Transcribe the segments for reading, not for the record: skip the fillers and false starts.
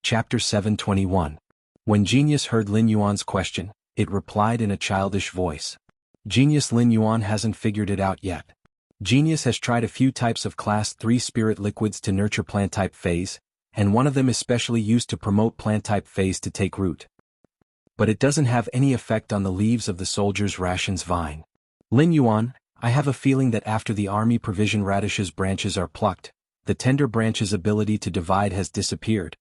Chapter 721. When Genius heard Lin Yuan's question, it replied in a childish voice. Genius Lin Yuan hasn't figured it out yet. Genius has tried a few types of Class 3 spirit liquids to nurture plant-type phase, and one of them is specially used to promote plant-type phase to take root. But it doesn't have any effect on the leaves of the soldier's rations vine. Lin Yuan, I have a feeling that after the army provision radish's branches are plucked, the tender branch's ability to divide has disappeared.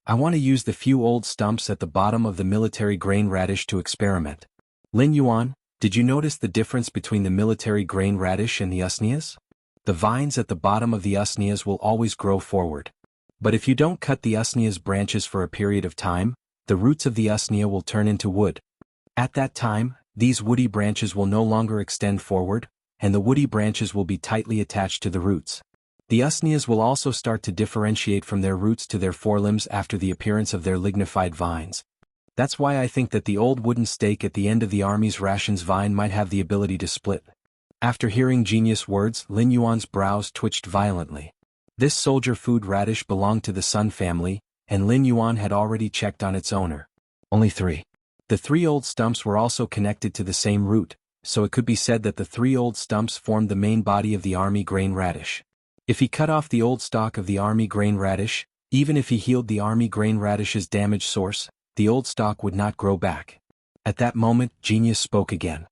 I want to use the few old stumps at the bottom of the military grain radish to experiment. Lin Yuan, did you notice the difference between the military grain radish and the usneas? The vines at the bottom of the usneas will always grow forward. But if you don't cut the usnea's branches for a period of time, the roots of the usnea will turn into wood. At that time, these woody branches will no longer extend forward, and the woody branches will be tightly attached to the roots. The usneas will also start to differentiate from their roots to their forelimbs after the appearance of their lignified vines. That's why I think that the old wooden stake at the end of the army's rations vine might have the ability to split. After hearing Genius' words, Lin Yuan's brows twitched violently. This soldier food radish belonged to the Sun family, and Lin Yuan had already checked on its owner. Only 3. The 3 old stumps were also connected to the same root, so it could be said that the 3 old stumps formed the main body of the army grain radish. If he cut off the old stalk of the army grain radish, even if he healed the army grain radish's damaged source, the old stalk would not grow back. At that moment, Genius spoke again.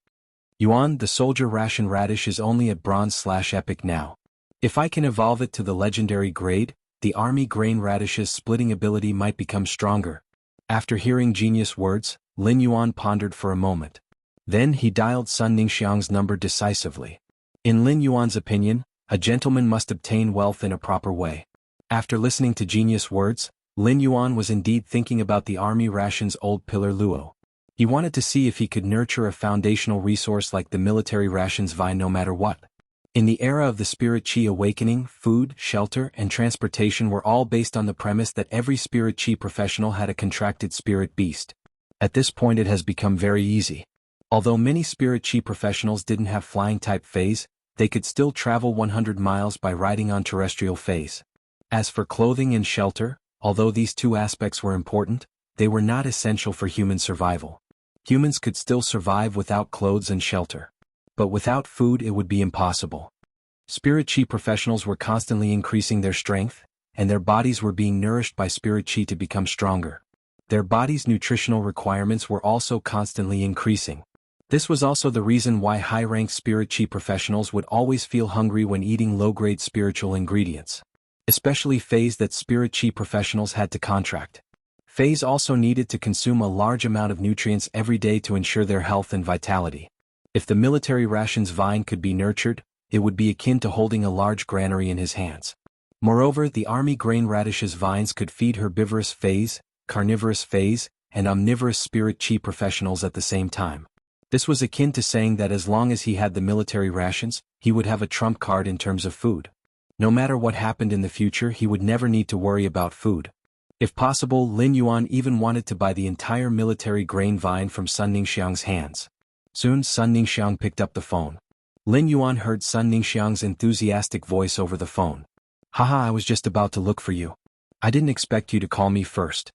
Yuan, the soldier ration radish is only at bronze/epic now. If I can evolve it to the legendary grade, the army grain radish's splitting ability might become stronger. After hearing Genius' words, Lin Yuan pondered for a moment. Then he dialed Sun Ningxiang's number decisively. In Lin Yuan's opinion, a gentleman must obtain wealth in a proper way. After listening to Genius' words, Lin Yuan was indeed thinking about the army ration's old pillar luo. He wanted to see if he could nurture a foundational resource like the military rations vine no matter what. In the era of the spirit chi awakening, food, shelter, and transportation were all based on the premise that every spirit chi professional had a contracted spirit beast. At this point it has become very easy. Although many spirit chi professionals didn't have flying type phase, they could still travel 100 miles by riding on terrestrial phase. As for clothing and shelter, although these 2 aspects were important, they were not essential for human survival. Humans could still survive without clothes and shelter. But without food it would be impossible. Spirit chi professionals were constantly increasing their strength, and their bodies were being nourished by spirit chi to become stronger. Their bodies' nutritional requirements were also constantly increasing. This was also the reason why high-ranked spirit chi professionals would always feel hungry when eating low-grade spiritual ingredients. Especially phase that spirit chi professionals had to contract. Phase also needed to consume a large amount of nutrients every day to ensure their health and vitality. If the military rations vine could be nurtured, it would be akin to holding a large granary in his hands. Moreover, the army grain radish's vines could feed herbivorous phase, carnivorous phase, and omnivorous spirit chi professionals at the same time. This was akin to saying that as long as he had the military rations, he would have a trump card in terms of food. No matter what happened in the future, he would never need to worry about food. If possible, Lin Yuan even wanted to buy the entire military grain vine from Sun Ningxiang's hands. Soon Sun Ningxiang picked up the phone. Lin Yuan heard Sun Ningxiang's enthusiastic voice over the phone. Haha, I was just about to look for you. I didn't expect you to call me first.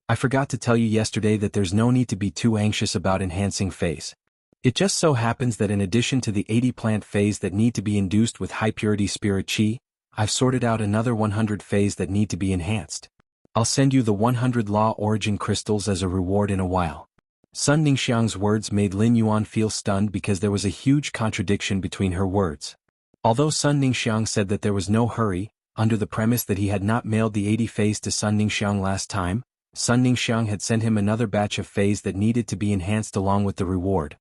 I forgot to tell you yesterday that there's no need to be too anxious about enhancing phase. It just so happens that in addition to the 80 plant phase that need to be induced with high purity spirit chi, I've sorted out another 100 phase that need to be enhanced. I'll send you the 100 law origin crystals as a reward in a while. Sun Ningxiang's words made Lin Yuan feel stunned because there was a huge contradiction between her words. Although Sun Ningxiang said that there was no hurry, under the premise that he had not mailed the 80 phase to Sun Ningxiang last time, Sun Ningxiang had sent him another batch of phase that needed to be enhanced along with the reward.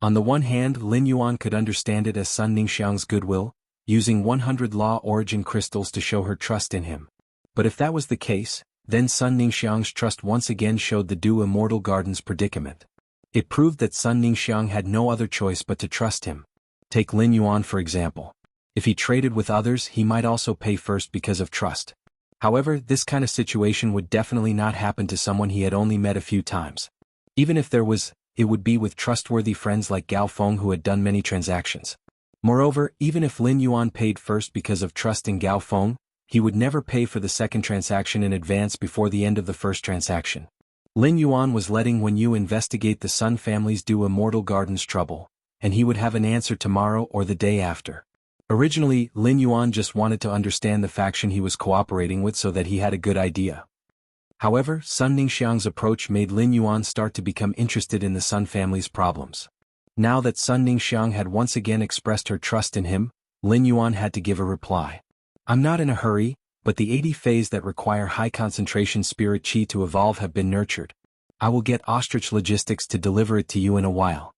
On the one hand, Lin Yuan could understand it as Sun Ningxiang's goodwill, using 100 law origin crystals to show her trust in him. But if that was the case, then Sun Ningxiang's trust once again showed the Du Immortal Garden's predicament. It proved that Sun Ningxiang had no other choice but to trust him. Take Lin Yuan for example. If he traded with others, he might also pay first because of trust. However, this kind of situation would definitely not happen to someone he had only met a few times. Even if there was, it would be with trustworthy friends like Gao Feng who had done many transactions. Moreover, even if Lin Yuan paid first because of trust in Gao Feng, he would never pay for the second transaction in advance before the end of the first transaction. Lin Yuan was letting Wen Yu investigate the Sun family's Do Immortal Gardens trouble, and he would have an answer tomorrow or the day after. Originally, Lin Yuan just wanted to understand the faction he was cooperating with so that he had a good idea. However, Sun Ningxiang's approach made Lin Yuan start to become interested in the Sun family's problems. Now that Sun Ningxiang had once again expressed her trust in him, Lin Yuan had to give a reply. I'm not in a hurry, but the 80 phase that require high concentration spirit qi to evolve have been nurtured. I will get Ostrich Logistics to deliver it to you in a while.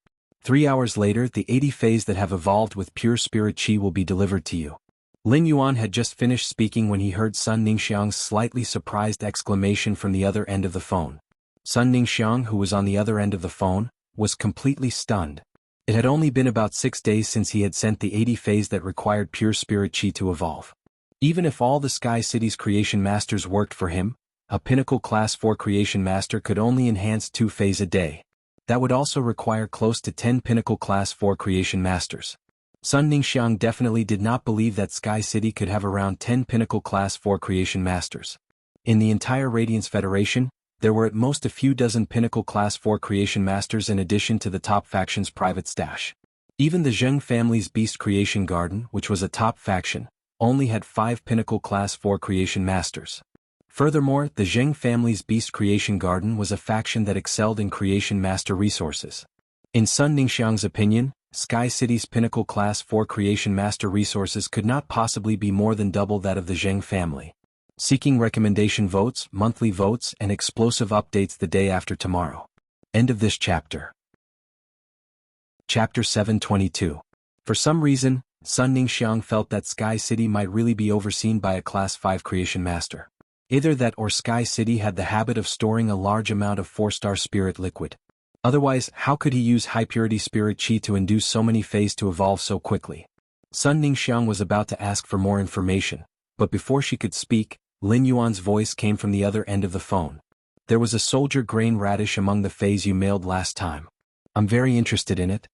3 hours later, the 80 phase that have evolved with pure spirit qi will be delivered to you. Lin Yuan had just finished speaking when he heard Sun Ningxiang's slightly surprised exclamation from the other end of the phone. Sun Ningxiang, who was on the other end of the phone, was completely stunned. It had only been about 6 days since he had sent the 80 phase that required pure spirit qi to evolve. Even if all the Sky City's creation masters worked for him, a pinnacle class 4 creation master could only enhance 2 phase a day. That would also require close to 10 pinnacle class 4 creation masters. Sun Ningxiang definitely did not believe that Sky City could have around 10 pinnacle class 4 creation masters. In the entire Radiance Federation, there were at most a few dozen pinnacle class 4 creation masters in addition to the top faction's private stash. Even the Zheng family's Beast Creation Garden, which was a top faction, only had 5 pinnacle class 4 creation masters. Furthermore, the Zheng family's Beast Creation Garden was a faction that excelled in creation master resources. In Sun Ningxiang's opinion, Sky City's pinnacle class 4 creation master resources could not possibly be more than double that of the Zheng family. Seeking recommendation votes, monthly votes, and explosive updates the day after tomorrow. End of this chapter. Chapter 722. For some reason, Sun Ningxiang felt that Sky City might really be overseen by a Class 5 creation master. Either that or Sky City had the habit of storing a large amount of 4-star spirit liquid. Otherwise, how could he use high-purity spirit qi to induce so many phase to evolve so quickly? Sun Ningxiang was about to ask for more information, but before she could speak, Lin Yuan's voice came from the other end of the phone. There was a soldier grain radish among the phase you mailed last time. I'm very interested in it.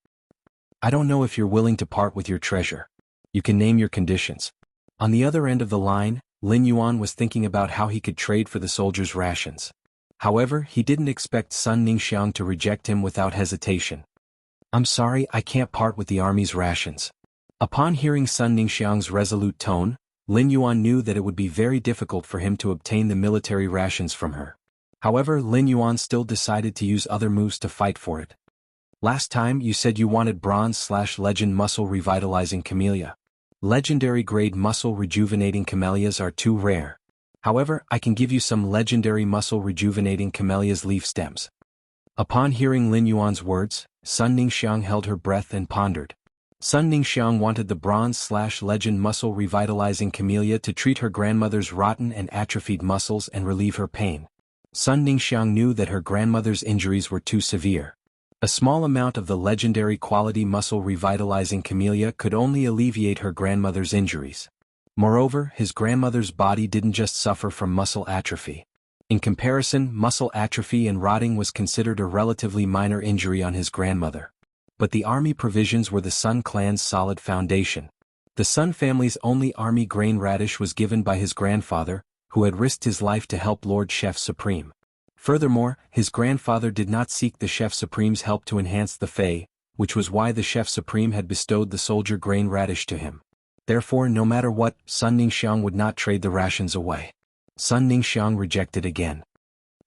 I don't know if you're willing to part with your treasure. You can name your conditions. On the other end of the line, Lin Yuan was thinking about how he could trade for the soldiers' rations. However, he didn't expect Sun Ningxiang to reject him without hesitation. I'm sorry, I can't part with the army's rations. Upon hearing Sun Ningxiang's resolute tone, Lin Yuan knew that it would be very difficult for him to obtain the military rations from her. However, Lin Yuan still decided to use other moves to fight for it. Last time you said you wanted Bronze/Legend Muscle Revitalizing Camellia. Legendary grade muscle rejuvenating camellias are too rare. However, I can give you some legendary muscle rejuvenating camellias leaf stems. Upon hearing Lin Yuan's words, Sun Ningxiang held her breath and pondered. Sun Ningxiang wanted the Bronze/Legend Muscle Revitalizing Camellia to treat her grandmother's rotten and atrophied muscles and relieve her pain. Sun Ningxiang knew that her grandmother's injuries were too severe. A small amount of the legendary quality muscle revitalizing camellia could only alleviate her grandmother's injuries. Moreover, his grandmother's body didn't just suffer from muscle atrophy. In comparison, muscle atrophy and rotting was considered a relatively minor injury on his grandmother. But the army provisions were the Sun clan's solid foundation. The Sun family's only army grain radish was given by his grandfather, who had risked his life to help Lord Chef Supreme. Furthermore, his grandfather did not seek the Chef Supreme's help to enhance the Fey, which was why the Chef Supreme had bestowed the soldier grain radish to him. Therefore, no matter what, Sun Ningxiang would not trade the rations away. Sun Ningxiang rejected again.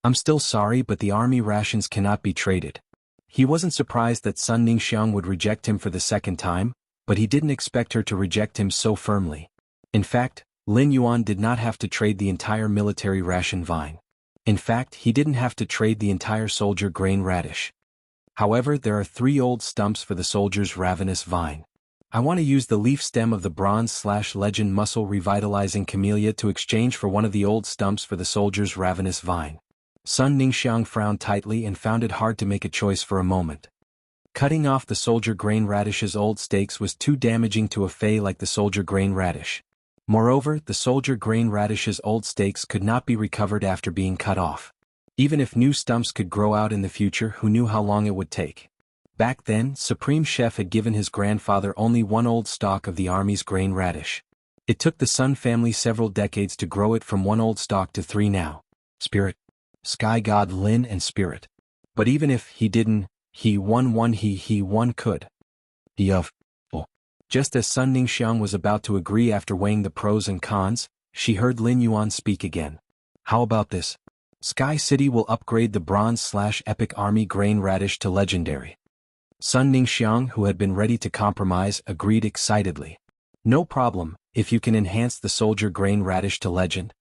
I'm still sorry, but the army rations cannot be traded. He wasn't surprised that Sun Ningxiang would reject him for the second time, but he didn't expect her to reject him so firmly. In fact, Lin Yuan did not have to trade the entire military ration vine. In fact, he didn't have to trade the entire soldier grain radish. However, there are 3 old stumps for the soldier's ravenous vine. I want to use the leaf stem of the Bronze/Legend Muscle Revitalizing Camellia to exchange for one of the old stumps for the soldier's ravenous vine. Sun Ningxiang frowned tightly and found it hard to make a choice for a moment. Cutting off the soldier grain radish's old stakes was too damaging to a Fey like the soldier grain radish. Moreover, the soldier grain radish's old stakes could not be recovered after being cut off. Even if new stumps could grow out in the future, who knew how long it would take? Back then, Supreme Chef had given his grandfather only one old stalk of the army's grain radish. It took the Sun family several decades to grow it from one old stock to three now. Spirit, Sky God Lin and Spirit. But even if he didn't, he won could. Just as Sun Ningxiang was about to agree after weighing the pros and cons, she heard Lin Yuan speak again. How about this? Sky City will upgrade the Bronze/Epic Army Grain Radish to Legendary. Sun Ningxiang, who had been ready to compromise, agreed excitedly. No problem, if you can enhance the Soldier Grain Radish to Legend.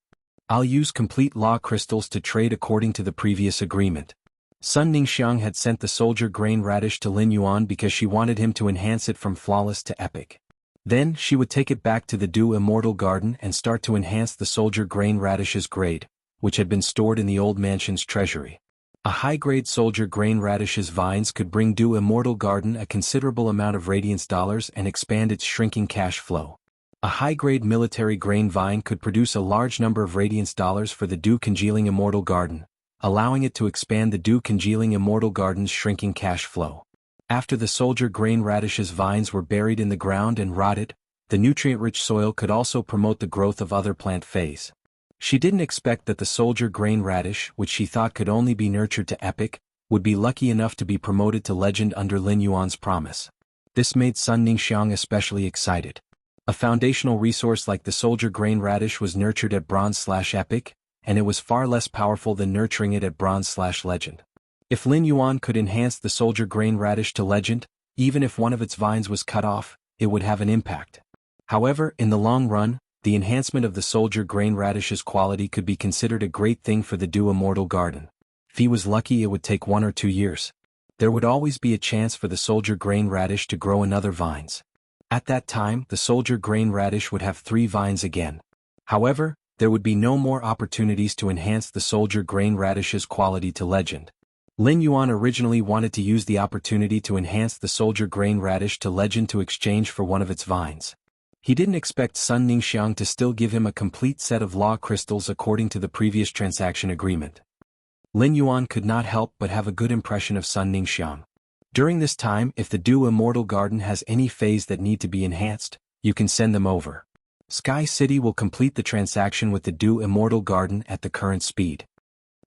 I'll use complete law crystals to trade according to the previous agreement. Sun Ningxiang had sent the Soldier Grain Radish to Lin Yuan because she wanted him to enhance it from flawless to epic. Then she would take it back to the Dew Immortal Garden and start to enhance the Soldier Grain Radish's grade, which had been stored in the old mansion's treasury. A high-grade Soldier Grain Radish's vines could bring Dew Immortal Garden a considerable amount of radiance dollars and expand its shrinking cash flow. A high-grade military grain vine could produce a large number of radiance dollars for the Dew Congealing Immortal Garden, allowing it to expand the Dew Congealing Immortal Garden's shrinking cash flow. After the Soldier Grain Radish's vines were buried in the ground and rotted, the nutrient-rich soil could also promote the growth of other plant phase. She didn't expect that the Soldier Grain Radish, which she thought could only be nurtured to epic, would be lucky enough to be promoted to legend under Lin Yuan's promise. This made Sun Ningxiang especially excited. A foundational resource like the Soldier Grain Radish was nurtured at Bronze/Epic, and it was far less powerful than nurturing it at Bronze/Legend. If Lin Yuan could enhance the Soldier Grain Radish to Legend, even if one of its vines was cut off, it would have an impact. However, in the long run, the enhancement of the Soldier Grain Radish's quality could be considered a great thing for the Dew Immortal Garden. If he was lucky, it would take 1 or 2 years. There would always be a chance for the Soldier Grain Radish to grow another vines. At that time, the Soldier Grain Radish would have 3 vines again. However, there would be no more opportunities to enhance the Soldier Grain Radish's quality to legend. Lin Yuan originally wanted to use the opportunity to enhance the Soldier Grain Radish to legend to exchange for one of its vines. He didn't expect Sun Ningxiang to still give him a complete set of law crystals according to the previous transaction agreement. Lin Yuan could not help but have a good impression of Sun Ningxiang. During this time, if the Dew Immortal Garden has any phase that need to be enhanced, you can send them over. Sky City will complete the transaction with the Dew Immortal Garden at the current speed.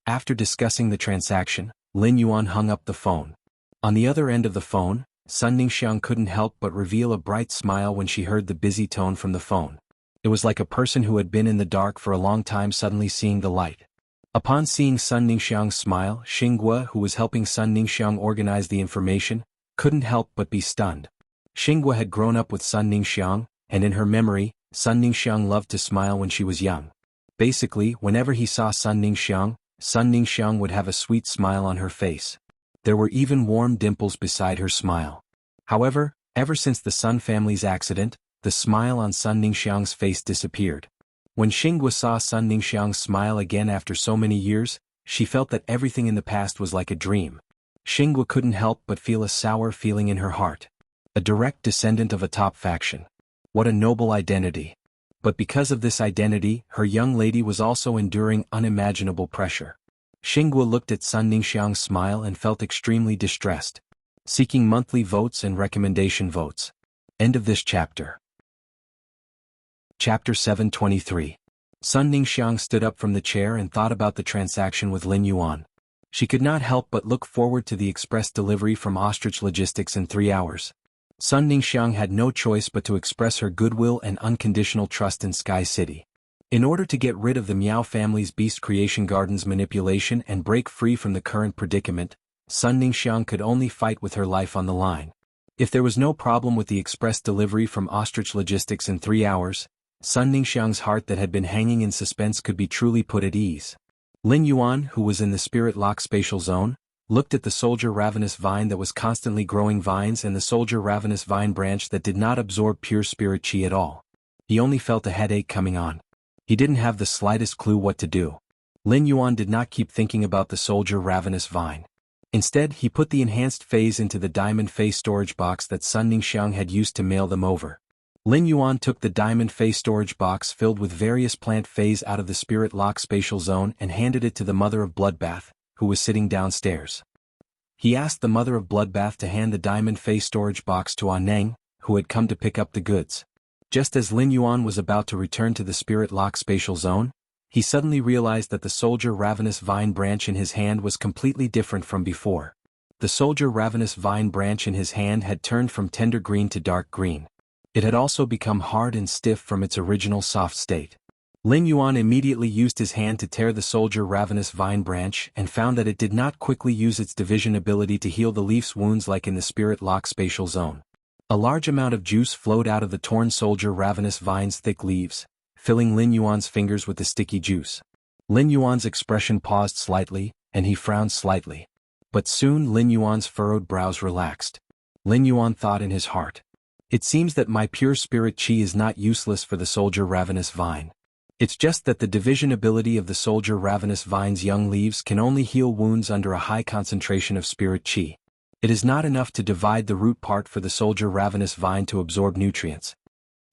After discussing the transaction, Lin Yuan hung up the phone. On the other end of the phone, Sun Ningxiang couldn't help but reveal a bright smile when she heard the busy tone from the phone. It was like a person who had been in the dark for a long time suddenly seeing the light. Upon seeing Sun Ningxiang's smile, Xinghua, who was helping Sun Ningxiang organize the information, couldn't help but be stunned. Xinghua had grown up with Sun Ningxiang, and in her memory, Sun Ningxiang loved to smile when she was young. Basically, whenever he saw Sun Ningxiang would have a sweet smile on her face. There were even warm dimples beside her smile. However, ever since the Sun family's accident, the smile on Sun Ningxiang's face disappeared. When Xinghua saw Sun Ningxiang smile again after so many years, she felt that everything in the past was like a dream. Xinghua couldn't help but feel a sour feeling in her heart. A direct descendant of a top faction. What a noble identity. But because of this identity, her young lady was also enduring unimaginable pressure. Xinghua looked at Sun Ningxiang's smile and felt extremely distressed. Seeking monthly votes and recommendation votes. End of this chapter. Chapter 723. Sun Ningxiang stood up from the chair and thought about the transaction with Lin Yuan. She could not help but look forward to the express delivery from Ostrich Logistics in 3 hours. Sun Ningxiang had no choice but to express her goodwill and unconditional trust in Sky City. In order to get rid of the Miao family's Beast Creation Garden's manipulation and break free from the current predicament, Sun Ningxiang could only fight with her life on the line. If there was no problem with the express delivery from Ostrich Logistics in 3 hours, Sun Ningxiang's heart that had been hanging in suspense could be truly put at ease. Lin Yuan, who was in the Spirit Lock spatial zone, looked at the Soldier Ravenous vine that was constantly growing vines and the Soldier Ravenous vine branch that did not absorb pure spirit chi at all. He only felt a headache coming on. He didn't have the slightest clue what to do. Lin Yuan did not keep thinking about the Soldier Ravenous vine. Instead, he put the enhanced phase into the diamond phase storage box that Sun Ningxiang had used to mail them over. Lin Yuan took the diamond phase storage box filled with various plant phase out of the Spirit Lock spatial zone and handed it to the Mother of Bloodbath, who was sitting downstairs. He asked the Mother of Bloodbath to hand the diamond phase storage box to Aneng, who had come to pick up the goods. Just as Lin Yuan was about to return to the spirit lock spatial zone, he suddenly realized that the soldier ravenous vine branch in his hand was completely different from before. The soldier ravenous vine branch in his hand had turned from tender green to dark green. It had also become hard and stiff from its original soft state. Lin Yuan immediately used his hand to tear the soldier ravenous vine branch and found that it did not quickly use its division ability to heal the leaf's wounds like in the spirit lock spatial zone. A large amount of juice flowed out of the torn soldier ravenous vine's thick leaves, filling Lin Yuan's fingers with the sticky juice. Lin Yuan's expression paused slightly, and he frowned slightly. But soon Lin Yuan's furrowed brows relaxed. Lin Yuan thought in his heart, "It seems that my pure spirit qi is not useless for the soldier ravenous vine. It's just that the division ability of the soldier ravenous vine's young leaves can only heal wounds under a high concentration of spirit qi. It is not enough to divide the root part for the soldier ravenous vine to absorb nutrients."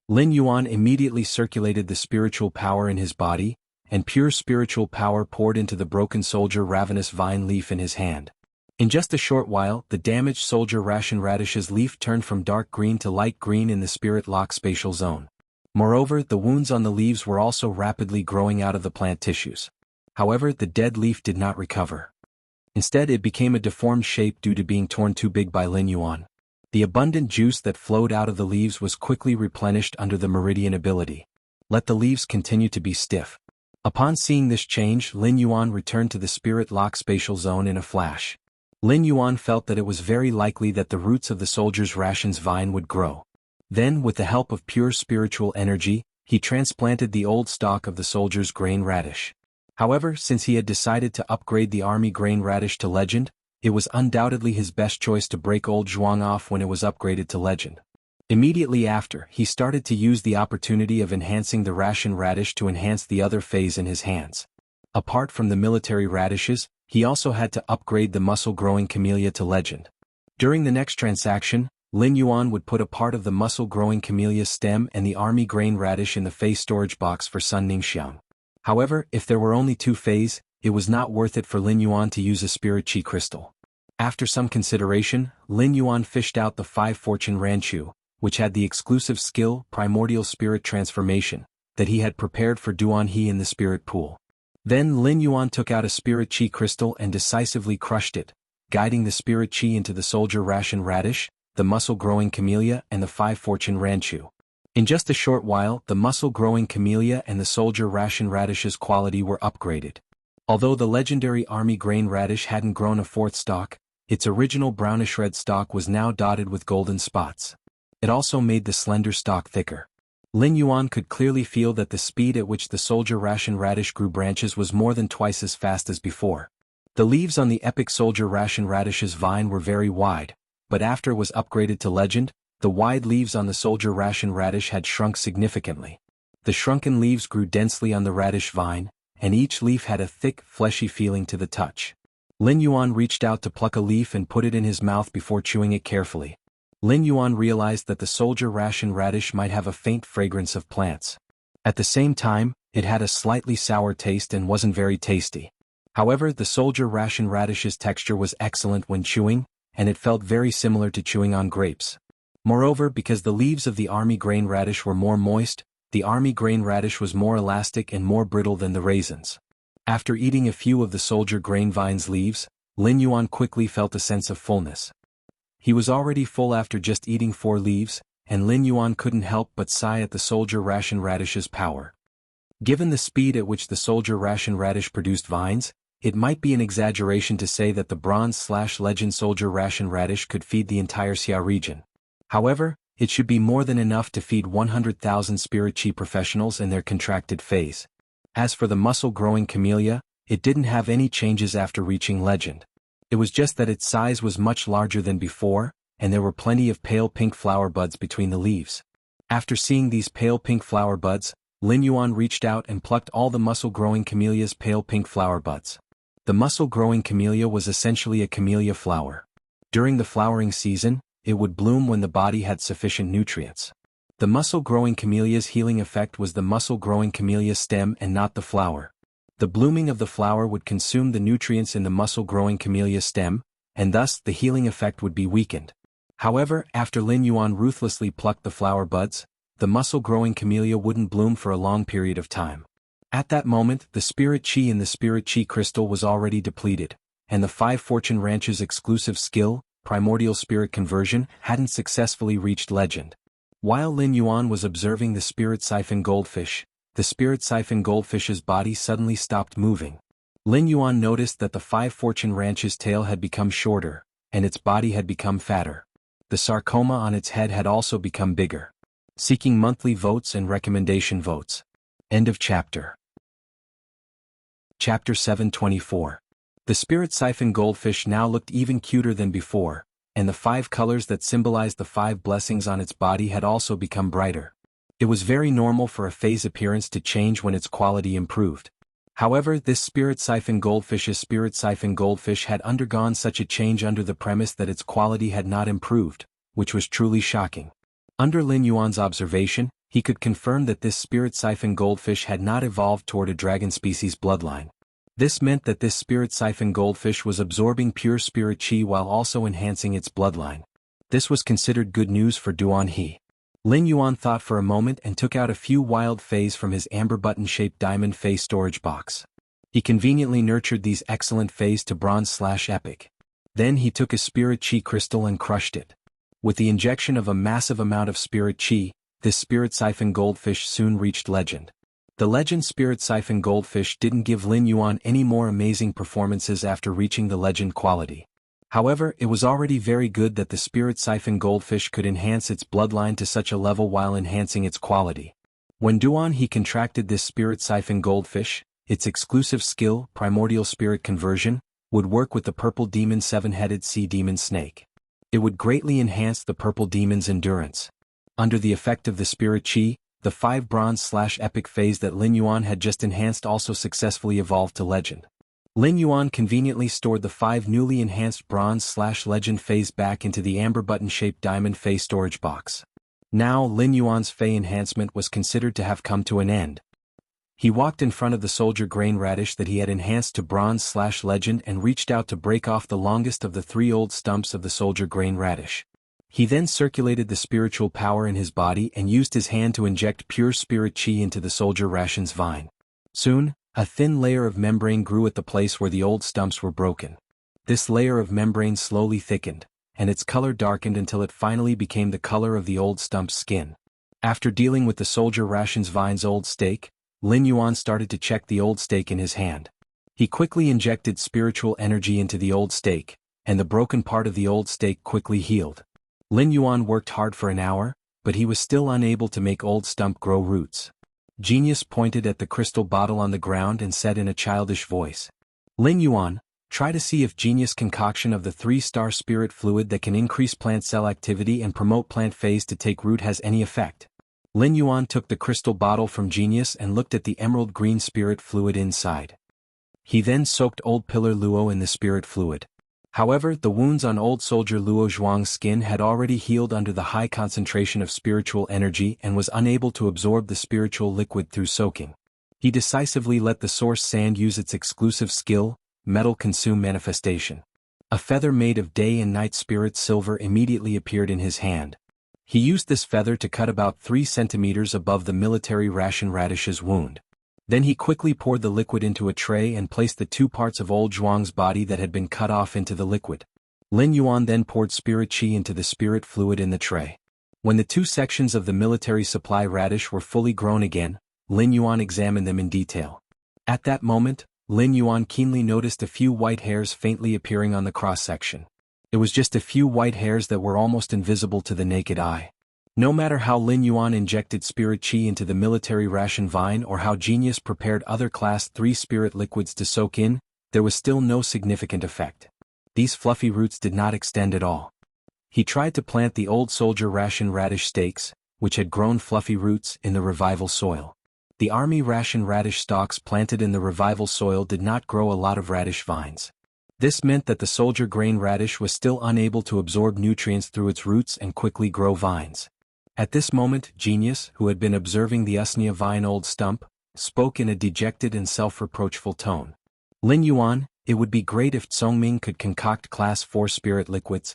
Lin Yuan immediately circulated the spiritual power in his body, and pure spiritual power poured into the broken soldier ravenous vine leaf in his hand. In just a short while, the damaged soldier ration radish's leaf turned from dark green to light green in the spirit lock spatial zone. Moreover, the wounds on the leaves were also rapidly growing out of the plant tissues. However, the dead leaf did not recover. Instead, it became a deformed shape due to being torn too big by Lin Yuan. The abundant juice that flowed out of the leaves was quickly replenished under the meridian ability. Let the leaves continue to be stiff. Upon seeing this change, Lin Yuan returned to the spirit lock spatial zone in a flash. Lin Yuan felt that it was very likely that the roots of the soldier's ration's vine would grow. Then, with the help of pure spiritual energy, he transplanted the old stalk of the soldier's grain radish. However, since he had decided to upgrade the army grain radish to legend, it was undoubtedly his best choice to break old zhuang off when it was upgraded to legend. Immediately after, he started to use the opportunity of enhancing the ration radish to enhance the other phase in his hands. Apart from the military radishes, he also had to upgrade the muscle-growing camellia to legend. During the next transaction, Lin Yuan would put a part of the muscle-growing camellia stem and the army grain radish in the phase storage box for Sun Ningxiang. However, if there were only 2 phases, it was not worth it for Lin Yuan to use a spirit qi crystal. After some consideration, Lin Yuan fished out the 5 fortune ranchu, which had the exclusive skill primordial spirit transformation, that he had prepared for Duan He in the spirit pool. Then Lin Yuan took out a spirit qi crystal and decisively crushed it, guiding the spirit qi into the soldier ration radish, the muscle-growing camellia and the 5 fortune ranchu. In just a short while, the muscle-growing camellia and the soldier ration radish's quality were upgraded. Although the legendary army grain radish hadn't grown a 4th stalk, its original brownish-red stalk was now dotted with golden spots. It also made the slender stalk thicker. Lin Yuan could clearly feel that the speed at which the soldier ration radish grew branches was more than twice as fast as before. The leaves on the epic soldier ration radish's vine were very wide, but after it was upgraded to legend, the wide leaves on the soldier ration radish had shrunk significantly. The shrunken leaves grew densely on the radish vine, and each leaf had a thick, fleshy feeling to the touch. Lin Yuan reached out to pluck a leaf and put it in his mouth before chewing it carefully. Lin Yuan realized that the soldier ration radish might have a faint fragrance of plants. At the same time, it had a slightly sour taste and wasn't very tasty. However, the soldier ration radish's texture was excellent when chewing, and it felt very similar to chewing on grapes. Moreover, because the leaves of the army grain radish were more moist, the army grain radish was more elastic and more brittle than the raisins. After eating a few of the soldier grain vine's leaves, Lin Yuan quickly felt a sense of fullness. He was already full after just eating 4 leaves, and Lin Yuan couldn't help but sigh at the soldier ration radish's power. Given the speed at which the soldier ration radish produced vines, it might be an exaggeration to say that the bronze/legend soldier ration radish could feed the entire Xia region. However, it should be more than enough to feed 100,000 spirit qi professionals in their contracted phase. As for the muscle-growing camellia, it didn't have any changes after reaching legend. It was just that its size was much larger than before, and there were plenty of pale pink flower buds between the leaves. After seeing these pale pink flower buds, Lin Yuan reached out and plucked all the muscle-growing camellia's pale pink flower buds. The muscle-growing camellia was essentially a camellia flower. During the flowering season, it would bloom when the body had sufficient nutrients. The muscle-growing camellia's healing effect was the muscle-growing camellia stem and not the flower. The blooming of the flower would consume the nutrients in the muscle-growing camellia stem, and thus the healing effect would be weakened. However, after Lin Yuan ruthlessly plucked the flower buds, the muscle-growing camellia wouldn't bloom for a long period of time. At that moment, the spirit chi in the spirit chi crystal was already depleted, and the 5 fortune ranch's exclusive skill, primordial spirit conversion, hadn't successfully reached legend. While Lin Yuan was observing the spirit siphon goldfish, the spirit siphon goldfish's body suddenly stopped moving. Lin Yuan noticed that the 5 fortune ranch's tail had become shorter, and its body had become fatter. The sarcoma on its head had also become bigger. Seeking monthly votes and recommendation votes. End of chapter. Chapter 724. The spirit siphon goldfish now looked even cuter than before, and the 5 colors that symbolized the 5 blessings on its body had also become brighter. It was very normal for a phase appearance to change when its quality improved. However, this spirit siphon goldfish had undergone such a change under the premise that its quality had not improved, which was truly shocking. Under Lin Yuan's observation, he could confirm that this spirit siphon goldfish had not evolved toward a dragon species bloodline. This meant that this spirit siphon goldfish was absorbing pure spirit chi while also enhancing its bloodline. This was considered good news for Duan He. Lin Yuan thought for a moment and took out a few wild fays from his amber button-shaped diamond fay storage box. He conveniently nurtured these excellent fays to bronze/epic. Then he took a spirit chi crystal and crushed it. With the injection of a massive amount of spirit chi, this spirit siphon goldfish soon reached legend. The legend spirit siphon goldfish didn't give Lin Yuan any more amazing performances after reaching the legend quality. However, it was already very good that the spirit siphon goldfish could enhance its bloodline to such a level while enhancing its quality. When Duan He contracted this spirit siphon goldfish, its exclusive skill, primordial spirit conversion, would work with the purple demon 7-headed sea demon snake. It would greatly enhance the purple demon's endurance. Under the effect of the spirit chi, the 5 bronze/epic phase that Lin Yuan had just enhanced also successfully evolved to legend. Lin Yuan conveniently stored the 5 newly enhanced bronze/legend phase back into the amber button-shaped diamond fay storage box. Now Lin Yuan's fay enhancement was considered to have come to an end. He walked in front of the soldier grain radish that he had enhanced to bronze/legend and reached out to break off the longest of the 3 old stumps of the soldier grain radish. He then circulated the spiritual power in his body and used his hand to inject pure spirit chi into the soldier ration's vine. Soon, a thin layer of membrane grew at the place where the old stumps were broken. This layer of membrane slowly thickened, and its color darkened until it finally became the color of the old stump's skin. After dealing with the soldier ration's vine's old stake, Lin Yuan started to check the old stake in his hand. He quickly injected spiritual energy into the old stake, and the broken part of the old stake quickly healed. Lin Yuan worked hard for an hour, but he was still unable to make old stump grow roots. Genius pointed at the crystal bottle on the ground and said in a childish voice, "Lin Yuan, try to see if Genius concoction of the 3-star spirit fluid that can increase plant cell activity and promote plant phase to take root has any effect." Lin Yuan took the crystal bottle from Genius and looked at the emerald green spirit fluid inside. He then soaked old pillar Luo in the spirit fluid. However, the wounds on old soldier Luo Zhuang's skin had already healed under the high concentration of spiritual energy and was unable to absorb the spiritual liquid through soaking. He decisively let the source sand use its exclusive skill, metal consume manifestation. A feather made of day and night spirit silver immediately appeared in his hand. He used this feather to cut about 3 centimeters above the military ration radish's wound. Then he quickly poured the liquid into a tray and placed the 2 parts of old Zhuang's body that had been cut off into the liquid. Lin Yuan then poured spirit chi into the spirit fluid in the tray. When the 2 sections of the military supply radish were fully grown again, Lin Yuan examined them in detail. At that moment, Lin Yuan keenly noticed a few white hairs faintly appearing on the cross-section. It was just a few white hairs that were almost invisible to the naked eye. No matter how Lin Yuan injected spirit chi into the military ration vine or how Genius prepared other class 3 spirit liquids to soak in, there was still no significant effect. These fluffy roots did not extend at all. He tried to plant the old soldier ration radish stakes, which had grown fluffy roots, in the revival soil. The army ration radish stalks planted in the revival soil did not grow a lot of radish vines. This meant that the soldier grain radish was still unable to absorb nutrients through its roots and quickly grow vines. At this moment, Genius, who had been observing the Usnia vine old stump, spoke in a dejected and self-reproachful tone. "Lin Yuan, it would be great if Tsongming could concoct class 4 spirit liquids."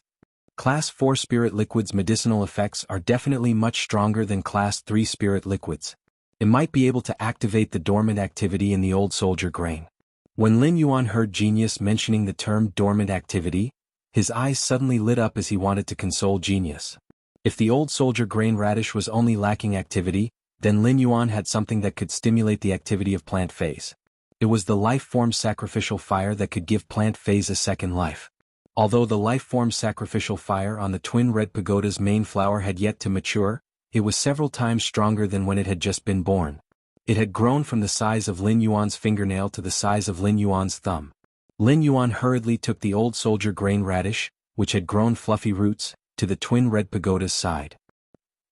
Class 4 spirit liquids' medicinal effects are definitely much stronger than Class 3 spirit liquids. It might be able to activate the dormant activity in the old soldier grain. When Lin Yuan heard Genius mentioning the term dormant activity, his eyes suddenly lit up as he wanted to console Genius. If the old soldier grain radish was only lacking activity, then Lin Yuan had something that could stimulate the activity of plant phase. It was the life form sacrificial fire that could give plant phase a second life. Although the life form sacrificial fire on the twin red pagoda's main flower had yet to mature, it was several times stronger than when it had just been born. It had grown from the size of Lin Yuan's fingernail to the size of Lin Yuan's thumb. Lin Yuan hurriedly took the old soldier grain radish, which had grown fluffy roots, to the twin red pagoda's side.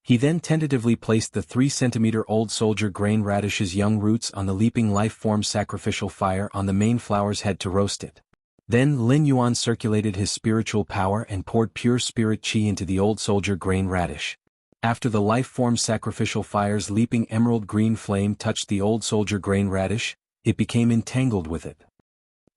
He then tentatively placed the 3-centimeter-old soldier grain radish's young roots on the leaping life form sacrificial fire on the main flower's head to roast it. Then Lin Yuan circulated his spiritual power and poured pure spirit qi into the old soldier grain radish. After the life form sacrificial fire's leaping emerald green flame touched the old soldier grain radish, it became entangled with it.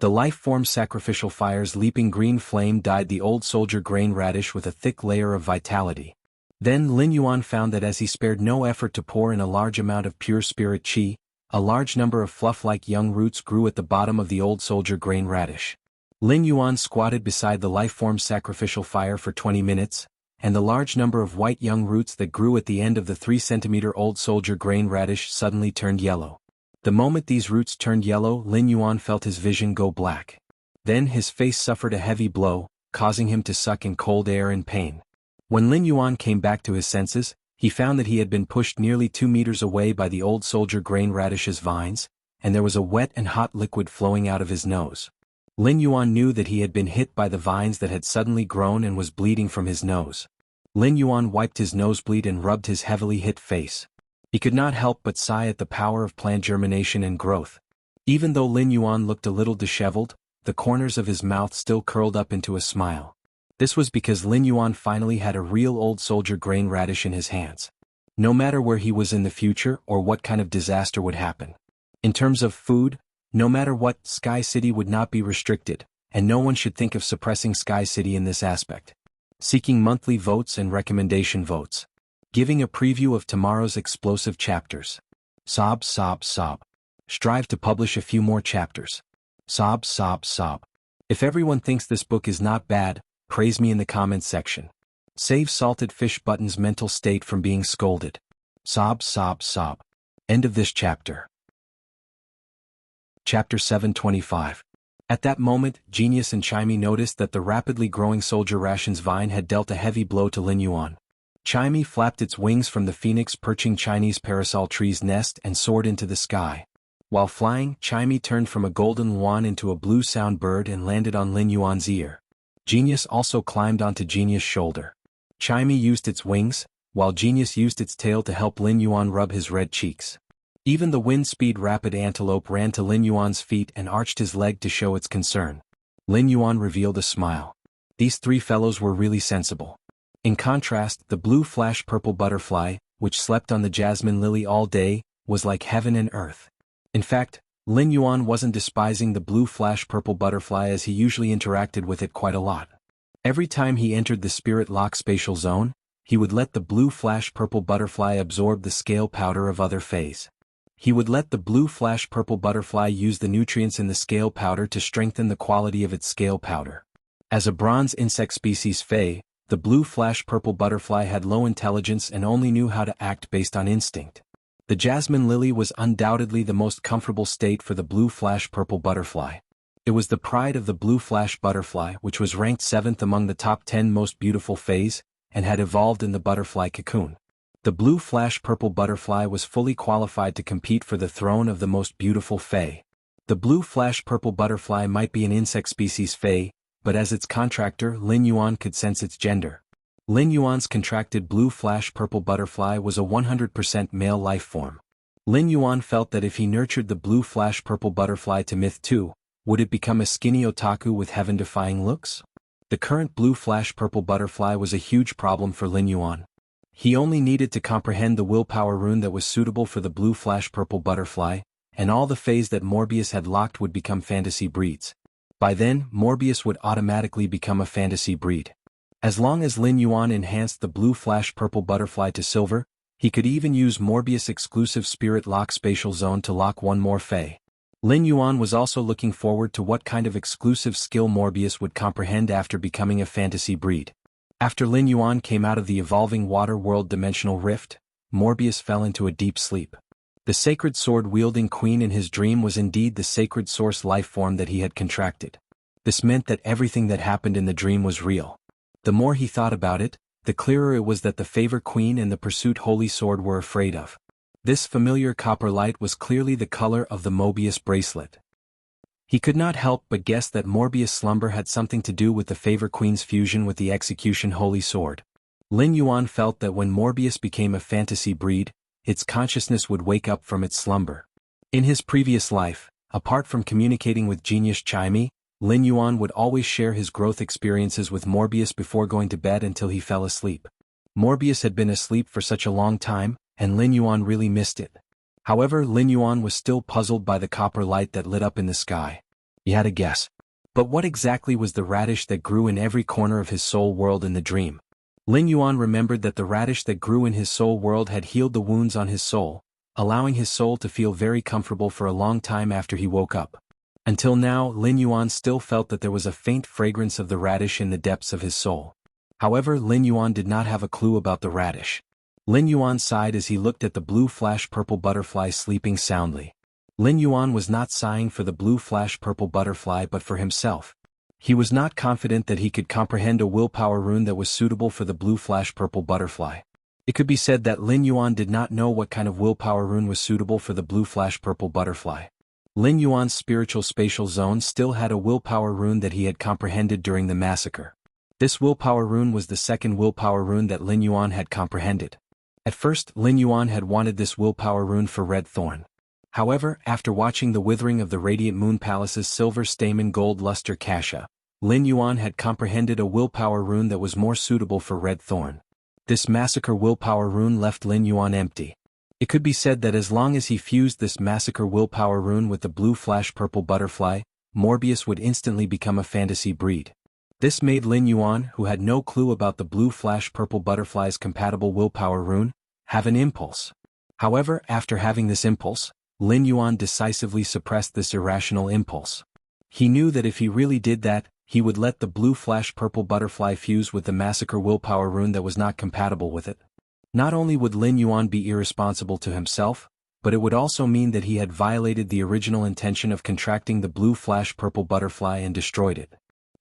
The life form sacrificial fire's leaping green flame dyed the old soldier grain radish with a thick layer of vitality. Then Lin Yuan found that as he spared no effort to pour in a large amount of pure spirit qi, a large number of fluff-like young roots grew at the bottom of the old soldier grain radish. Lin Yuan squatted beside the life form sacrificial fire for 20 minutes, and the large number of white young roots that grew at the end of the 3-centimeter-old soldier grain radish suddenly turned yellow. The moment these roots turned yellow, Lin Yuan felt his vision go black. Then his face suffered a heavy blow, causing him to suck in cold air in pain. When Lin Yuan came back to his senses, he found that he had been pushed nearly 2 meters away by the old soldier grain radish's vines, and there was a wet and hot liquid flowing out of his nose. Lin Yuan knew that he had been hit by the vines that had suddenly grown and was bleeding from his nose. Lin Yuan wiped his nosebleed and rubbed his heavily hit face. He could not help but sigh at the power of plant germination and growth. Even though Lin Yuan looked a little disheveled, the corners of his mouth still curled up into a smile. This was because Lin Yuan finally had a real old soldier grain radish in his hands. No matter where he was in the future or what kind of disaster would happen. In terms of food, no matter what, Sky City would not be restricted, and no one should think of suppressing Sky City in this aspect. Seeking monthly votes and recommendation votes. Giving a preview of tomorrow's explosive chapters. Sob, sob, sob. Strive to publish a few more chapters. Sob, sob, sob. If everyone thinks this book is not bad, praise me in the comments section. Save salted fish button's mental state from being scolded. Sob, sob, sob. End of this chapter. Chapter 725. At that moment, Genius and Chimey noticed that the rapidly growing soldier ration's vine had dealt a heavy blow to Lin Yuan. Chimey flapped its wings from the phoenix perching Chinese parasol tree's nest and soared into the sky. While flying, Chimey turned from a golden luan into a blue sound bird and landed on Lin Yuan's ear. Genius also climbed onto Genius' shoulder. Chimey used its wings, while Genius used its tail to help Lin Yuan rub his red cheeks. Even the wind-speed rapid antelope ran to Lin Yuan's feet and arched his leg to show its concern. Lin Yuan revealed a smile. These three fellows were really sensible. In contrast, the blue flash purple butterfly, which slept on the jasmine lily all day, was like heaven and earth. In fact, Lin Yuan wasn't despising the blue flash purple butterfly as he usually interacted with it quite a lot. Every time he entered the spirit lock spatial zone, he would let the blue flash purple butterfly absorb the scale powder of other phase. He would let the blue flash purple butterfly use the nutrients in the scale powder to strengthen the quality of its scale powder. As a bronze insect species Fae, the blue flash purple butterfly had low intelligence and only knew how to act based on instinct. The jasmine lily was undoubtedly the most comfortable state for the blue flash purple butterfly. It was the pride of the blue flash butterfly, which was ranked 7th among the top 10 most beautiful Faes, and had evolved in the butterfly cocoon. The blue flash purple butterfly was fully qualified to compete for the throne of the most beautiful Fae. The blue flash purple butterfly might be an insect species Fae, but as its contractor, Lin Yuan could sense its gender. Lin Yuan's contracted blue flash purple butterfly was a 100% male life form. Lin Yuan felt that if he nurtured the blue flash purple butterfly to myth 2, would it become a skinny otaku with heaven-defying looks? The current blue flash purple butterfly was a huge problem for Lin Yuan. He only needed to comprehend the willpower rune that was suitable for the blue flash purple butterfly, and all the phase that Morbius had locked would become fantasy breeds. By then, Morbius would automatically become a fantasy breed. As long as Lin Yuan enhanced the blue flash purple butterfly to silver, he could even use Morbius' exclusive spirit lock spatial zone to lock one more Fey. Lin Yuan was also looking forward to what kind of exclusive skill Morbius would comprehend after becoming a fantasy breed. After Lin Yuan came out of the evolving water world dimensional rift, Morbius fell into a deep sleep. The sacred sword-wielding queen in his dream was indeed the sacred source life form that he had contracted. This meant that everything that happened in the dream was real. The more he thought about it, the clearer it was that the favor queen and the pursuit holy sword were afraid of. This familiar copper light was clearly the color of the Mobius bracelet. He could not help but guess that Morbius' slumber had something to do with the favor queen's fusion with the execution holy sword. Lin Yuan felt that when Morbius became a fantasy breed, its consciousness would wake up from its slumber. In his previous life, apart from communicating with genius Chimey, Lin Yuan would always share his growth experiences with Morbius before going to bed until he fell asleep. Morbius had been asleep for such a long time, and Lin Yuan really missed it. However, Lin Yuan was still puzzled by the copper light that lit up in the sky. He had a guess. But what exactly was the radish that grew in every corner of his soul world in the dream? Lin Yuan remembered that the radish that grew in his soul world had healed the wounds on his soul, allowing his soul to feel very comfortable for a long time after he woke up. Until now, Lin Yuan still felt that there was a faint fragrance of the radish in the depths of his soul. However, Lin Yuan did not have a clue about the radish. Lin Yuan sighed as he looked at the blue flash purple butterfly sleeping soundly. Lin Yuan was not sighing for the blue flash purple butterfly but for himself. He was not confident that he could comprehend a willpower rune that was suitable for the blue flash purple butterfly. It could be said that Lin Yuan did not know what kind of willpower rune was suitable for the blue flash purple butterfly. Lin Yuan's spiritual spatial zone still had a willpower rune that he had comprehended during the massacre. This willpower rune was the second willpower rune that Lin Yuan had comprehended. At first, Lin Yuan had wanted this willpower rune for Red Thorn. However, after watching the withering of the Radiant Moon Palace's silver stamen gold luster Kasha, Lin Yuan had comprehended a willpower rune that was more suitable for Red Thorn. This massacre willpower rune left Lin Yuan empty. It could be said that as long as he fused this massacre willpower rune with the blue flash purple butterfly, Morbius would instantly become a fantasy breed. This made Lin Yuan, who had no clue about the blue flash purple butterfly's compatible willpower rune, have an impulse. However, after having this impulse, Lin Yuan decisively suppressed this irrational impulse. He knew that if he really did that, he would let the blue flash purple butterfly fuse with the massacre willpower rune that was not compatible with it. Not only would Lin Yuan be irresponsible to himself, but it would also mean that he had violated the original intention of contracting the blue flash purple butterfly and destroyed it.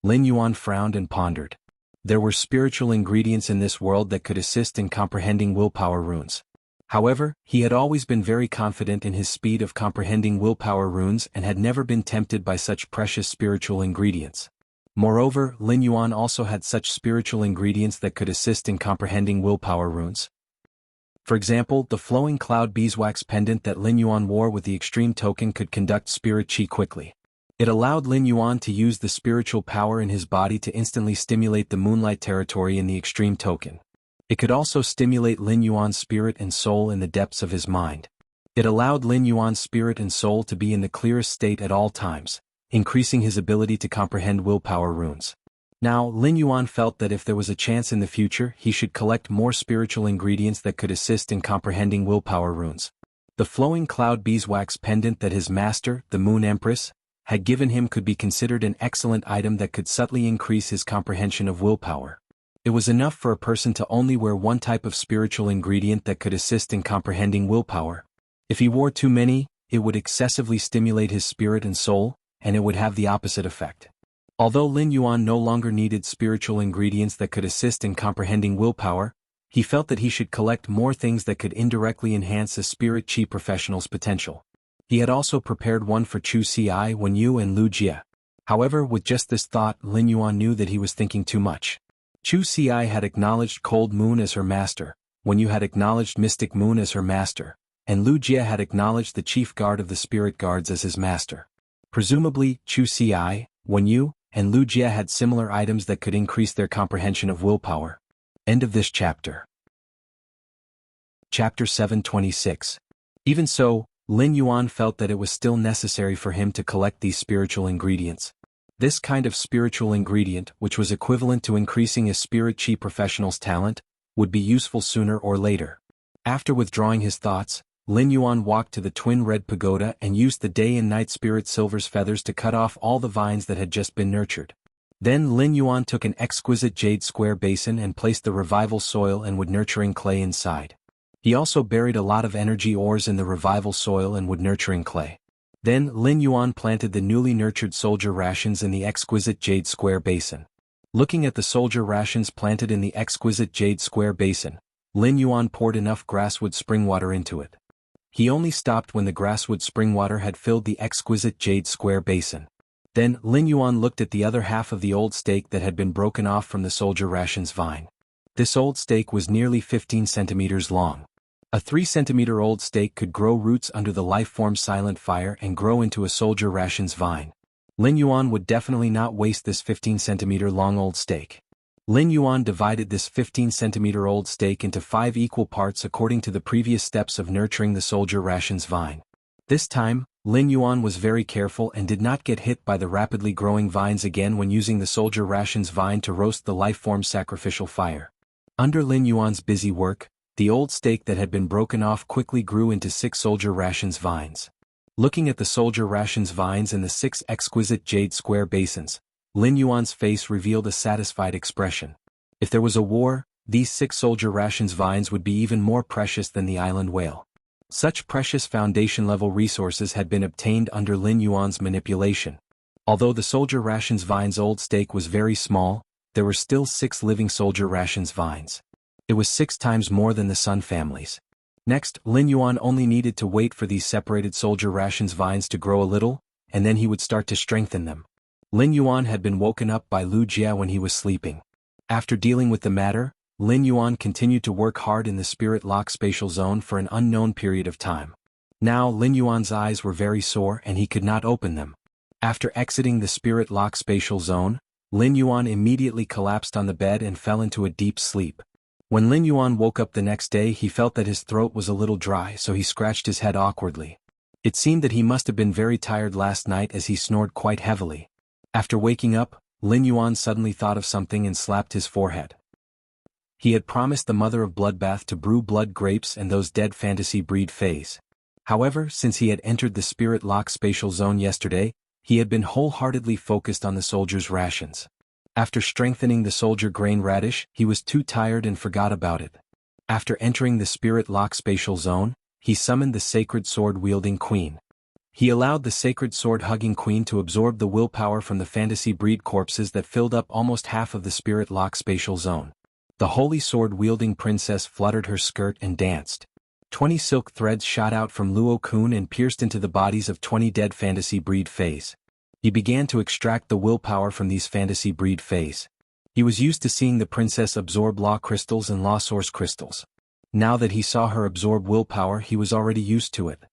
Lin Yuan frowned and pondered. There were spiritual ingredients in this world that could assist in comprehending willpower runes. However, he had always been very confident in his speed of comprehending willpower runes and had never been tempted by such precious spiritual ingredients. Moreover, Lin Yuan also had such spiritual ingredients that could assist in comprehending willpower runes. For example, the flowing cloud beeswax pendant that Lin Yuan wore with the extreme token could conduct spirit chi quickly. It allowed Lin Yuan to use the spiritual power in his body to instantly stimulate the moonlight territory in the extreme token. It could also stimulate Lin Yuan's spirit and soul in the depths of his mind. It allowed Lin Yuan's spirit and soul to be in the clearest state at all times, increasing his ability to comprehend willpower runes. Now, Lin Yuan felt that if there was a chance in the future, he should collect more spiritual ingredients that could assist in comprehending willpower runes. The flowing cloud beeswax pendant that his master, the Moon Empress, had given him could be considered an excellent item that could subtly increase his comprehension of willpower. It was enough for a person to only wear one type of spiritual ingredient that could assist in comprehending willpower. If he wore too many, it would excessively stimulate his spirit and soul, and it would have the opposite effect. Although Lin Yuan no longer needed spiritual ingredients that could assist in comprehending willpower, he felt that he should collect more things that could indirectly enhance a spirit chi professional's potential. He had also prepared one for Chu Ci, Wen Yu and Lu Jia. However, with just this thought, Lin Yuan knew that he was thinking too much. Chu Ci had acknowledged Cold Moon as her master, Wen Yu had acknowledged Mystic Moon as her master, and Lu Jia had acknowledged the chief guard of the spirit guards as his master. Presumably, Chu Ci, Wen Yu, and Lu Jia had similar items that could increase their comprehension of willpower. End of this chapter. Chapter 726. Even so, Lin Yuan felt that it was still necessary for him to collect these spiritual ingredients. This kind of spiritual ingredient, which was equivalent to increasing a spirit chi professional's talent, would be useful sooner or later. After withdrawing his thoughts, Lin Yuan walked to the twin red pagoda and used the day and night spirit silver's feathers to cut off all the vines that had just been nurtured. Then Lin Yuan took an exquisite jade square basin and placed the revival soil and wood nurturing clay inside. He also buried a lot of energy ores in the revival soil and wood nurturing clay. Then Lin Yuan planted the newly nurtured soldier rations in the exquisite jade square basin. Looking at the soldier rations planted in the exquisite jade square basin, Lin Yuan poured enough grasswood spring water into it. He only stopped when the grasswood spring water had filled the exquisite jade square basin. Then Lin Yuan looked at the other half of the old stake that had been broken off from the soldier rations vine. This old stake was nearly 15 centimeters long. A 3-centimeter old stake could grow roots under the life-form silent fire and grow into a soldier rations vine. Lin Yuan would definitely not waste this 15-centimeter long old stake. Lin Yuan divided this 15-centimeter old stake into 5 equal parts according to the previous steps of nurturing the soldier rations vine. This time, Lin Yuan was very careful and did not get hit by the rapidly growing vines again when using the soldier rations vine to roast the life-form sacrificial fire. Under Lin Yuan's busy work, the old stake that had been broken off quickly grew into 6 soldier rations vines. Looking at the soldier rations vines in the 6 exquisite jade square basins, Lin Yuan's face revealed a satisfied expression. If there was a war, these 6 soldier rations vines would be even more precious than the island whale. Such precious foundation-level resources had been obtained under Lin Yuan's manipulation. Although the soldier rations vine's old stake was very small, there were still 6 living soldier rations vines. It was 6 times more than the Sun family's. Next, Lin Yuan only needed to wait for these separated soldier rations vines to grow a little, and then he would start to strengthen them. Lin Yuan had been woken up by Wuxia when he was sleeping. After dealing with the matter, Lin Yuan continued to work hard in the spirit lock spatial zone for an unknown period of time. Now Lin Yuan's eyes were very sore and he could not open them. After exiting the spirit lock spatial zone, Lin Yuan immediately collapsed on the bed and fell into a deep sleep. When Lin Yuan woke up the next day, he felt that his throat was a little dry, so he scratched his head awkwardly. It seemed that he must have been very tired last night as he snored quite heavily. After waking up, Lin Yuan suddenly thought of something and slapped his forehead. He had promised the mother of Bloodbath to brew blood grapes and those dead fantasy breed fays. However, since he had entered the spirit lock spatial zone yesterday, he had been wholeheartedly focused on the soldier's rations. After strengthening the soldier grain radish, he was too tired and forgot about it. After entering the spirit lock spatial zone, he summoned the sacred sword-wielding queen. He allowed the sacred sword-hugging queen to absorb the willpower from the fantasy breed corpses that filled up almost half of the spirit lock spatial zone. The holy sword-wielding princess fluttered her skirt and danced. 20 silk threads shot out from Luo Kun and pierced into the bodies of 20 dead fantasy breed fays. He began to extract the willpower from these fantasy breed fays. He was used to seeing the princess absorb law crystals and law source crystals. Now that he saw her absorb willpower, he was already used to it.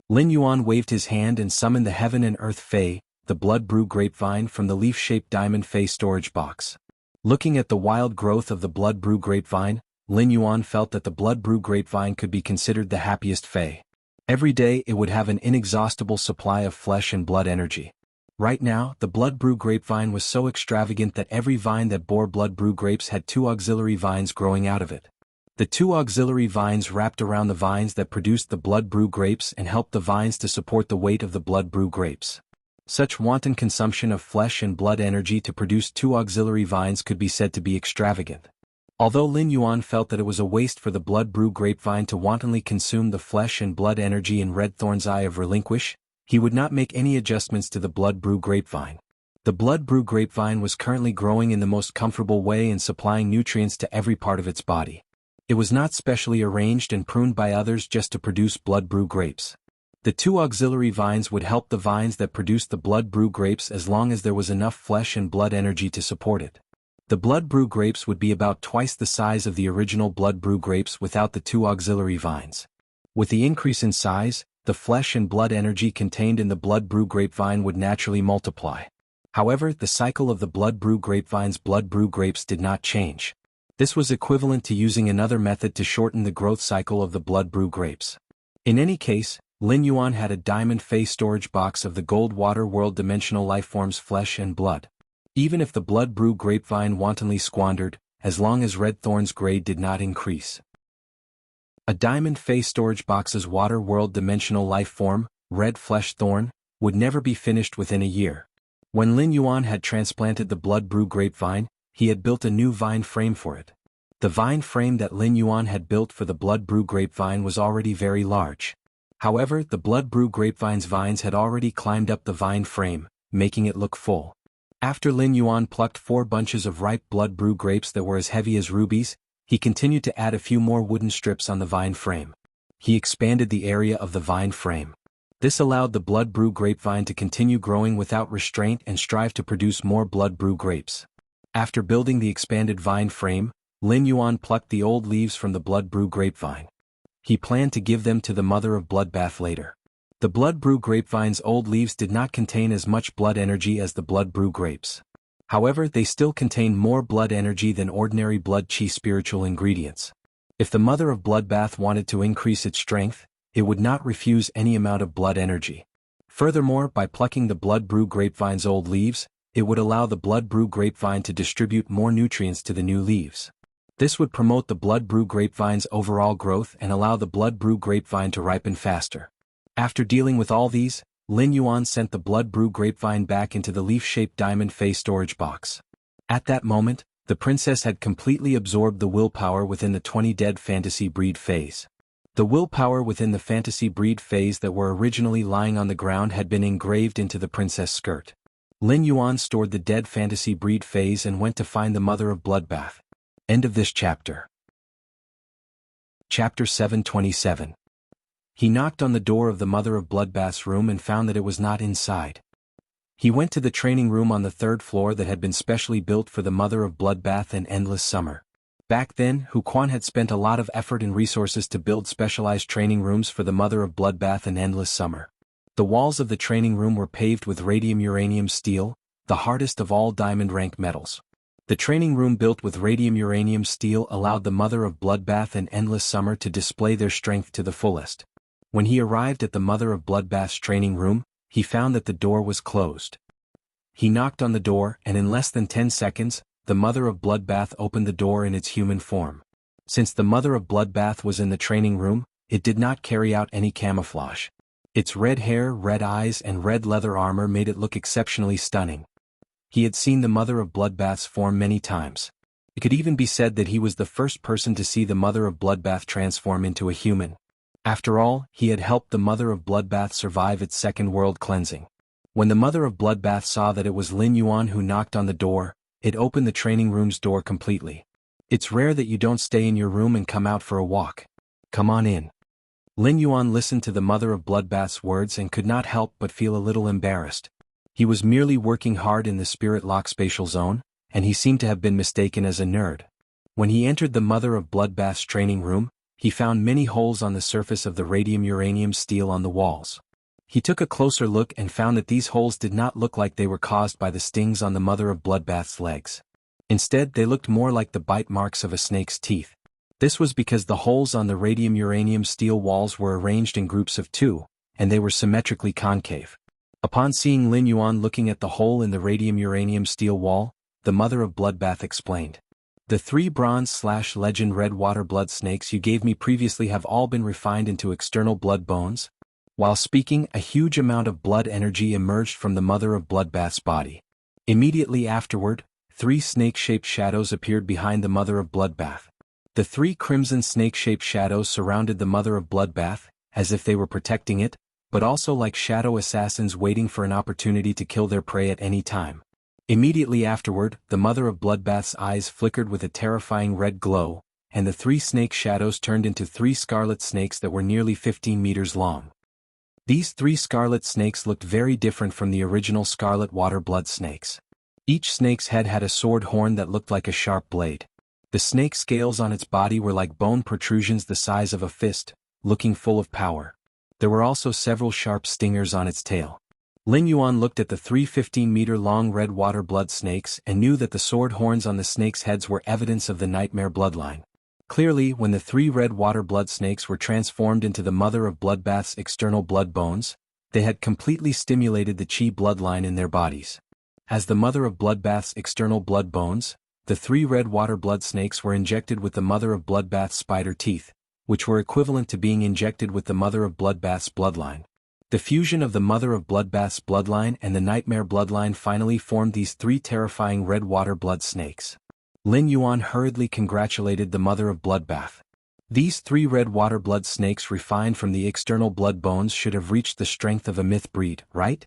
Lin Yuan waved his hand and summoned the heaven and earth fae, the blood brew grapevine from the leaf-shaped diamond fae storage box. Looking at the wild growth of the blood brew grapevine, Lin Yuan felt that the blood brew grapevine could be considered the happiest fae. Every day it would have an inexhaustible supply of flesh and blood energy. Right now, the blood brew grapevine was so extravagant that every vine that bore blood brew grapes had 2 auxiliary vines growing out of it. The 2 auxiliary vines wrapped around the vines that produced the blood brew grapes and helped the vines to support the weight of the blood brew grapes. Such wanton consumption of flesh and blood energy to produce 2 auxiliary vines could be said to be extravagant. Although Lin Yuan felt that it was a waste for the blood brew grapevine to wantonly consume the flesh and blood energy in Redthorn's Eye of Relinquish, he would not make any adjustments to the blood brew grapevine. The blood brew grapevine was currently growing in the most comfortable way and supplying nutrients to every part of its body. It was not specially arranged and pruned by others just to produce blood brew grapes. The 2 auxiliary vines would help the vines that produced the blood brew grapes as long as there was enough flesh and blood energy to support it. The blood brew grapes would be about twice the size of the original blood brew grapes without the 2 auxiliary vines. With the increase in size, the flesh and blood energy contained in the blood brew grapevine would naturally multiply. However, the cycle of the blood brew grapevine's blood brew grapes did not change. This was equivalent to using another method to shorten the growth cycle of the blood brew grapes. In any case, Lin Yuan had a diamond face storage box of the gold water world dimensional lifeform's flesh and blood. Even if the blood brew grapevine wantonly squandered, as long as red thorn's grade did not increase. A diamond face storage box's water world dimensional lifeform, red flesh thorn, would never be finished within a year. When Lin Yuan had transplanted the blood brew grapevine, he had built a new vine frame for it. The vine frame that Lin Yuan had built for the blood brew grapevine was already very large. However, the blood brew grapevine's vines had already climbed up the vine frame, making it look full. After Lin Yuan plucked 4 bunches of ripe blood brew grapes that were as heavy as rubies, he continued to add a few more wooden strips on the vine frame. He expanded the area of the vine frame. This allowed the blood brew grapevine to continue growing without restraint and strive to produce more blood brew grapes. After building the expanded vine frame, Lin Yuan plucked the old leaves from the blood brew grapevine. He planned to give them to the mother of bloodbath later. The blood brew grapevine's old leaves did not contain as much blood energy as the blood brew grapes. However, they still contained more blood energy than ordinary blood qi spiritual ingredients. If the mother of bloodbath wanted to increase its strength, it would not refuse any amount of blood energy. Furthermore, by plucking the blood brew grapevine's old leaves, it would allow the blood brew grapevine to distribute more nutrients to the new leaves. This would promote the blood brew grapevine's overall growth and allow the blood brew grapevine to ripen faster. After dealing with all these, Lin Yuan sent the blood brew grapevine back into the leaf-shaped diamond face storage box. At that moment, the princess had completely absorbed the willpower within the 20 dead fantasy breed phase. The willpower within the fantasy breed phase that were originally lying on the ground had been engraved into the princess skirt. Lin Yuan stored the dead fantasy breed phase and went to find the mother of bloodbath. End of this chapter. Chapter 727. He knocked on the door of the mother of bloodbath's room and found that it was not inside. He went to the training room on the 3rd floor that had been specially built for the mother of bloodbath and endless summer. Back then, Hu Quan had spent a lot of effort and resources to build specialized training rooms for the mother of bloodbath and endless summer. The walls of the training room were paved with radium uranium steel, the hardest of all diamond rank metals. The training room built with radium uranium steel allowed the mother of bloodbath and endless summer to display their strength to the fullest. When he arrived at the mother of bloodbath's training room, he found that the door was closed. He knocked on the door and in less than 10 seconds, the mother of bloodbath opened the door in its human form. Since the mother of bloodbath was in the training room, it did not carry out any camouflage. Its red hair, red eyes and red leather armor made it look exceptionally stunning. He had seen the mother of bloodbath's form many times. It could even be said that he was the first person to see the mother of bloodbath transform into a human. After all, he had helped the mother of bloodbath survive its second world cleansing. When the mother of bloodbath saw that it was Lin Yuan who knocked on the door, it opened the training room's door completely. It's rare that you don't stay in your room and come out for a walk. Come on in. Lin Yuan listened to the mother of bloodbath's words and could not help but feel a little embarrassed. He was merely working hard in the spirit lock spatial zone, and he seemed to have been mistaken as a nerd. When he entered the mother of bloodbath's training room, he found many holes on the surface of the radium uranium steel on the walls. He took a closer look and found that these holes did not look like they were caused by the stings on the mother of bloodbath's legs. Instead, they looked more like the bite marks of a snake's teeth. This was because the holes on the radium uranium steel walls were arranged in groups of 2, and they were symmetrically concave. Upon seeing Lin Yuan looking at the hole in the radium uranium steel wall, the mother of bloodbath explained. The 3 bronze/legend red water blood snakes you gave me previously have all been refined into external blood bones. While speaking, a huge amount of blood energy emerged from the mother of bloodbath's body. Immediately afterward, 3 snake-shaped shadows appeared behind the mother of bloodbath. The 3 crimson snake-shaped shadows surrounded the mother of bloodbath, as if they were protecting it, but also like shadow assassins waiting for an opportunity to kill their prey at any time. Immediately afterward, the mother of bloodbath's eyes flickered with a terrifying red glow, and the 3 snake shadows turned into 3 scarlet snakes that were nearly 15 meters long. These 3 scarlet snakes looked very different from the original scarlet water blood snakes. Each snake's head had a sword horn that looked like a sharp blade. The snake scales on its body were like bone protrusions the size of a fist, looking full of power. There were also several sharp stingers on its tail. Lin Yuan looked at the 3 15-meter-long red water blood snakes and knew that the sword horns on the snakes' heads were evidence of the nightmare bloodline. Clearly, when the 3 red water blood snakes were transformed into the mother of bloodbath's external blood bones, they had completely stimulated the Qi bloodline in their bodies. As the mother of bloodbath's external blood bones, the 3 red water blood snakes were injected with the mother of bloodbath's spider teeth, which were equivalent to being injected with the mother of bloodbath's bloodline. The fusion of the mother of bloodbath's bloodline and the nightmare bloodline finally formed these 3 terrifying red water blood snakes. Lin Yuan hurriedly congratulated the mother of bloodbath. These 3 red water blood snakes refined from the external blood bones should have reached the strength of a myth breed, right?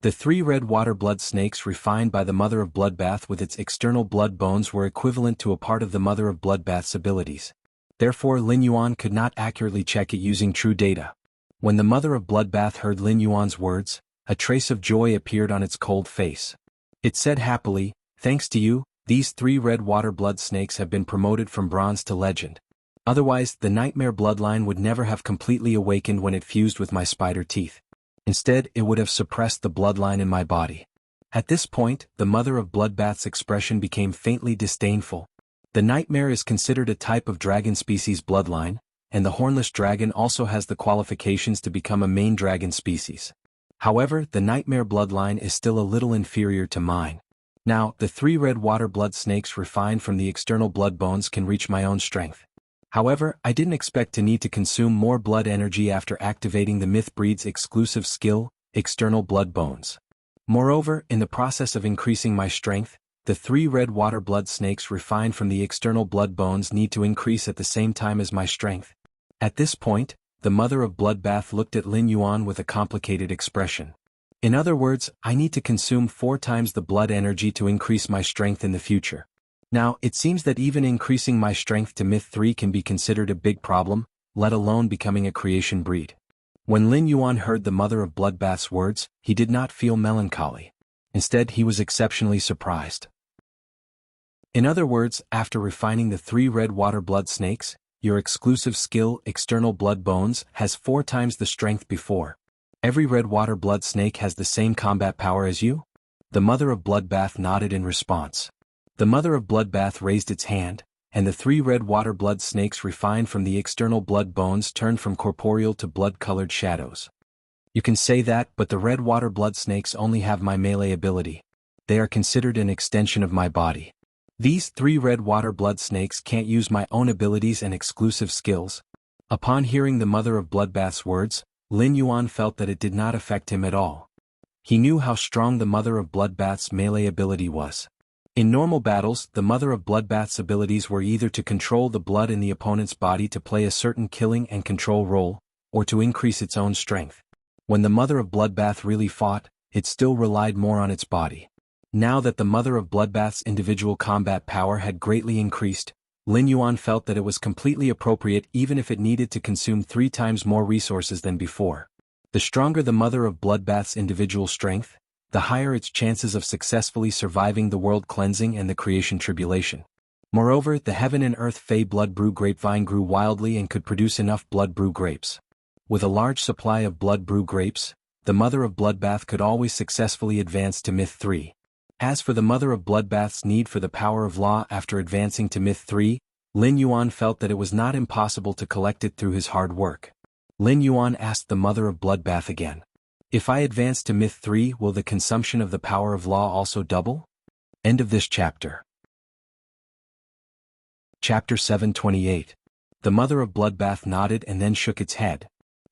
The 3 red water blood snakes refined by the mother of bloodbath with its external blood bones were equivalent to a part of the mother of bloodbath's abilities. Therefore, Lin Yuan could not accurately check it using true data. When the mother of bloodbath heard Lin Yuan's words, a trace of joy appeared on its cold face. It said happily, "Thanks to you, these 3 red water blood snakes have been promoted from bronze to legend. Otherwise, the nightmare bloodline would never have completely awakened when it fused with my spider teeth. Instead, it would have suppressed the bloodline in my body." At this point, the mother of bloodbath's expression became faintly disdainful. The nightmare is considered a type of dragon species bloodline, and the hornless dragon also has the qualifications to become a main dragon species. However, the nightmare bloodline is still a little inferior to mine. Now, the 3 red water blood snakes refined from the external blood bones can reach my own strength. However, I didn't expect to need to consume more blood energy after activating the myth breed's exclusive skill, external blood bones. Moreover, in the process of increasing my strength, the 3 red water blood snakes refined from the external blood bones need to increase at the same time as my strength. At this point, the mother of bloodbath looked at Lin Yuan with a complicated expression. In other words, I need to consume 4 times the blood energy to increase my strength in the future. Now, it seems that even increasing my strength to Myth 3 can be considered a big problem, let alone becoming a creation breed. When Lin Yuan heard the mother of bloodbath's words, he did not feel melancholy. Instead, he was exceptionally surprised. In other words, after refining the 3 red water blood snakes, your exclusive skill, external blood bones, has 4 times the strength before. Every red water blood snake has the same combat power as you? The mother of bloodbath nodded in response. The mother of bloodbath raised its hand, and the 3 red water blood snakes refined from the external blood bones turned from corporeal to blood-colored shadows. You can say that, but the red water blood snakes only have my melee ability. They are considered an extension of my body. These 3 red water blood snakes can't use my own abilities and exclusive skills. Upon hearing the mother of bloodbath's words, Lin Yuan felt that it did not affect him at all. He knew how strong the mother of bloodbath's melee ability was. In normal battles, the mother of bloodbath's abilities were either to control the blood in the opponent's body to play a certain killing and control role, or to increase its own strength. When the mother of bloodbath really fought, it still relied more on its body. Now that the mother of bloodbath's individual combat power had greatly increased, Lin Yuan felt that it was completely appropriate even if it needed to consume 3 times more resources than before. The stronger the mother of bloodbath's individual strength, the higher its chances of successfully surviving the world cleansing and the creation tribulation. Moreover, the heaven and earth fey blood brew grapevine grew wildly and could produce enough blood brew grapes. With a large supply of blood brew grapes, the mother of bloodbath could always successfully advance to Myth 3. As for the mother of bloodbath's need for the power of law after advancing to Myth 3, Lin Yuan felt that it was not impossible to collect it through his hard work. Lin Yuan asked the mother of bloodbath again. If I advance to Myth 3, will the consumption of the power of law also double? End of this chapter. Chapter 728. The mother of bloodbath nodded and then shook its head.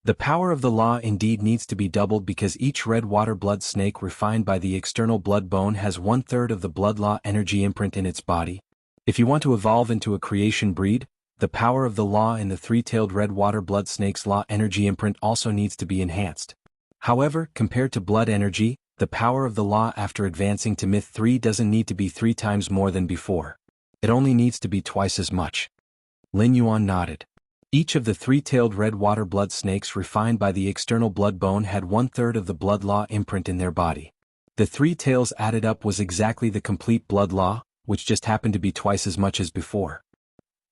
The power of the law indeed needs to be doubled because each red water blood snake refined by the external blood bone has 1/3 of the blood law energy imprint in its body. If you want to evolve into a creation breed, the power of the law in the 3-tailed red water blood snake's law energy imprint also needs to be enhanced. However, compared to blood energy, the power of the law after advancing to Myth 3 doesn't need to be 3 times more than before. It only needs to be twice as much. Lin Yuan nodded. Each of the 3-tailed red water blood snakes refined by the external blood bone had 1/3 of the blood law imprint in their body. The 3 tails added up was exactly the complete blood law, which just happened to be twice as much as before.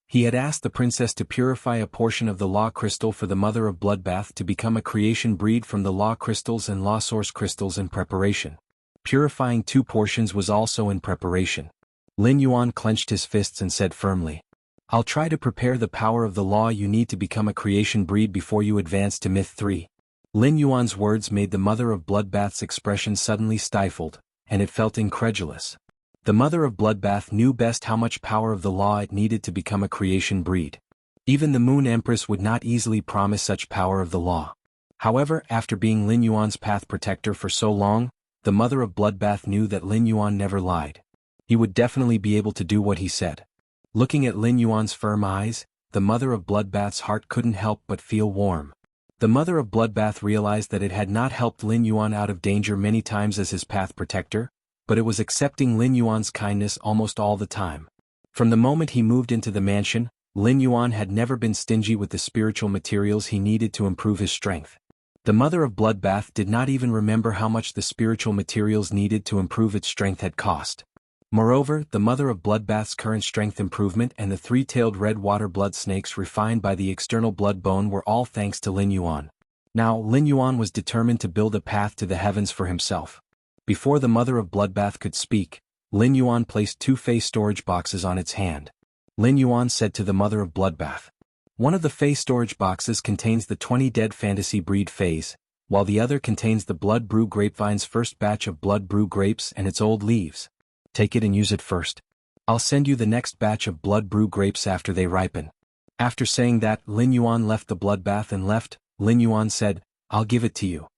He had asked the princess to purify a portion of the law crystal for the mother of bloodbath to become a creation breed from the law crystals and law source crystals in preparation. Purifying 2 portions was also in preparation. Lin Yuan clenched his fists and said firmly, I'll try to prepare the power of the law you need to become a creation breed before you advance to Myth 3. Lin Yuan's words made the mother of Bloodbath's expression suddenly stifled, and it felt incredulous. The mother of Bloodbath knew best how much power of the law it needed to become a creation breed. Even the Moon Empress would not easily promise such power of the law. However, after being Lin Yuan's path protector for so long, the mother of Bloodbath knew that Lin Yuan never lied. He would definitely be able to do what he said. Looking at Lin Yuan's firm eyes, the mother of Bloodbath's heart couldn't help but feel warm. The mother of Bloodbath realized that it had not helped Lin Yuan out of danger many times as his path protector, but it was accepting Lin Yuan's kindness almost all the time. From the moment he moved into the mansion, Lin Yuan had never been stingy with the spiritual materials he needed to improve his strength. The mother of Bloodbath did not even remember how much the spiritual materials needed to improve its strength had cost. Moreover, the mother of Bloodbath's current strength improvement and the three-tailed red water blood snakes refined by the external blood bone were all thanks to Lin Yuan. Now, Lin Yuan was determined to build a path to the heavens for himself. Before the mother of Bloodbath could speak, Lin Yuan placed 2 face storage boxes on its hand. Lin Yuan said to the mother of Bloodbath, "One of the face storage boxes contains the 20 dead fantasy breed phase, while the other contains the Blood Brew Grapevine's first batch of Blood Brew grapes and its old leaves. Take it and use it first. I'll send you the next batch of Blood Brew grapes after they ripen." After saying that, Lin Yuan left the bloodbath and left. Lin Yuan said, "I'll give it to you."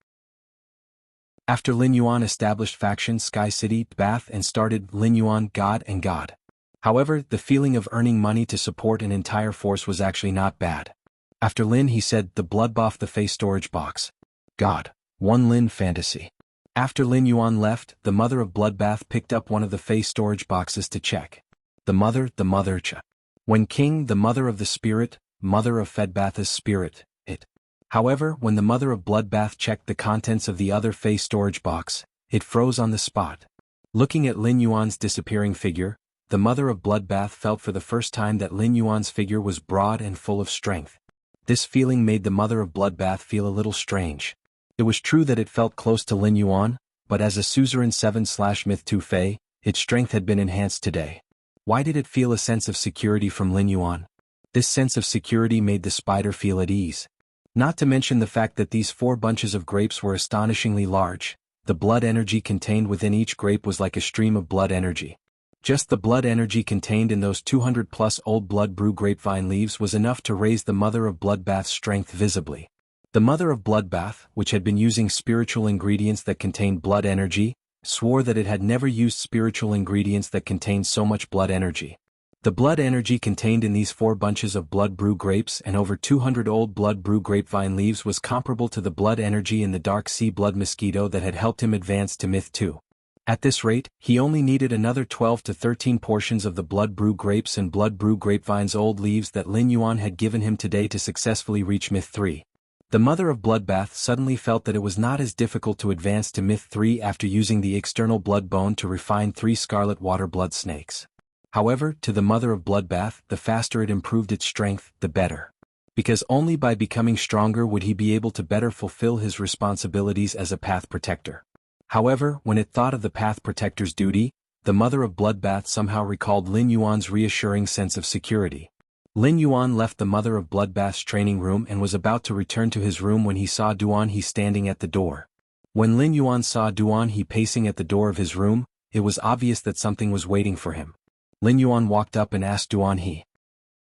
After Lin Yuan established faction Sky City Bath and started Lin Yuan God and God. However, the feeling of earning money to support an entire force was actually not bad. After Lin he said the bloodbath the face storage box. God. 1 Lin fantasy. After Lin Yuan left, the mother of Bloodbath picked up one of the face storage boxes to check. The mother cha. When King, the mother of the spirit, mother of Fedbath's spirit, it. However, when the mother of Bloodbath checked the contents of the other face storage box, it froze on the spot. Looking at Lin Yuan's disappearing figure, the mother of Bloodbath felt for the first time that Lin Yuan's figure was broad and full of strength. This feeling made the mother of Bloodbath feel a little strange. It was true that it felt close to Lin Yuan, but as a suzerain 7/Myth 2 Fei, its strength had been enhanced today. Why did it feel a sense of security from Lin Yuan? This sense of security made the spider feel at ease. Not to mention the fact that these 4 bunches of grapes were astonishingly large. The blood energy contained within each grape was like a stream of blood energy. Just the blood energy contained in those 200+ old Blood Brew grapevine leaves was enough to raise the mother of Bloodbath's strength visibly. The mother of Bloodbath, which had been using spiritual ingredients that contained blood energy, swore that it had never used spiritual ingredients that contained so much blood energy. The blood energy contained in these 4 bunches of Blood Brew grapes and over 200 old Blood Brew grapevine leaves was comparable to the blood energy in the Dark Sea Blood Mosquito that had helped him advance to Myth 2. At this rate, he only needed another 12 to 13 portions of the Blood Brew grapes and Blood Brew grapevine's old leaves that Lin Yuan had given him today to successfully reach Myth 3. The mother of Bloodbath suddenly felt that it was not as difficult to advance to Myth 3 after using the external blood bone to refine 3 scarlet water blood snakes. However, to the mother of Bloodbath, the faster it improved its strength, the better. Because only by becoming stronger would he be able to better fulfill his responsibilities as a path protector. However, when it thought of the path protector's duty, the mother of Bloodbath somehow recalled Lin Yuan's reassuring sense of security. Lin Yuan left the mother of Bloodbath's training room and was about to return to his room when he saw Duan He standing at the door. When Lin Yuan saw Duan He pacing at the door of his room, it was obvious that something was waiting for him. Lin Yuan walked up and asked Duan He,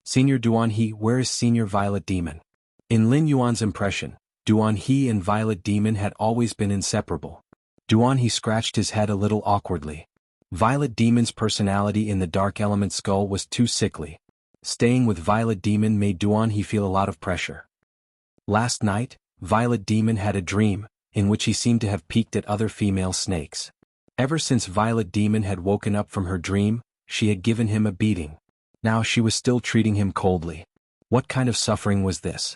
"Senior Duan He, where is Senior Violet Demon?" In Lin Yuan's impression, Duan He and Violet Demon had always been inseparable. Duan He scratched his head a little awkwardly. Violet Demon's personality in the Dark Element Skull was too sickly. Staying with Violet Demon made Duan He feel a lot of pressure. Last night, Violet Demon had a dream, in which he seemed to have peeked at other female snakes. Ever since Violet Demon had woken up from her dream, she had given him a beating. Now she was still treating him coldly. What kind of suffering was this?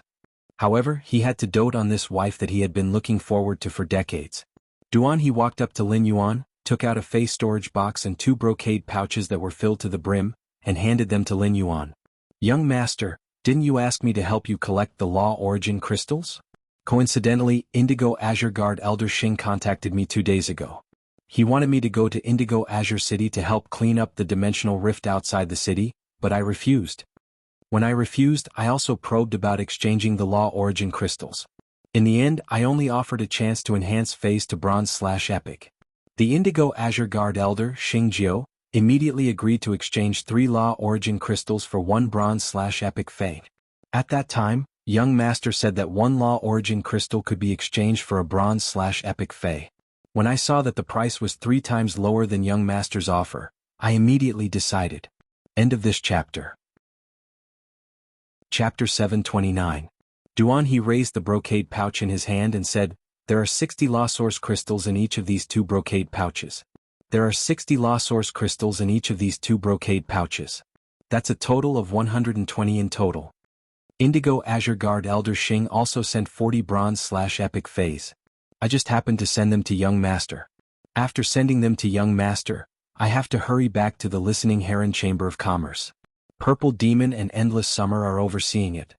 However, he had to dote on this wife that he had been looking forward to for decades. Duan He walked up to Lin Yuan, took out a face storage box and 2 brocade pouches that were filled to the brim, and handed them to Lin Yuan. "Young master, didn't you ask me to help you collect the Law Origin crystals? Coincidentally, Indigo Azure Guard Elder Xing contacted me 2 days ago. He wanted me to go to Indigo Azure City to help clean up the dimensional rift outside the city, but I refused." When I refused, I also probed about exchanging the law origin crystals. In the end, I only offered a chance to enhance phase to bronze/epic. The Indigo Azure Guard Elder, Xingjiu, immediately agreed to exchange 3 law origin crystals for 1 bronze/epic fade. At that time, Young Master said that 1 law origin crystal could be exchanged for a bronze/epic fade. When I saw that the price was 3 times lower than Young Master's offer, I immediately decided. End of this chapter. Chapter 729. Duan He raised the brocade pouch in his hand and said, "There are 60 law source crystals in each of these 2 brocade pouches. There are 60 law source crystals in each of these 2 brocade pouches. That's a total of 120 in total." Indigo Azure Guard Elder Xing also sent 40 bronze/epic phase. I just happened to send them to Young Master. After sending them to Young Master, I have to hurry back to the Listening Heron Chamber of Commerce. Purple Demon and Endless Summer are overseeing it.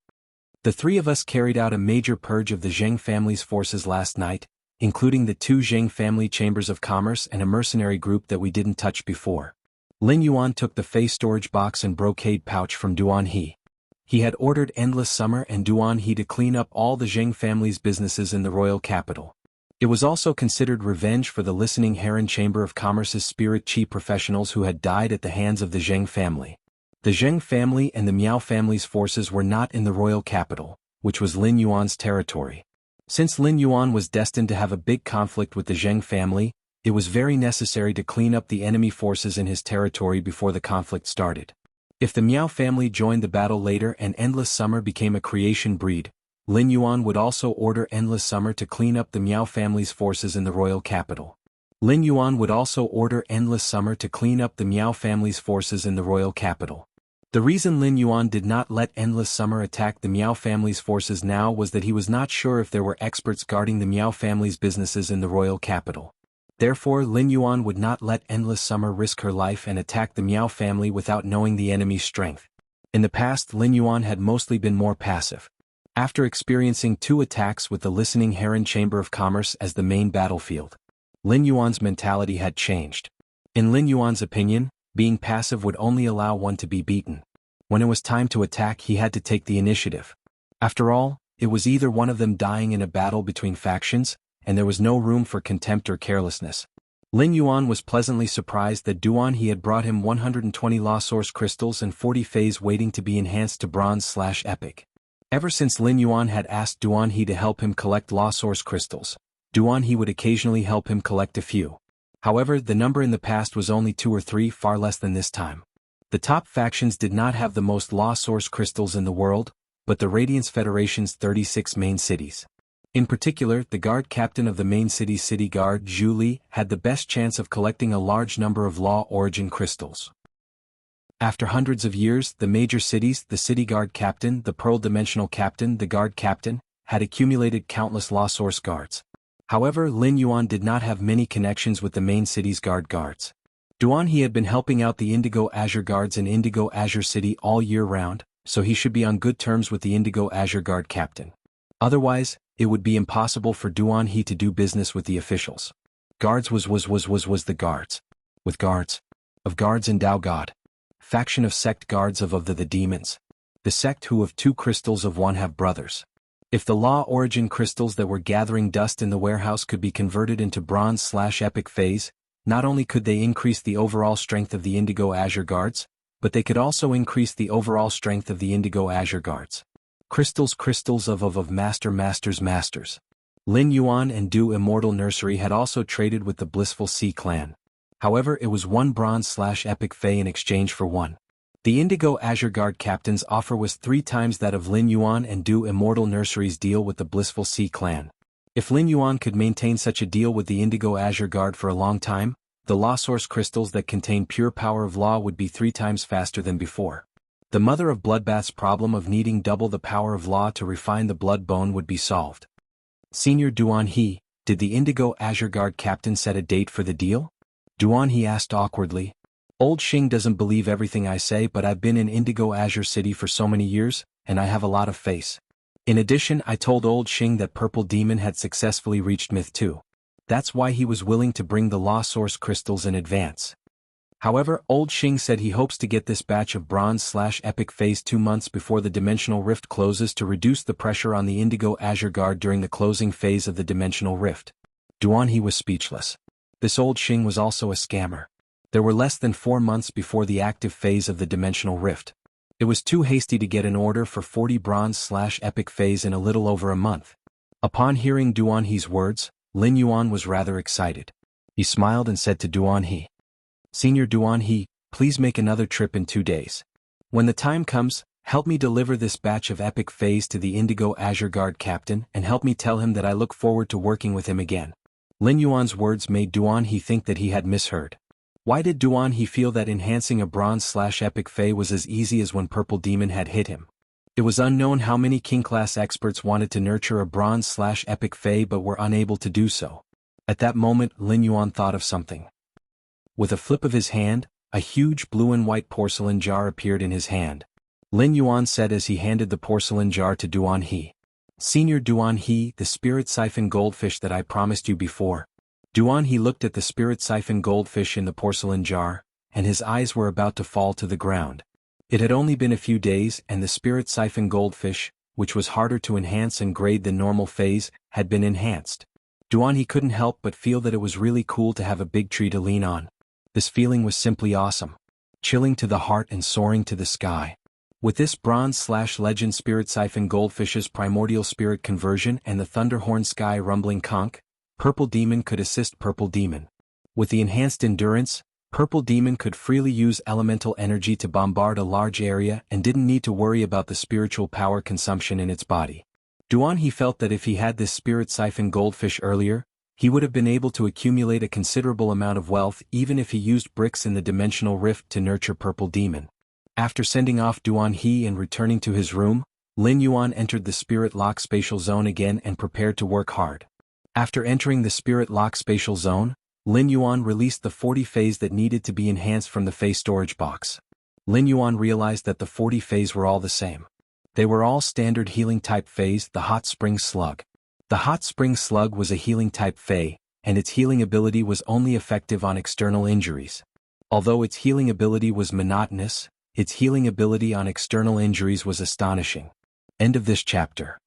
The 3 of us carried out a major purge of the Zheng family's forces last night, including the 2 Zheng family chambers of commerce and a mercenary group that we didn't touch before. Lin Yuan took the face storage box and brocade pouch from Duan He. He had ordered Endless Summer and Duan He to clean up all the Zheng family's businesses in the royal capital. It was also considered revenge for the Listening Heron Chamber of Commerce's spirit chi professionals who had died at the hands of the Zheng family. The Zheng family and the Miao family's forces were not in the royal capital, which was Lin Yuan's territory. Since Lin Yuan was destined to have a big conflict with the Zheng family, it was very necessary to clean up the enemy forces in his territory before the conflict started. If the Miao family joined the battle later and Endless Summer became a creation breed, Lin Yuan would also order Endless Summer to clean up the Miao family's forces in the royal capital. Lin Yuan would also order Endless Summer to clean up the Miao family's forces in the royal capital. The reason Lin Yuan did not let Endless Summer attack the Miao family's forces now was that he was not sure if there were experts guarding the Miao family's businesses in the royal capital. Therefore, Lin Yuan would not let Endless Summer risk her life and attack the Miao family without knowing the enemy's strength. In the past, Lin Yuan had mostly been more passive. After experiencing 2 attacks with the Listening Heron Chamber of Commerce as the main battlefield, Lin Yuan's mentality had changed. In Lin Yuan's opinion, being passive would only allow one to be beaten. When it was time to attack, he had to take the initiative. After all, it was either one of them dying in a battle between factions, and there was no room for contempt or carelessness. Lin Yuan was pleasantly surprised that Duan He had brought him 120 law source crystals and 40 phase waiting to be enhanced to bronze/epic. Ever since Lin Yuan had asked Duan He to help him collect law source crystals, Duan He would occasionally help him collect a few. However, the number in the past was only 2 or 3, far less than this time. The top factions did not have the most law source crystals in the world, but the Radiance Federation's 36 main cities. In particular, the guard captain of the main city's city guard, Zhu Li, had the best chance of collecting a large number of law origin crystals. After hundreds of years, the major cities, the city guard captain, the pearl dimensional captain, the guard captain, had accumulated countless law source guards. However, Lin Yuan did not have many connections with the main city's guards. Duan He had been helping out the Indigo Azure Guards in Indigo Azure City all year round, so he should be on good terms with the Indigo Azure Guard captain. Otherwise, it would be impossible for Duan He to do business with the officials. Guards was the guards. With guards. Of guards and Dao God. Faction of sect guards of the demons. The sect who of 2 crystals of 1 have brothers. If the law origin crystals that were gathering dust in the warehouse could be converted into bronze/epic phase, not only could they increase the overall strength of the Indigo Azure Guards, but they could also increase the overall strength of the Indigo Azure Guards. Crystals of masters. Lin Yuan and Du Immortal Nursery had also traded with the Blissful Sea clan. However, it was 1 bronze/epic fey in exchange for 1. The Indigo Azure Guard captain's offer was 3 times that of Lin Yuan and Du Immortal Nursery's deal with the Blissful Sea clan. If Lin Yuan could maintain such a deal with the Indigo Azure Guard for a long time, the law source crystals that contain pure power of law would be 3 times faster than before. The mother of bloodbath's problem of needing double the power of law to refine the blood bone would be solved. Senior Duan He, did the Indigo Azure Guard captain set a date for the deal? Duan He asked awkwardly. Old Xing doesn't believe everything I say, but I've been in Indigo Azure City for so many years, and I have a lot of face. In addition, I told Old Xing that Purple Demon had successfully reached Myth 2. That's why he was willing to bring the law source crystals in advance. However, Old Xing said he hopes to get this batch of Bronze/Epic Phase 2 months before the Dimensional Rift closes to reduce the pressure on the Indigo Azure Guard during the closing phase of the Dimensional Rift. Duan He was speechless. This Old Xing was also a scammer. There were less than 4 months before the active phase of the Dimensional Rift. It was too hasty to get an order for 40 Bronze/Epic Phase in a little over a month. Upon hearing Duan He's words, Lin Yuan was rather excited. He smiled and said to Duan He, "Senior Duan He, please make another trip in 2 days. When the time comes, help me deliver this batch of Epic Phase to the Indigo Azure Guard captain and help me tell him that I look forward to working with him again." Lin Yuan's words made Duan He think that he had misheard. Why did Duan He feel that enhancing a Bronze/Epic Phase was as easy as when Purple Demon had hit him? It was unknown how many King-class experts wanted to nurture a Bronze/Epic Phase but were unable to do so. At that moment, Lin Yuan thought of something. With a flip of his hand, a huge blue and white porcelain jar appeared in his hand. Lin Yuan said as he handed the porcelain jar to Duan He, "Senior Duan He, the spirit siphon goldfish that I promised you before." Duan He looked at the spirit siphon goldfish in the porcelain jar, and his eyes were about to fall to the ground. It had only been a few days and the spirit siphon goldfish, which was harder to enhance and grade than normal phase, had been enhanced. Duan He couldn't help but feel that it was really cool to have a big tree to lean on. This feeling was simply awesome. Chilling to the heart and soaring to the sky. With this Bronze/Legend Spirit Siphon Goldfish's Primordial Spirit Conversion and the Thunderhorn Sky Rumbling Conch, Purple Demon could assist Purple Demon. With the enhanced endurance, Purple Demon could freely use elemental energy to bombard a large area and didn't need to worry about the spiritual power consumption in its body. Duan He felt that if he had this Spirit Siphon Goldfish earlier, he would have been able to accumulate a considerable amount of wealth even if he used bricks in the Dimensional Rift to nurture Purple Demon. After sending off Duan He and returning to his room, Lin Yuan entered the Spirit Lock Spatial Zone again and prepared to work hard. After entering the Spirit Lock Spatial Zone, Lin Yuan released the 40 phase that needed to be enhanced from the phase storage box. Lin Yuan realized that the 40 phase were all the same. They were all standard healing type phase, the Hot Spring Slug. The Hot Spring Slug was a healing type phase, and its healing ability was only effective on external injuries. Although its healing ability was monotonous, its healing ability on external injuries was astonishing. End of this chapter.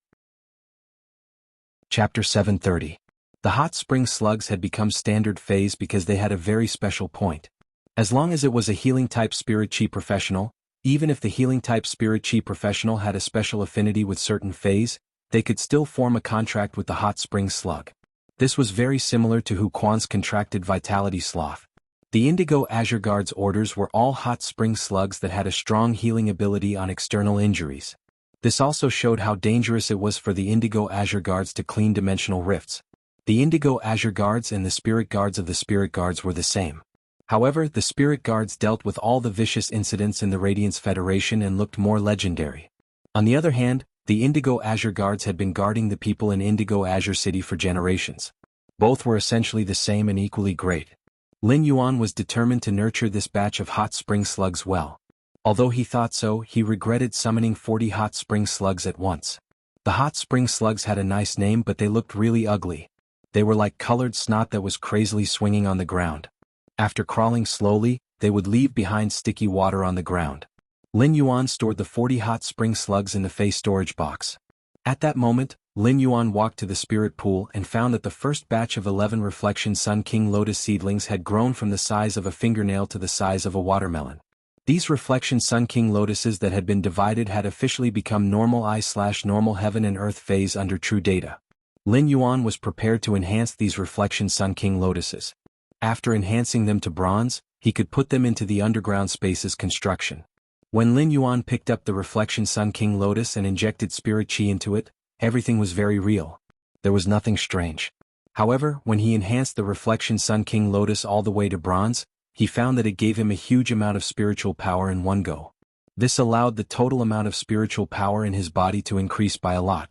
Chapter 730. The Hot Spring Slugs had become standard phase because they had a very special point. As long as it was a healing type Spirit Chi professional, even if the healing type Spirit Chi professional had a special affinity with certain phase, they could still form a contract with the Hot Spring Slug. This was very similar to Hu Quan's contracted Vitality Sloth. The Indigo Azure Guard's orders were all Hot Spring Slugs that had a strong healing ability on external injuries. This also showed how dangerous it was for the Indigo Azure Guards to clean dimensional rifts. The Indigo Azure Guards and the Spirit Guards of the Spirit Guards were the same. However, the Spirit Guards dealt with all the vicious incidents in the Radiance Federation and looked more legendary. On the other hand, the Indigo Azure Guards had been guarding the people in Indigo Azure City for generations. Both were essentially the same and equally great. Lin Yuan was determined to nurture this batch of Hot Spring Slugs well. Although he thought so, he regretted summoning 40 Hot Spring Slugs at once. The Hot Spring Slugs had a nice name, but they looked really ugly. They were like colored snot that was crazily swinging on the ground. After crawling slowly, they would leave behind sticky water on the ground. Lin Yuan stored the 40 Hot Spring Slugs in the phase storage box. At that moment, Lin Yuan walked to the spirit pool and found that the first batch of 11 Reflection Sun King Lotus seedlings had grown from the size of a fingernail to the size of a watermelon. These Reflection Sun King Lotuses that had been divided had officially become normal I/normal heaven and earth phase under true data. Lin Yuan was prepared to enhance these Reflection Sun King Lotuses. After enhancing them to bronze, he could put them into the underground space's construction. When Lin Yuan picked up the Reflection Sun King Lotus and injected Spirit Chi into it, everything was very real. There was nothing strange. However, when he enhanced the Reflection Sun King Lotus all the way to bronze, he found that it gave him a huge amount of spiritual power in one go. This allowed the total amount of spiritual power in his body to increase by a lot.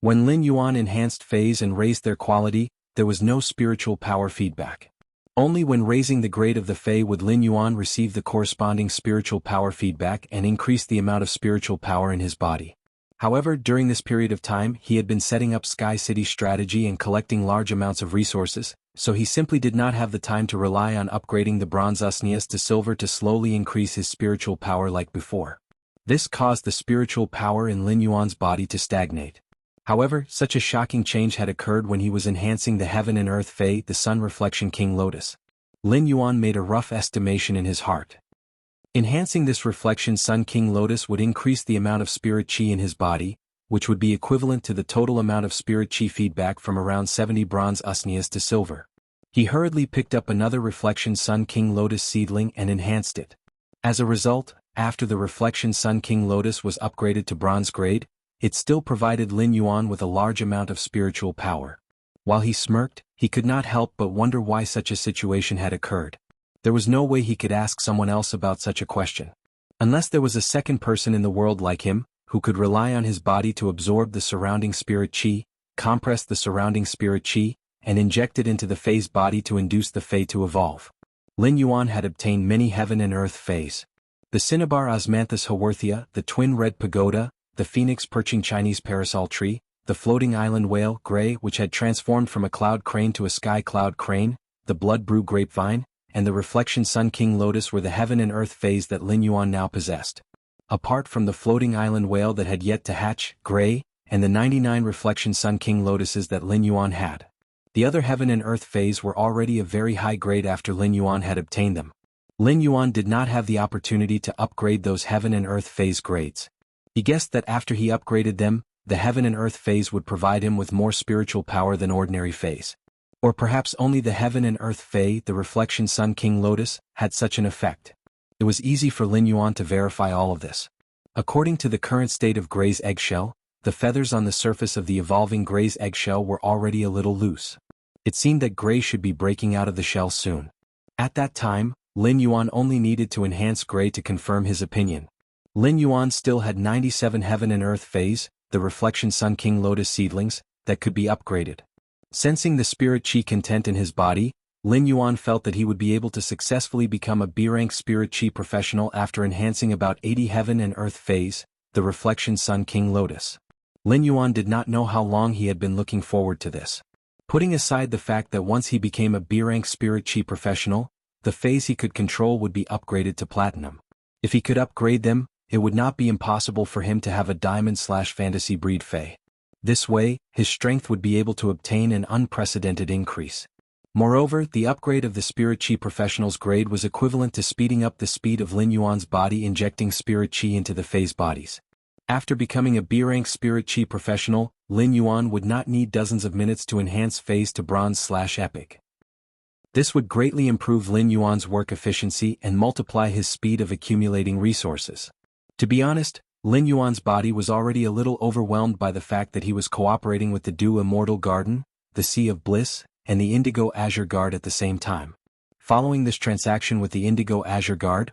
When Lin Yuan enhanced phase and raised their quality, there was no spiritual power feedback. Only when raising the grade of the Fey would Lin Yuan receive the corresponding spiritual power feedback and increase the amount of spiritual power in his body. However, during this period of time he had been setting up Sky City's strategy and collecting large amounts of resources, so he simply did not have the time to rely on upgrading the bronze usnias to silver to slowly increase his spiritual power like before. This caused the spiritual power in Lin Yuan's body to stagnate. However, such a shocking change had occurred when he was enhancing the heaven and earth Fei, the Sun Reflection King Lotus. Lin Yuan made a rough estimation in his heart. Enhancing this Reflection Sun King Lotus would increase the amount of spirit chi in his body, which would be equivalent to the total amount of spirit chi feedback from around 70 bronze usnias to silver. He hurriedly picked up another Reflection Sun King Lotus seedling and enhanced it. As a result, after the Reflection Sun King Lotus was upgraded to bronze grade, it still provided Lin Yuan with a large amount of spiritual power. While he smirked, he could not help but wonder why such a situation had occurred. There was no way he could ask someone else about such a question. Unless there was a second person in the world like him, who could rely on his body to absorb the surrounding spirit chi, compress the surrounding spirit chi, and inject it into the Fei's body to induce the Fei to evolve. Lin Yuan had obtained many heaven and earth Feis. The cinnabar Osmanthus haworthia, the twin red pagoda, the phoenix perching Chinese parasol tree, the floating island whale, gray, which had transformed from a cloud crane to a sky cloud crane, the blood brew grapevine, and the Reflection Sun King Lotus were the heaven and earth Feis that Lin Yuan now possessed. Apart from the floating island whale that had yet to hatch, gray, and the 99 Reflection Sun King Lotuses that Lin Yuan had. The other heaven and earth Feis were already of very high grade after Lin Yuan had obtained them. Lin Yuan did not have the opportunity to upgrade those heaven and earth Feis grades. He guessed that after he upgraded them, the heaven and earth Feis would provide him with more spiritual power than ordinary Feis. Or perhaps only the heaven and earth Fei, the Reflection Sun King Lotus, had such an effect. It was easy for Lin Yuan to verify all of this. According to the current state of Gray's eggshell, the feathers on the surface of the evolving Gray's eggshell were already a little loose. It seemed that Gray should be breaking out of the shell soon. At that time, Lin Yuan only needed to enhance Gray to confirm his opinion. Lin Yuan still had 97 heaven and earth Feis, the Reflection Sun King Lotus seedlings, that could be upgraded. Sensing the spirit chi content in his body, Lin Yuan felt that he would be able to successfully become a B-rank spirit chi professional after enhancing about 80 heaven and earth Feis, the Reflection Sun King Lotus. Lin Yuan did not know how long he had been looking forward to this. Putting aside the fact that once he became a B-rank spirit chi professional, the Feis he could control would be upgraded to platinum. If he could upgrade them, it would not be impossible for him to have a diamond/fantasy breed Fei. This way, his strength would be able to obtain an unprecedented increase. Moreover, the upgrade of the Spirit Chi Professional's grade was equivalent to speeding up the speed of Lin Yuan's body injecting Spirit Chi into the Fei's bodies. After becoming a B-rank Spirit Chi Professional, Lin Yuan would not need dozens of minutes to enhance Feis to Bronze/Epic. This would greatly improve Lin Yuan's work efficiency and multiply his speed of accumulating resources. To be honest, Lin Yuan's body was already a little overwhelmed by the fact that he was cooperating with the Dew Immortal Garden, the Sea of Bliss, and the Indigo Azure Guard at the same time. Following this transaction with the Indigo Azure Guard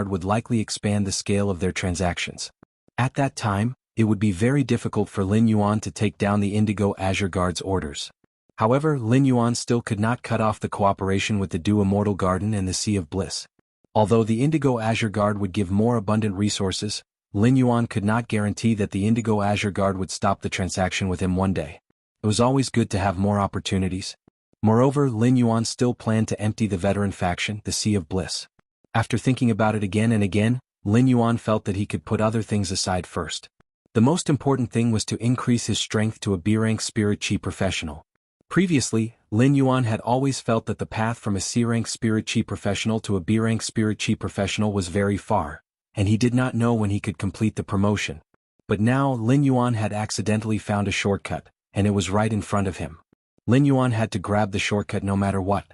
would likely expand the scale of their transactions. At that time, it would be very difficult for Lin Yuan to take down the Indigo Azure Guard's orders. However, Lin Yuan still could not cut off the cooperation with the Dew Immortal Garden and the Sea of Bliss. Although the Indigo Azure Guard would give more abundant resources, Lin Yuan could not guarantee that the Indigo Azure Guard would stop the transaction with him one day. It was always good to have more opportunities. Moreover, Lin Yuan still planned to empty the veteran faction, the Sea of Bliss. After thinking about it again and again, Lin Yuan felt that he could put other things aside first. The most important thing was to increase his strength to a B-rank Spirit Chi professional. Previously, Lin Yuan had always felt that the path from a C-rank Spirit Chi professional to a B-rank Spirit Chi professional was very far, and he did not know when he could complete the promotion. But now Lin Yuan had accidentally found a shortcut, and it was right in front of him. Lin Yuan had to grab the shortcut no matter what.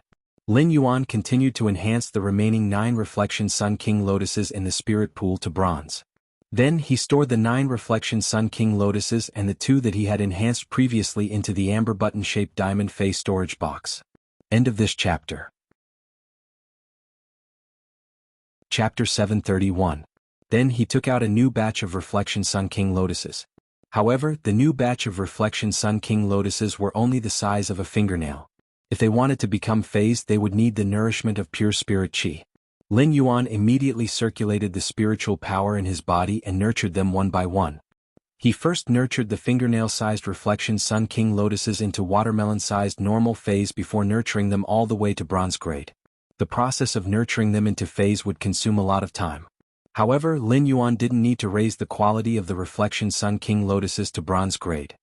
Lin Yuan continued to enhance the remaining 9 Reflection Sun King Lotuses in the Spirit Pool to bronze. Then he stored the 9 Reflection Sun King Lotuses and the 2 that he had enhanced previously into the amber button-shaped diamond Fei storage box. End of this chapter. Chapter 731. Then he took out a new batch of Reflection Sun King Lotuses. However, the new batch of Reflection Sun King Lotuses were only the size of a fingernail. If they wanted to become Feis, they would need the nourishment of pure spirit chi. Lin Yuan immediately circulated the spiritual power in his body and nurtured them one by one. He first nurtured the fingernail-sized reflection Sun King lotuses into watermelon-sized normal phase before nurturing them all the way to bronze grade. The process of nurturing them into phase would consume a lot of time. However, Lin Yuan didn't need to raise the quality of the reflection Sun King lotuses to bronze grade.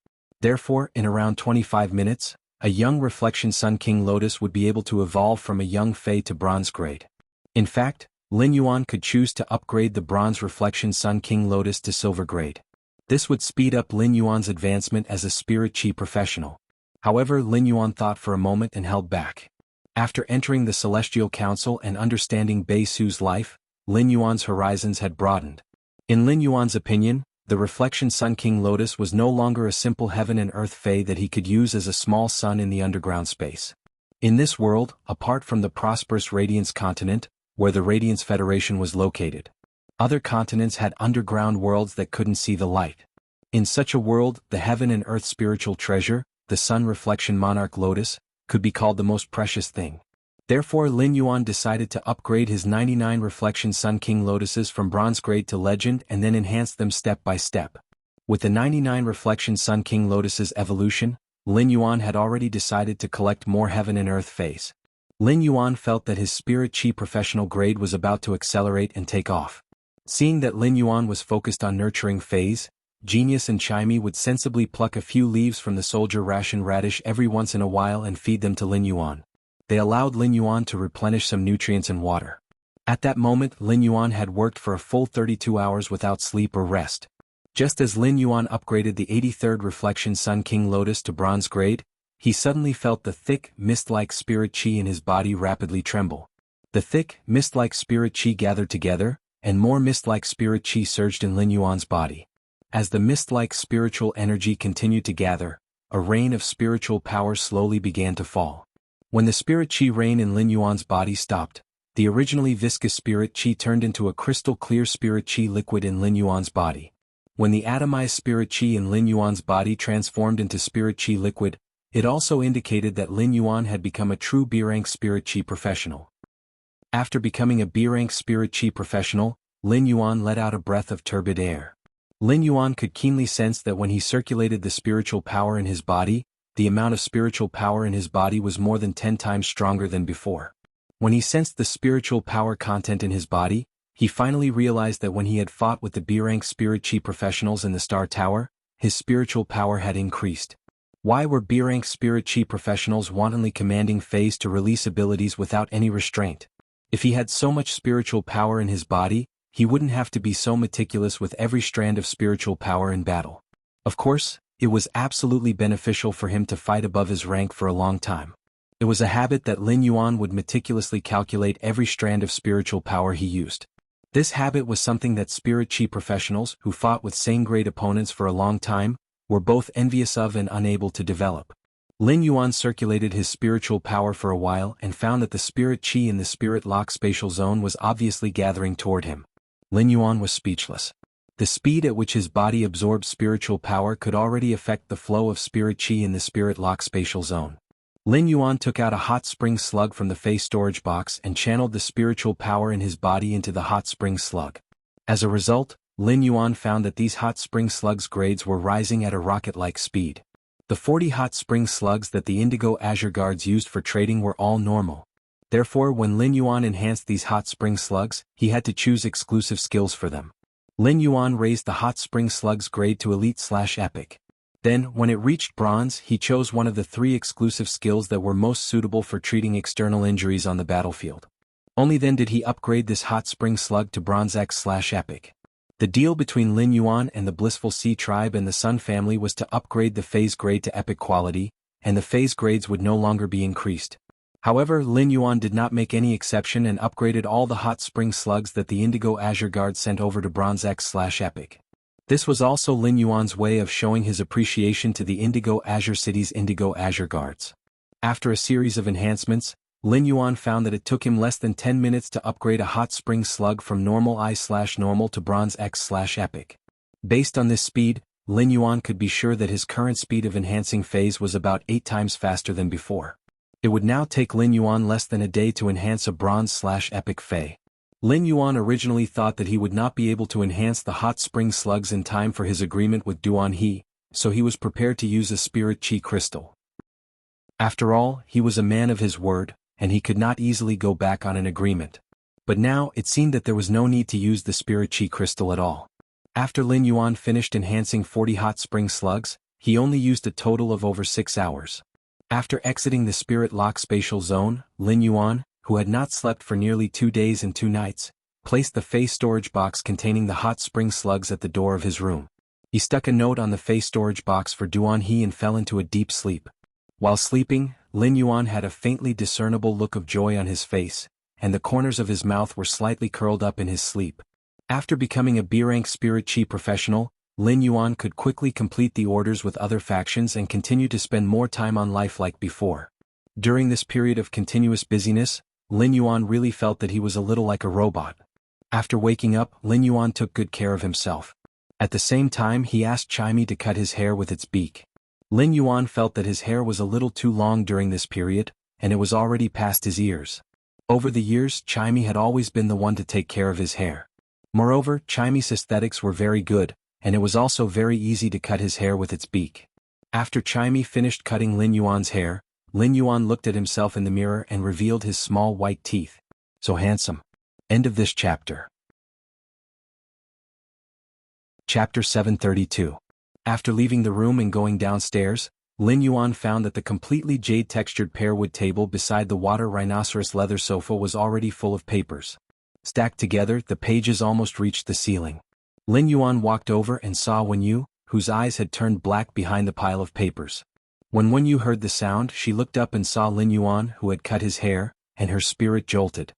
Therefore, in around 25 minutes, a young reflection Sun King lotus would be able to evolve from a young Fei to bronze grade. In fact, Lin Yuan could choose to upgrade the bronze reflection Sun King lotus to silver grade. This would speed up Lin Yuan's advancement as a spirit chi professional. However, Lin Yuan thought for a moment and held back. After entering the Celestial Council and understanding Bei Su's life, Lin Yuan's horizons had broadened. In Lin Yuan's opinion, the reflection Sun King lotus was no longer a simple heaven and earth Fei that he could use as a small sun in the underground space. In this world, apart from the prosperous Radiance continent, where the Radiance Federation was located, other continents had underground worlds that couldn't see the light. In such a world, the heaven and earth spiritual treasure, the Sun Reflection Monarch Lotus, could be called the most precious thing. Therefore, Lin Yuan decided to upgrade his 99 Reflection Sun King lotuses from bronze grade to legend and then enhance them step by step. With the 99 Reflection Sun King lotuses evolution, Lin Yuan had already decided to collect more heaven and earth phase. Lin Yuan felt that his spirit chi professional grade was about to accelerate and take off. Seeing that Lin Yuan was focused on nurturing phase, Genius and Chimey would sensibly pluck a few leaves from the soldier ration radish every once in a while and feed them to Lin Yuan. They allowed Lin Yuan to replenish some nutrients and water. At that moment, Lin Yuan had worked for a full 32 hours without sleep or rest. Just as Lin Yuan upgraded the 83rd Reflection Sun King Lotus to bronze grade, he suddenly felt the thick, mist-like spirit chi in his body rapidly tremble. The thick, mist-like spirit chi gathered together, and more mist-like spirit chi surged in Lin Yuan's body. As the mist-like spiritual energy continued to gather, a rain of spiritual power slowly began to fall. When the spirit chi rain in Lin Yuan's body stopped, the originally viscous spirit chi turned into a crystal clear spirit chi liquid in Lin Yuan's body. When the atomized spirit chi in Lin Yuan's body transformed into spirit chi liquid, it also indicated that Lin Yuan had become a true B-rank spirit chi professional. After becoming a B-rank spirit chi professional, Lin Yuan let out a breath of turbid air. Lin Yuan could keenly sense that when he circulated the spiritual power in his body, the amount of spiritual power in his body was more than 10 times stronger than before. When he sensed the spiritual power content in his body, he finally realized that when he had fought with the B-rank spirit chi professionals in the Star Tower, his spiritual power had increased. Why were B-rank spirit chi professionals wantonly commanding phase to release abilities without any restraint? If he had so much spiritual power in his body, he wouldn't have to be so meticulous with every strand of spiritual power in battle. Of course, it was absolutely beneficial for him to fight above his rank for a long time. It was a habit that Lin Yuan would meticulously calculate every strand of spiritual power he used. This habit was something that spirit chi professionals who fought with same-grade opponents for a long time were both envious of and unable to develop. Lin Yuan circulated his spiritual power for a while and found that the spirit chi in the spirit lock spatial zone was obviously gathering toward him. Lin Yuan was speechless. The speed at which his body absorbed spiritual power could already affect the flow of spirit chi in the spirit lock spatial zone. Lin Yuan took out a hot spring slug from the Fei storage box and channeled the spiritual power in his body into the hot spring slug. As a result, Lin Yuan found that these hot spring slugs' grades were rising at a rocket-like speed. The 40 hot spring slugs that the Indigo Azure Guards used for trading were all normal. Therefore, when Lin Yuan enhanced these hot spring slugs, he had to choose exclusive skills for them. Lin Yuan raised the hot spring slug's grade to elite/epic. Then, when it reached bronze, he chose one of the 3 exclusive skills that were most suitable for treating external injuries on the battlefield. Only then did he upgrade this hot spring slug to bronze X/epic. The deal between Lin Yuan and the Blissful Sea Tribe and the Sun family was to upgrade the phase grade to epic quality, and the phase grades would no longer be increased. However, Lin Yuan did not make any exception and upgraded all the hot spring slugs that the Indigo Azure Guard sent over to bronze X/epic. This was also Lin Yuan's way of showing his appreciation to the Indigo Azure City's Indigo Azure Guards. After a series of enhancements, Lin Yuan found that it took him less than 10 minutes to upgrade a hot spring slug from normal I/normal to bronze X/epic. Based on this speed, Lin Yuan could be sure that his current speed of enhancing phase was about 8 times faster than before. It would now take Lin Yuan less than a day to enhance a bronze/epic Fei. Lin Yuan originally thought that he would not be able to enhance the hot spring slugs in time for his agreement with Duan He, so he was prepared to use a spirit chi crystal. After all, he was a man of his word, and he could not easily go back on an agreement. But now it seemed that there was no need to use the spirit chi crystal at all. After Lin Yuan finished enhancing 40 hot spring slugs, he only used a total of over 6 hours. After exiting the spirit lock spatial zone, Lin Yuan, who had not slept for nearly 2 days and 2 nights, placed the face storage box containing the hot spring slugs at the door of his room. He stuck a note on the face storage box for Duan He and fell into a deep sleep. While sleeping, Lin Yuan had a faintly discernible look of joy on his face, and the corners of his mouth were slightly curled up in his sleep. After becoming a B-rank spirit chi professional, Lin Yuan could quickly complete the orders with other factions and continue to spend more time on life like before. During this period of continuous busyness, Lin Yuan really felt that he was a little like a robot. After waking up, Lin Yuan took good care of himself. At the same time, he asked Chimey to cut his hair with its beak. Lin Yuan felt that his hair was a little too long during this period, and it was already past his ears. Over the years, Chimey had always been the one to take care of his hair. Moreover, Chimey's aesthetics were very good, and it was also very easy to cut his hair with its beak. After Chimey finished cutting Lin Yuan's hair, Lin Yuan looked at himself in the mirror and revealed his small white teeth. So handsome. End of this chapter. Chapter 732. After leaving the room and going downstairs, Lin Yuan found that the completely jade-textured pearwood table beside the water rhinoceros leather sofa was already full of papers. Stacked together, the pages almost reached the ceiling. Lin Yuan walked over and saw Wenyu, whose eyes had turned black behind the pile of papers. When Wenyu heard the sound, she looked up and saw Lin Yuan, who had cut his hair, and her spirit jolted.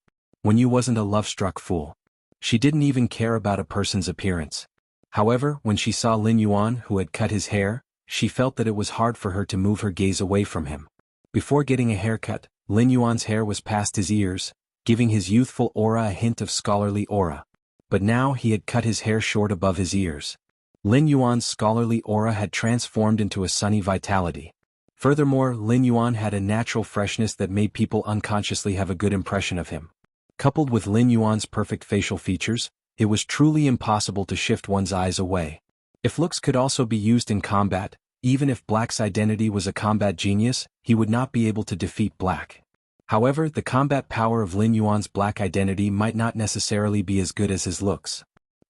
Wenyu wasn't a love-struck fool. She didn't even care about a person's appearance. However, when she saw Lin Yuan, who had cut his hair, she felt that it was hard for her to move her gaze away from him. Before getting a haircut, Lin Yuan's hair was past his ears, giving his youthful aura a hint of scholarly aura. But now he had cut his hair short above his ears. Lin Yuan's scholarly aura had transformed into a sunny vitality. Furthermore, Lin Yuan had a natural freshness that made people unconsciously have a good impression of him. Coupled with Lin Yuan's perfect facial features, it was truly impossible to shift one's eyes away. If looks could also be used in combat, even if Black's identity was a combat genius, he would not be able to defeat Black. However, the combat power of Lin Yuan's Black identity might not necessarily be as good as his looks.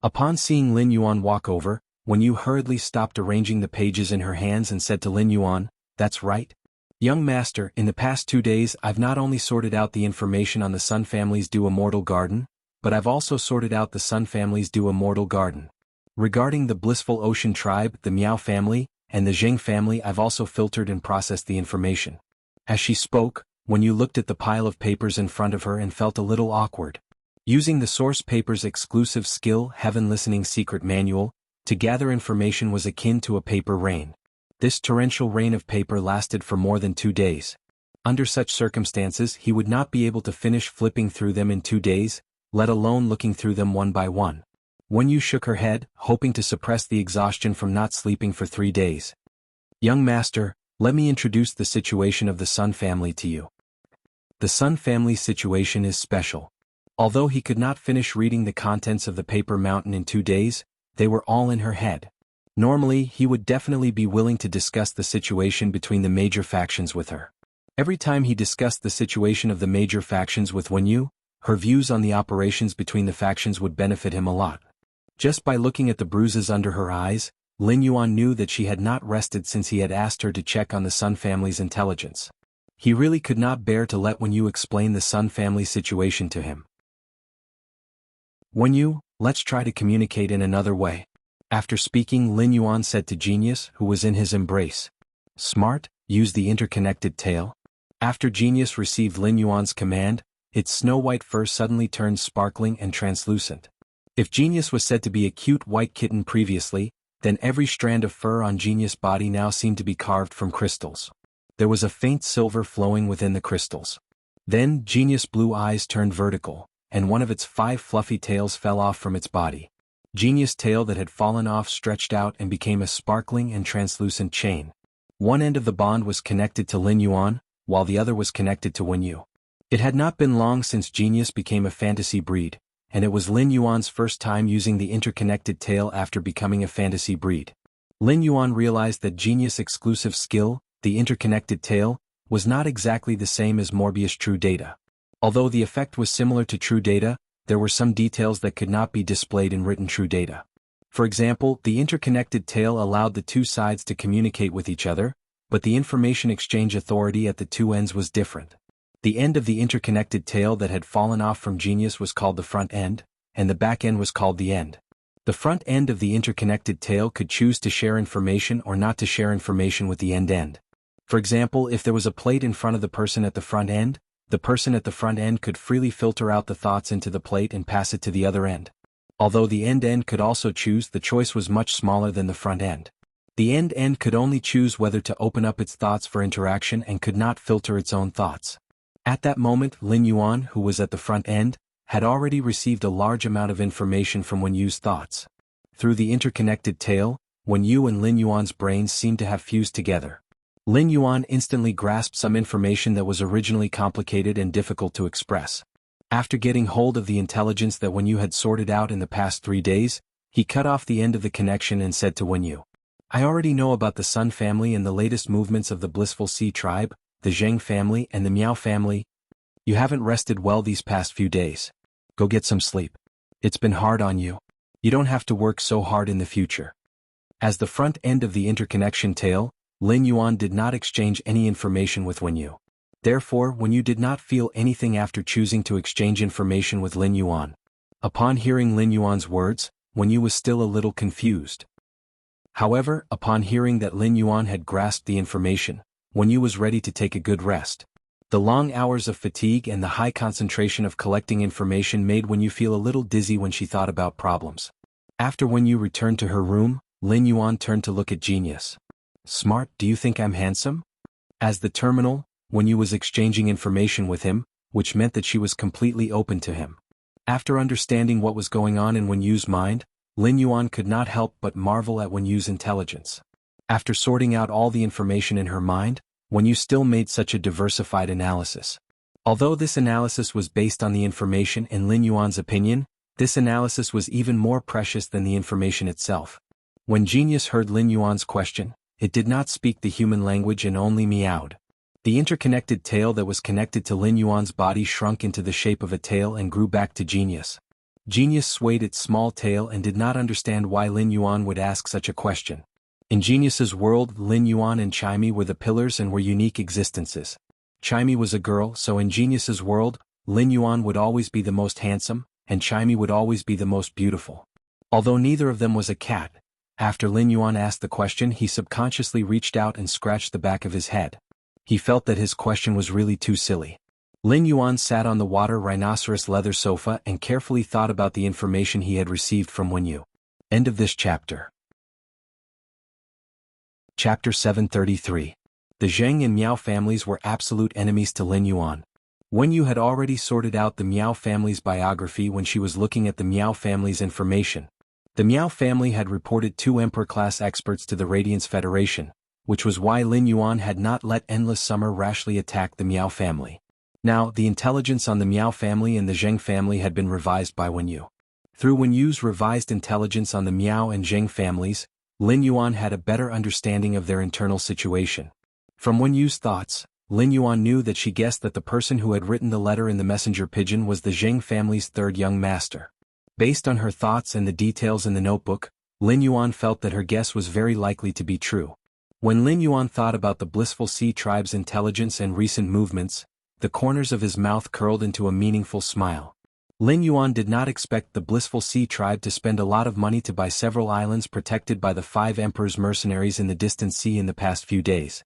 Upon seeing Lin Yuan walk over, Wenyu hurriedly stopped arranging the pages in her hands and said to Lin Yuan, "That's right. Young master, in the past 2 days I've not only sorted out the information on the Sun family's due immortal garden, but I've also sorted out the Sun family's due immortal garden. Regarding the Blissful Ocean tribe, the Miao family, and the Zheng family, I've also filtered and processed the information." As she spoke, Wenyu looked at the pile of papers in front of her and felt a little awkward. Using the source paper's exclusive skill, Heaven Listening Secret Manual, to gather information was akin to a paper rain. This torrential rain of paper lasted for more than 2 days. Under such circumstances, he would not be able to finish flipping through them in 2 days, let alone looking through them one by one. Wenyu shook her head, hoping to suppress the exhaustion from not sleeping for 3 days. "Young master, let me introduce the situation of the Sun family to you. The Sun family's situation is special. Although he could not finish reading the contents of the paper mountain in 2 days, they were all in her head. Normally, he would definitely be willing to discuss the situation between the major factions with her. Every time he discussed the situation of the major factions with Wenyu, her views on the operations between the factions would benefit him a lot. Just by looking at the bruises under her eyes, Lin Yuan knew that she had not rested since he had asked her to check on the Sun family's intelligence. He really could not bear to let Wenyu explain the Sun family's situation to him. "Wenyu, let's try to communicate in another way." After speaking, Lin Yuan said to Genius, who was in his embrace, "Smart, use the interconnected tail." After Genius received Lin Yuan's command, its snow-white fur suddenly turned sparkling and translucent. If Genius was said to be a cute white kitten previously, then every strand of fur on Genius' body now seemed to be carved from crystals. There was a faint silver flowing within the crystals. Then Genius' blue eyes turned vertical, and one of its 5 fluffy tails fell off from its body. Genius' tail that had fallen off stretched out and became a sparkling and translucent chain. One end of the bond was connected to Lin Yuan, while the other was connected to Wenyu. It had not been long since Genius became a fantasy breed, and it was Lin Yuan's first time using the interconnected tail after becoming a fantasy breed. Lin Yuan realized that Genius' exclusive skill, the interconnected tail, was not exactly the same as Morbius' true data. Although the effect was similar to true data, there were some details that could not be displayed in written true data. For example, the interconnected tail allowed the two sides to communicate with each other, but the information exchange authority at the two ends was different. The end of the interconnected tail that had fallen off from Genius was called the front end, and the back end was called the end. The front end of the interconnected tail could choose to share information or not to share information with the end. For example, if there was a plate in front of the person at the front end, the person at the front end could freely filter out the thoughts into the plate and pass it to the other end. Although the end could also choose, the choice was much smaller than the front end. The end could only choose whether to open up its thoughts for interaction and could not filter its own thoughts. At that moment, Lin Yuan, who was at the front end, had already received a large amount of information from Wen Yu's thoughts. Through the interconnected tail, Wen Yu and Lin Yuan's brains seemed to have fused together. Lin Yuan instantly grasped some information that was originally complicated and difficult to express. After getting hold of the intelligence that Wen Yu had sorted out in the past 3 days, he cut off the end of the connection and said to Wen Yu, "I already know about the Sun family and the latest movements of the Blissful Sea tribe, the Zheng family and the Miao family. You haven't rested well these past few days. Go get some sleep. It's been hard on you. You don't have to work so hard in the future." As the front end of the interconnection tail, Lin Yuan did not exchange any information with Wen Yu. Therefore, Wen Yu did not feel anything after choosing to exchange information with Lin Yuan. Upon hearing Lin Yuan's words, Wen Yu was still a little confused. However, upon hearing that Lin Yuan had grasped the information, Wen Yu was ready to take a good rest. The long hours of fatigue and the high concentration of collecting information made Wen Yu feel a little dizzy when she thought about problems. After Wen Yu returned to her room, Lin Yuan turned to look at Genius. "Smart, do you think I'm handsome?" As the terminal, Wen Yu was exchanging information with him, which meant that she was completely open to him. After understanding what was going on in Wen Yu's mind, Lin Yuan could not help but marvel at Wen Yu's intelligence. After sorting out all the information in her mind, Wen Yu still made such a diversified analysis. Although this analysis was based on the information in Lin Yuan's opinion, this analysis was even more precious than the information itself. When Genius heard Lin Yuan's question, it did not speak the human language and only meowed. The interconnected tail that was connected to Lin Yuan's body shrunk into the shape of a tail and grew back to Genius. Genius swayed its small tail and did not understand why Lin Yuan would ask such a question. In Genius's world, Lin Yuan and Chimey were the pillars and were unique existences. Chimey was a girl, so in Genius's world, Lin Yuan would always be the most handsome, and Chimey would always be the most beautiful. Although neither of them was a cat, after Lin Yuan asked the question, he subconsciously reached out and scratched the back of his head. He felt that his question was really too silly. Lin Yuan sat on the water rhinoceros leather sofa and carefully thought about the information he had received from Wen Yu. End of this chapter. Chapter 733. The Zheng and Miao families were absolute enemies to Lin Yuan. Wen Yu had already sorted out the Miao family's biography when she was looking at the Miao family's information. The Miao family had reported 2 Emperor-class experts to the Radiance Federation, which was why Lin Yuan had not let Endless Summer rashly attack the Miao family. Now, the intelligence on the Miao family and the Zheng family had been revised by Wen Yu. Through Wen Yu's revised intelligence on the Miao and Zheng families, Lin Yuan had a better understanding of their internal situation. From Wen Yu's thoughts, Lin Yuan knew that she guessed that the person who had written the letter in the messenger pigeon was the Zheng family's 3rd young master. Based on her thoughts and the details in the notebook, Lin Yuan felt that her guess was very likely to be true. When Lin Yuan thought about the Blissful Sea tribe's intelligence and recent movements, the corners of his mouth curled into a meaningful smile. Lin Yuan did not expect the Blissful Sea tribe to spend a lot of money to buy several islands protected by the 5 Emperor's mercenaries in the distant sea in the past few days.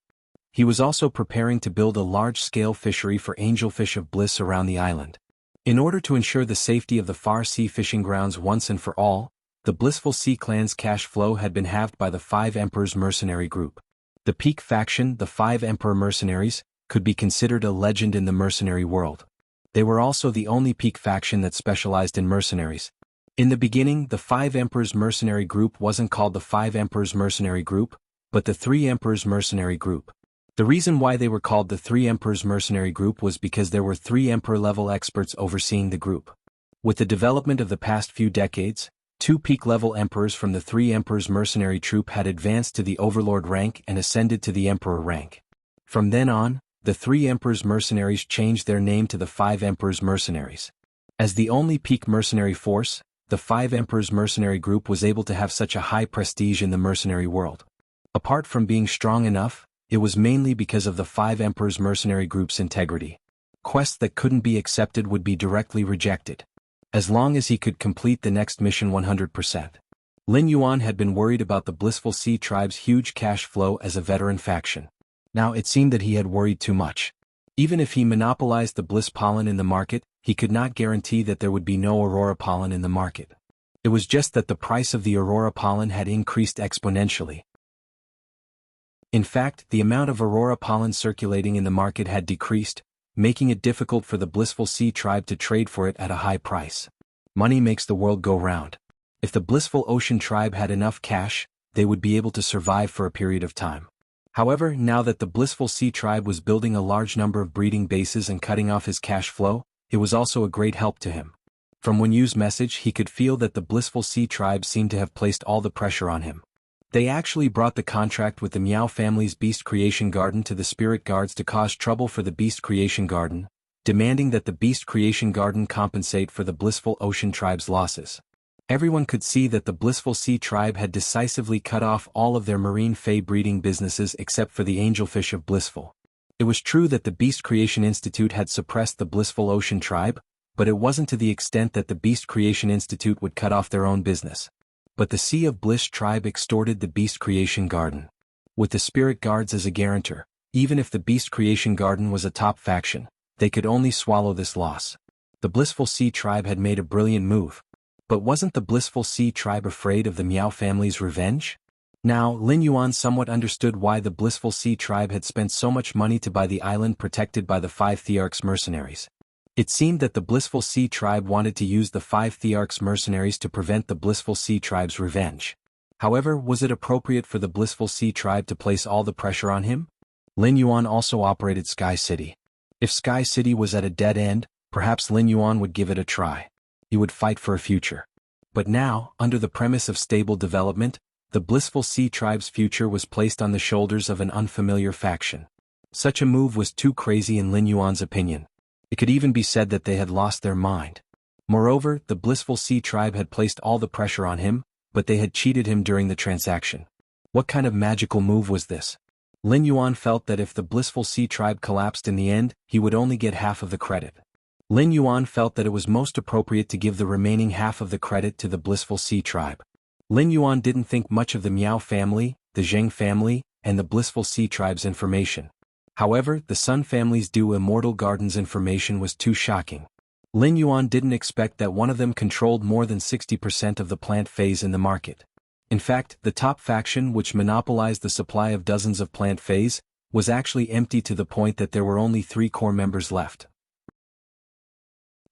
He was also preparing to build a large-scale fishery for angelfish of bliss around the island. In order to ensure the safety of the Far Sea fishing grounds once and for all, the Blissful Sea clan's cash flow had been halved by the 5 Emperor's mercenary group. The peak faction, the 5 Emperor mercenaries, could be considered a legend in the mercenary world. They were also the only peak faction that specialized in mercenaries. In the beginning, the 5 Emperor's mercenary group wasn't called the 5 Emperor's mercenary group, but the 3 Emperor's mercenary group. The reason why they were called the 3 Emperor's mercenary group was because there were 3 Emperor-level experts overseeing the group. With the development of the past few decades, 2 peak-level emperors from the 3 emperors' mercenary troop had advanced to the overlord rank and ascended to the emperor rank. From then on, the 3 emperors' mercenaries changed their name to the 5 emperors' mercenaries. As the only peak mercenary force, the 5 emperors' mercenary group was able to have such a high prestige in the mercenary world. Apart from being strong enough, it was mainly because of the 5 emperors' mercenary group's integrity. Quests that couldn't be accepted would be directly rejected, as long as he could complete the next mission 100%. Lin Yuan had been worried about the Blissful Sea Tribe's huge cash flow as a veteran faction. Now it seemed that he had worried too much. Even if he monopolized the Bliss Pollen in the market, he could not guarantee that there would be no Aurora Pollen in the market. It was just that the price of the Aurora Pollen had increased exponentially. In fact, the amount of Aurora Pollen circulating in the market had decreased, making it difficult for the Blissful Sea Tribe to trade for it at a high price. Money makes the world go round. If the Blissful Ocean Tribe had enough cash, they would be able to survive for a period of time. However, now that the Blissful Sea Tribe was building a large number of breeding bases and cutting off his cash flow, it was also a great help to him. From Wen Yu's message, he could feel that the Blissful Sea Tribe seemed to have placed all the pressure on him. They actually brought the contract with the Miao family's Beast Creation Garden to the Spirit Guards to cause trouble for the Beast Creation Garden, demanding that the Beast Creation Garden compensate for the Blissful Ocean Tribe's losses. Everyone could see that the Blissful Sea Tribe had decisively cut off all of their marine fey breeding businesses except for the Angelfish of Blissful. It was true that the Beast Creation Institute had suppressed the Blissful Ocean Tribe, but it wasn't to the extent that the Beast Creation Institute would cut off their own business. But the Sea of Bliss Tribe extorted the Beast Creation Garden. With the Spirit Guards as a guarantor, even if the Beast Creation Garden was a top faction, they could only swallow this loss. The Blissful Sea Tribe had made a brilliant move. But wasn't the Blissful Sea Tribe afraid of the Miao family's revenge? Now, Lin Yuan somewhat understood why the Blissful Sea Tribe had spent so much money to buy the island protected by the 5 Thearchs mercenaries. It seemed that the Blissful Sea Tribe wanted to use the 5 Thearchs mercenaries to prevent the Blissful Sea Tribe's revenge. However, was it appropriate for the Blissful Sea Tribe to place all the pressure on him? Lin Yuan also operated Sky City. If Sky City was at a dead end, perhaps Lin Yuan would give it a try. He would fight for a future. But now, under the premise of stable development, the Blissful Sea Tribe's future was placed on the shoulders of an unfamiliar faction. Such a move was too crazy in Lin Yuan's opinion. It could even be said that they had lost their mind. Moreover, the Blissful Sea Tribe had placed all the pressure on him, but they had cheated him during the transaction. What kind of magical move was this? Lin Yuan felt that if the Blissful Sea Tribe collapsed in the end, he would only get half of the credit. Lin Yuan felt that it was most appropriate to give the remaining half of the credit to the Blissful Sea Tribe. Lin Yuan didn't think much of the Miao family, the Zheng family, and the Blissful Sea Tribe's information. However, the Sun family's Du Immortal Garden's information was too shocking. Lin Yuan didn't expect that one of them controlled more than 60% of the plant phase in the market. In fact, the top faction, which monopolized the supply of dozens of plant phase, was actually empty to the point that there were only 3 core members left.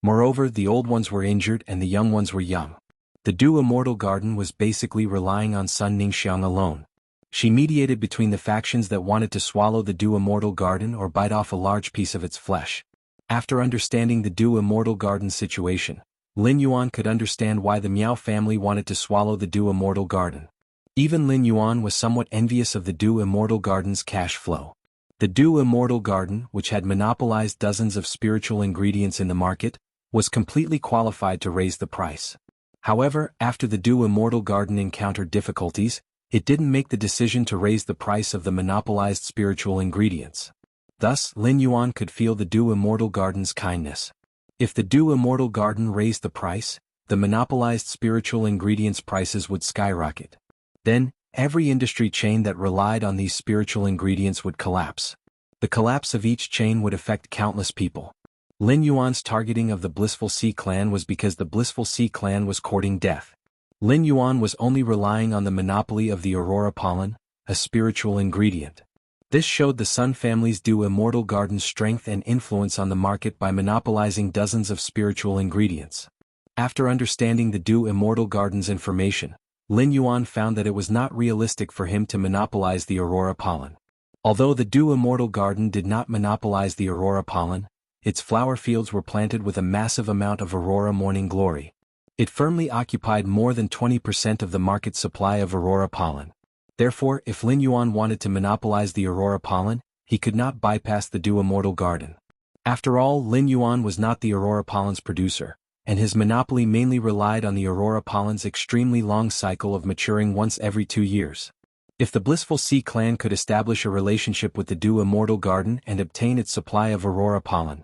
Moreover, the old ones were injured and the young ones were young. The Du Immortal Garden was basically relying on Sun Ningxiang alone. She mediated between the factions that wanted to swallow the Du Immortal Garden or bite off a large piece of its flesh. After understanding the Du Immortal Garden's situation, Lin Yuan could understand why the Miao family wanted to swallow the Du Immortal Garden. Even Lin Yuan was somewhat envious of the Du Immortal Garden's cash flow. The Du Immortal Garden, which had monopolized dozens of spiritual ingredients in the market, was completely qualified to raise the price. However, after the Du Immortal Garden encountered difficulties, it didn't make the decision to raise the price of the monopolized spiritual ingredients. Thus, Lin Yuan could feel the Du Immortal Garden's kindness. If the Du Immortal Garden raised the price, the monopolized spiritual ingredients prices would skyrocket. Then, every industry chain that relied on these spiritual ingredients would collapse. The collapse of each chain would affect countless people. Lin Yuan's targeting of the Blissful Sea Clan was because the Blissful Sea Clan was courting death. Lin Yuan was only relying on the monopoly of the Aurora Pollen, a spiritual ingredient. This showed the Sun family's Du Immortal Garden's strength and influence on the market by monopolizing dozens of spiritual ingredients. After understanding the Du Immortal Garden's information, Lin Yuan found that it was not realistic for him to monopolize the Aurora Pollen. Although the Du Immortal Garden did not monopolize the Aurora Pollen, its flower fields were planted with a massive amount of Aurora morning glory. It firmly occupied more than 20% of the market supply of Aurora pollen. Therefore, if Lin Yuan wanted to monopolize the Aurora pollen, he could not bypass the Dew Immortal Garden. After all, Lin Yuan was not the Aurora pollen's producer, and his monopoly mainly relied on the Aurora pollen's extremely long cycle of maturing once every 2 years. If the Blissful Sea clan could establish a relationship with the Dew Immortal Garden and obtain its supply of Aurora pollen,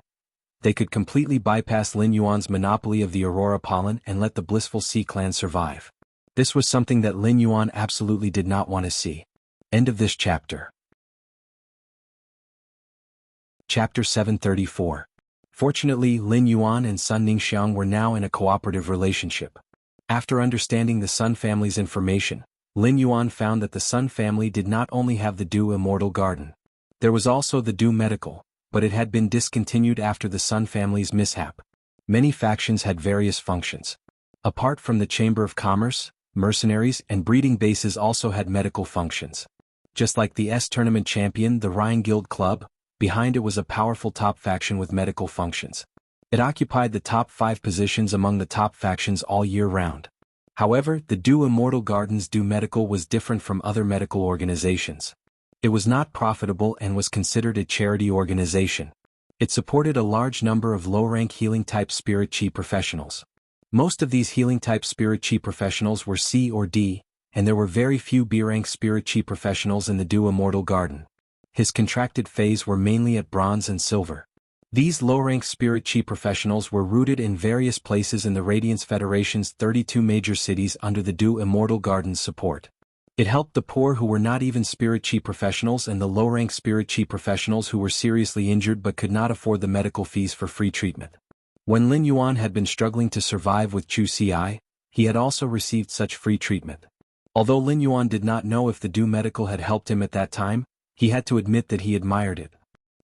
they could completely bypass Lin Yuan's monopoly of the Aurora pollen and let the Blissful Sea clan survive. This was something that Lin Yuan absolutely did not want to see. End of this chapter. Chapter 734. Fortunately, Lin Yuan and Sun Ningxiang were now in a cooperative relationship. After understanding the Sun family's information, Lin Yuan found that the Sun family did not only have the Dew Immortal Garden. There was also the Dew Medical, but it had been discontinued after the Sun family's mishap. Many factions had various functions. Apart from the Chamber of Commerce, mercenaries and breeding bases also had medical functions. Just like the S-Tournament champion, the Rhine Guild Club, behind it was a powerful top faction with medical functions. It occupied the top 5 positions among the top factions all year round. However, the Dew Immortal Garden's Dew Medical was different from other medical organizations. It was not profitable and was considered a charity organization. It supported a large number of low-rank healing-type spirit chi professionals. Most of these healing-type spirit chi professionals were C or D, and there were very few B-rank spirit chi professionals in the Dew Immortal Garden. His contracted phase were mainly at bronze and silver. These low-rank spirit chi professionals were rooted in various places in the Radiance Federation's 32 major cities under the Dew Immortal Garden's support. It helped the poor who were not even spirit chi professionals and the low-rank spirit chi professionals who were seriously injured but could not afford the medical fees for free treatment. When Lin Yuan had been struggling to survive with Chu Ci, he had also received such free treatment. Although Lin Yuan did not know if the Dew Medical had helped him at that time, he had to admit that he admired it.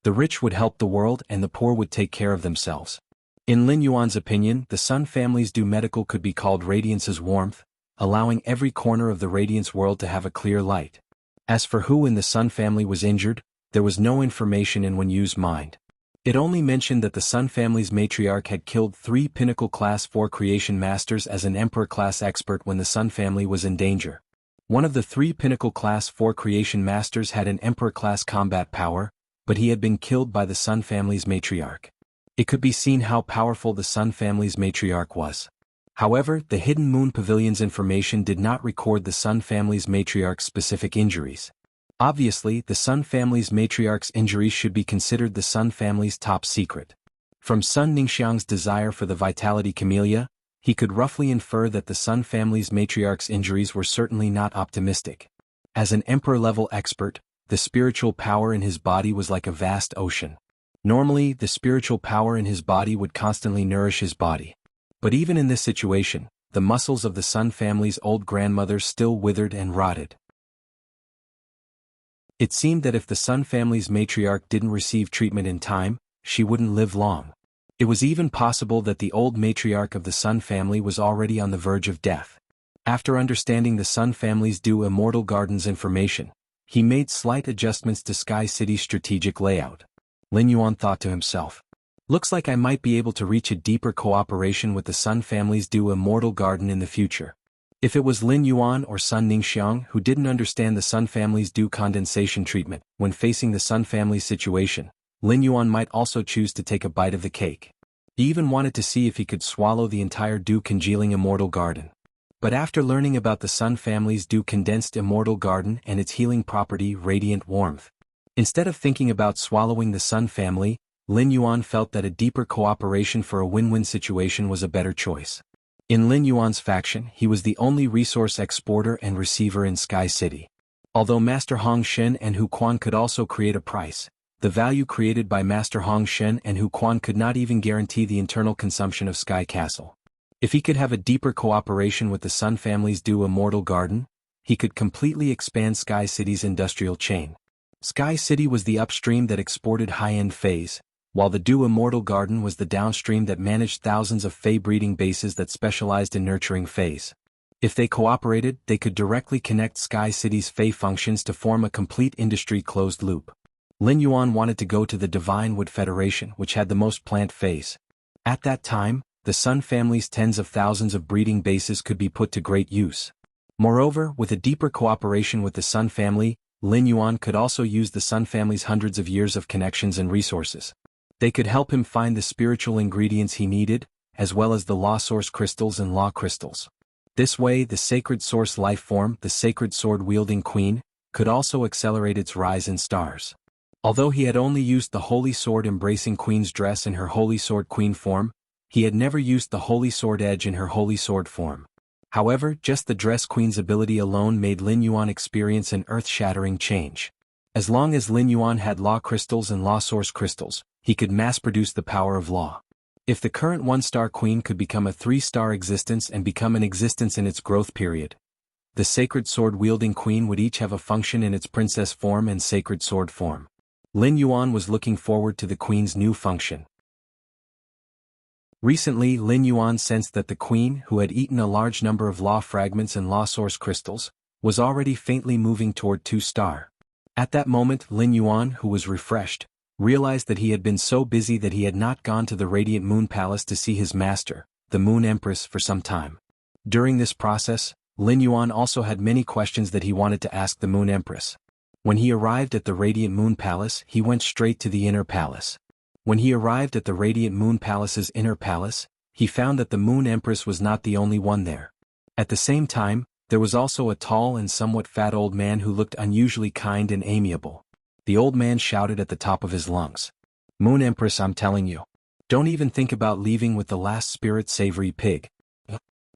The rich would help the world and the poor would take care of themselves. In Lin Yuan's opinion, the Sun family's Dew Medical could be called Radiance's warmth, allowing every corner of the Radiance world to have a clear light. As for who in the Sun family was injured, there was no information in Wen Yu's mind. It only mentioned that the Sun family's matriarch had killed 3 Pinnacle Class 4 Creation Masters as an Emperor Class expert when the Sun family was in danger. One of the 3 Pinnacle Class 4 Creation Masters had an Emperor Class combat power, but he had been killed by the Sun family's matriarch. It could be seen how powerful the Sun family's matriarch was. However, the Hidden Moon Pavilion's information did not record the Sun family's matriarch's specific injuries. Obviously, the Sun family's matriarch's injuries should be considered the Sun family's top secret. From Sun Ningxiang's desire for the Vitality Camellia, he could roughly infer that the Sun family's matriarch's injuries were certainly not optimistic. As an Emperor-level expert, the spiritual power in his body was like a vast ocean. Normally, the spiritual power in his body would constantly nourish his body. But even in this situation, the muscles of the Sun family's old grandmother still withered and rotted. It seemed that if the Sun family's matriarch didn't receive treatment in time, she wouldn't live long. It was even possible that the old matriarch of the Sun family was already on the verge of death. After understanding the Sun family's Dew Immortal Garden's information, he made slight adjustments to Sky City's strategic layout. Lin Yuan thought to himself, "Looks like I might be able to reach a deeper cooperation with the Sun family's Dew Immortal Garden in the future." If it was Lin Yuan or Sun Ningxiang who didn't understand the Sun family's Dew condensation treatment when facing the Sun family's situation, Lin Yuan might also choose to take a bite of the cake. He even wanted to see if he could swallow the entire Dew congealing Immortal Garden. But after learning about the Sun family's Dew condensed Immortal Garden and its healing property Radiant Warmth, instead of thinking about swallowing the Sun family, Lin Yuan felt that a deeper cooperation for a win-win situation was a better choice. In Lin Yuan's faction, he was the only resource exporter and receiver in Sky City. Although Master Hong Shen and Hu Quan could also create a price, the value created by Master Hong Shen and Hu Quan could not even guarantee the internal consumption of Sky Castle. If he could have a deeper cooperation with the Sun family's Dew Immortal Garden, he could completely expand Sky City's industrial chain. Sky City was the upstream that exported high-end Fays, while the Dew Immortal Garden was the downstream that managed thousands of Fey breeding bases that specialized in nurturing Fays. If they cooperated, they could directly connect Sky City's Fey functions to form a complete industry closed loop. Lin Yuan wanted to go to the Divine Wood Federation, which had the most plant phase. At that time, the Sun family's tens of thousands of breeding bases could be put to great use. Moreover, with a deeper cooperation with the Sun family, Lin Yuan could also use the Sun family's hundreds of years of connections and resources. They could help him find the spiritual ingredients he needed, as well as the law source crystals and law crystals. This way, the sacred source life form, the sacred sword-wielding queen, could also accelerate its rise in stars. Although he had only used the holy sword-embracing queen's dress in her holy sword queen form, he had never used the holy sword edge in her holy sword form. However, just the dress queen's ability alone made Lin Yuan experience an earth-shattering change. As long as Lin Yuan had law crystals and law source crystals, he could mass-produce the power of law. If the current one-star queen could become a three-star existence and become an existence in its growth period, the sacred sword-wielding queen would each have a function in its princess form and sacred sword form. Lin Yuan was looking forward to the queen's new function. Recently, Lin Yuan sensed that the queen, who had eaten a large number of law fragments and law source crystals, was already faintly moving toward 2-star. At that moment, Lin Yuan, who was refreshed, realized that he had been so busy that he had not gone to the Radiant Moon Palace to see his master, the Moon Empress, for some time. During this process, Lin Yuan also had many questions that he wanted to ask the Moon Empress. When he arrived at the Radiant Moon Palace, he went straight to the inner palace. When he arrived at the Radiant Moon Palace's inner palace, he found that the Moon Empress was not the only one there. At the same time, there was also a tall and somewhat fat old man who looked unusually kind and amiable. The old man shouted at the top of his lungs, "Moon Empress, I'm telling you. Don't even think about leaving with the last spirit-savory pig.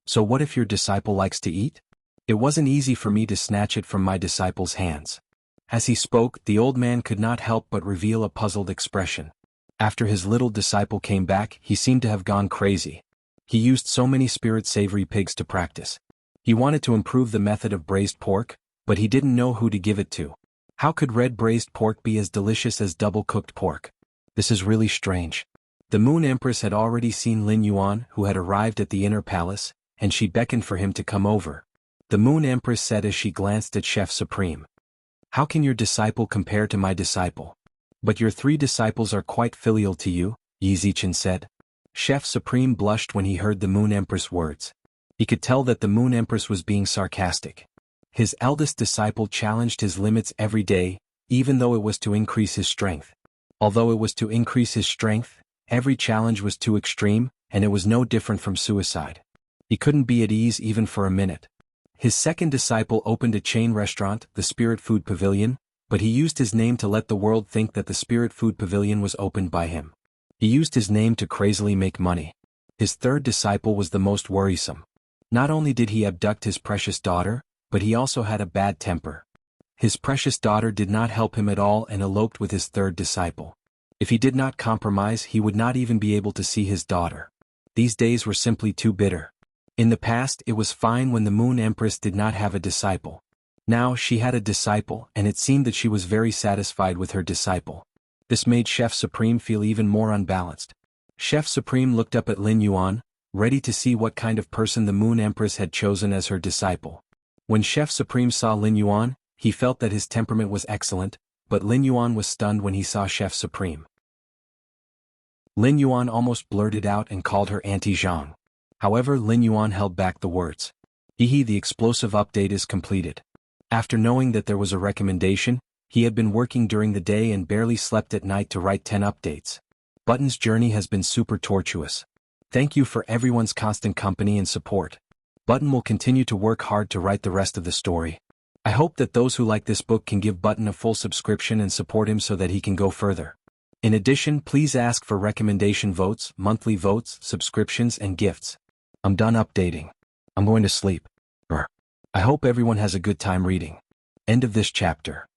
So what if your disciple likes to eat? It wasn't easy for me to snatch it from my disciple's hands." As he spoke, the old man could not help but reveal a puzzled expression. After his little disciple came back, he seemed to have gone crazy. He used so many spirit-savory pigs to practice. He wanted to improve the method of braised pork, but he didn't know who to give it to. How could red braised pork be as delicious as double-cooked pork? This is really strange. The Moon Empress had already seen Lin Yuan, who had arrived at the inner palace, and she beckoned for him to come over. The Moon Empress said as she glanced at Chef Supreme, "How can your disciple compare to my disciple? But your 3 disciples are quite filial to you," Yi Zichen said. Chef Supreme blushed when he heard the Moon Empress' words. He could tell that the Moon Empress was being sarcastic. His eldest disciple challenged his limits every day, even though it was to increase his strength. Although it was to increase his strength, every challenge was too extreme, and it was no different from suicide. He couldn't be at ease even for a minute. His second disciple opened a chain restaurant, the Spirit Food Pavilion, but he used his name to let the world think that the Spirit Food Pavilion was opened by him. He used his name to crazily make money. His third disciple was the most worrisome. Not only did he abduct his precious daughter, but he also had a bad temper. His precious daughter did not help him at all and eloped with his third disciple. If he did not compromise, he would not even be able to see his daughter. These days were simply too bitter. In the past, it was fine when the Moon Empress did not have a disciple. Now she had a disciple, and it seemed that she was very satisfied with her disciple. This made Chef Supreme feel even more unbalanced. Chef Supreme looked up at Lin Yuan, ready to see what kind of person the Moon Empress had chosen as her disciple. When Chef Supreme saw Lin Yuan, he felt that his temperament was excellent, but Lin Yuan was stunned when he saw Chef Supreme. Lin Yuan almost blurted out and called her Auntie Zhang. However, Lin Yuan held back the words. The explosive update is completed. After knowing that there was a recommendation, he had been working during the day and barely slept at night to write 10 updates. Button's journey has been super tortuous. Thank you for everyone's constant company and support. Button will continue to work hard to write the rest of the story. I hope that those who like this book can give Button a full subscription and support him so that he can go further. In addition, please ask for recommendation votes, monthly votes, subscriptions, and gifts. I'm done updating. I'm going to sleep. I hope everyone has a good time reading. End of this chapter.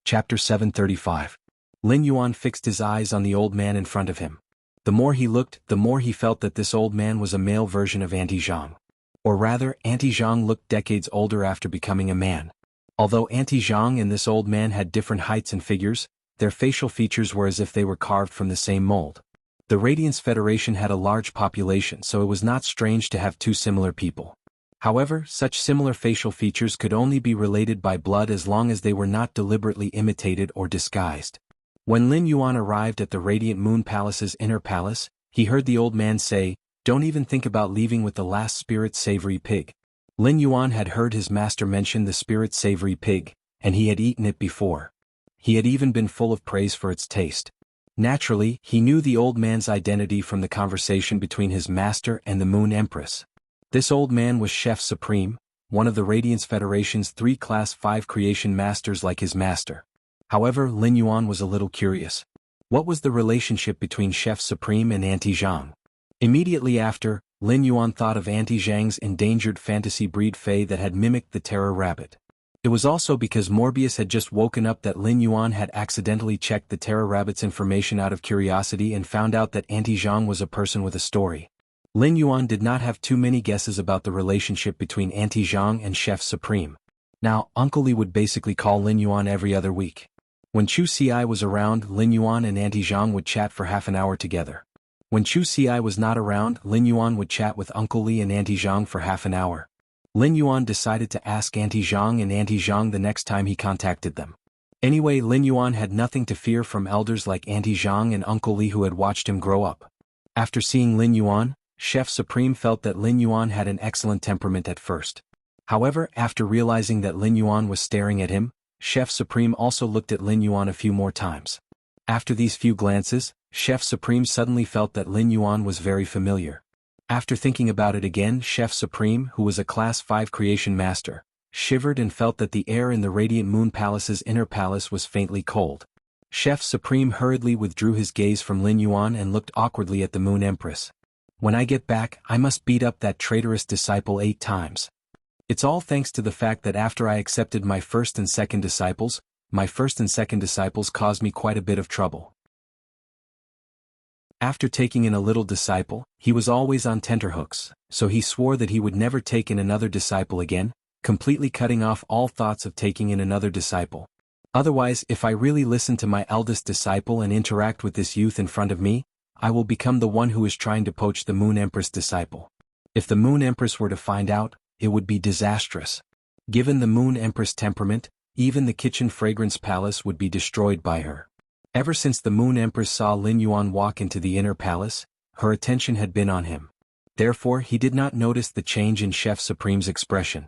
Chapter 735. Lin Yuan fixed his eyes on the old man in front of him. The more he looked, the more he felt that this old man was a male version of Auntie Zhang. Or rather, Auntie Zhang looked decades older after becoming a man. Although Auntie Zhang and this old man had different heights and figures, their facial features were as if they were carved from the same mold. The Radiance Federation had a large population, so it was not strange to have 2 similar people. However, such similar facial features could only be related by blood as long as they were not deliberately imitated or disguised. When Lin Yuan arrived at the Radiant Moon Palace's inner palace, he heard the old man say, "Don't even think about leaving with the last spirit savory pig." Lin Yuan had heard his master mention the spirit savory pig, and he had eaten it before. He had even been full of praise for its taste. Naturally, he knew the old man's identity from the conversation between his master and the Moon Empress. This old man was Chef Supreme, one of the Radiance Federation's 3 Class 5 creation masters like his master. However, Lin Yuan was a little curious. What was the relationship between Chef Supreme and Auntie Zhang? Immediately after, Lin Yuan thought of Auntie Zhang's endangered fantasy breed Fei that had mimicked the terror rabbit. It was also because Morbius had just woken up that Lin Yuan had accidentally checked the terror rabbit's information out of curiosity and found out that Auntie Zhang was a person with a story. Lin Yuan did not have too many guesses about the relationship between Auntie Zhang and Chef Supreme. Now, Uncle Li would basically call Lin Yuan every other week. When Chu Ci was around, Lin Yuan and Auntie Zhang would chat for half an hour together. When Chu Ci was not around, Lin Yuan would chat with Uncle Li and Auntie Zhang for half an hour. Lin Yuan decided to ask Auntie Zhang and Auntie Zhang the next time he contacted them. Anyway, Lin Yuan had nothing to fear from elders like Auntie Zhang and Uncle Li who had watched him grow up. After seeing Lin Yuan, Chef Supreme felt that Lin Yuan had an excellent temperament at first. However, after realizing that Lin Yuan was staring at him, Chef Supreme also looked at Lin Yuan a few more times. After these few glances, Chef Supreme suddenly felt that Lin Yuan was very familiar. After thinking about it again, Chef Supreme, who was a Class 5 creation master, shivered and felt that the air in the Radiant Moon Palace's inner palace was faintly cold. Chef Supreme hurriedly withdrew his gaze from Lin Yuan and looked awkwardly at the Moon Empress. "When I get back, I must beat up that traitorous disciple 8 times. It's all thanks to the fact that after I accepted my first and second disciples, my first and second disciples caused me quite a bit of trouble." After taking in a little disciple, he was always on tenterhooks, so he swore that he would never take in another disciple again, completely cutting off all thoughts of taking in another disciple. Otherwise, if I really listen to my eldest disciple and interact with this youth in front of me, I will become the one who is trying to poach the Moon Empress disciple. If the Moon Empress were to find out, it would be disastrous. Given the Moon Empress temperament, even the kitchen fragrance palace would be destroyed by her. Ever since the Moon Empress saw Lin Yuan walk into the inner palace, her attention had been on him. Therefore, he did not notice the change in Chef Supreme's expression.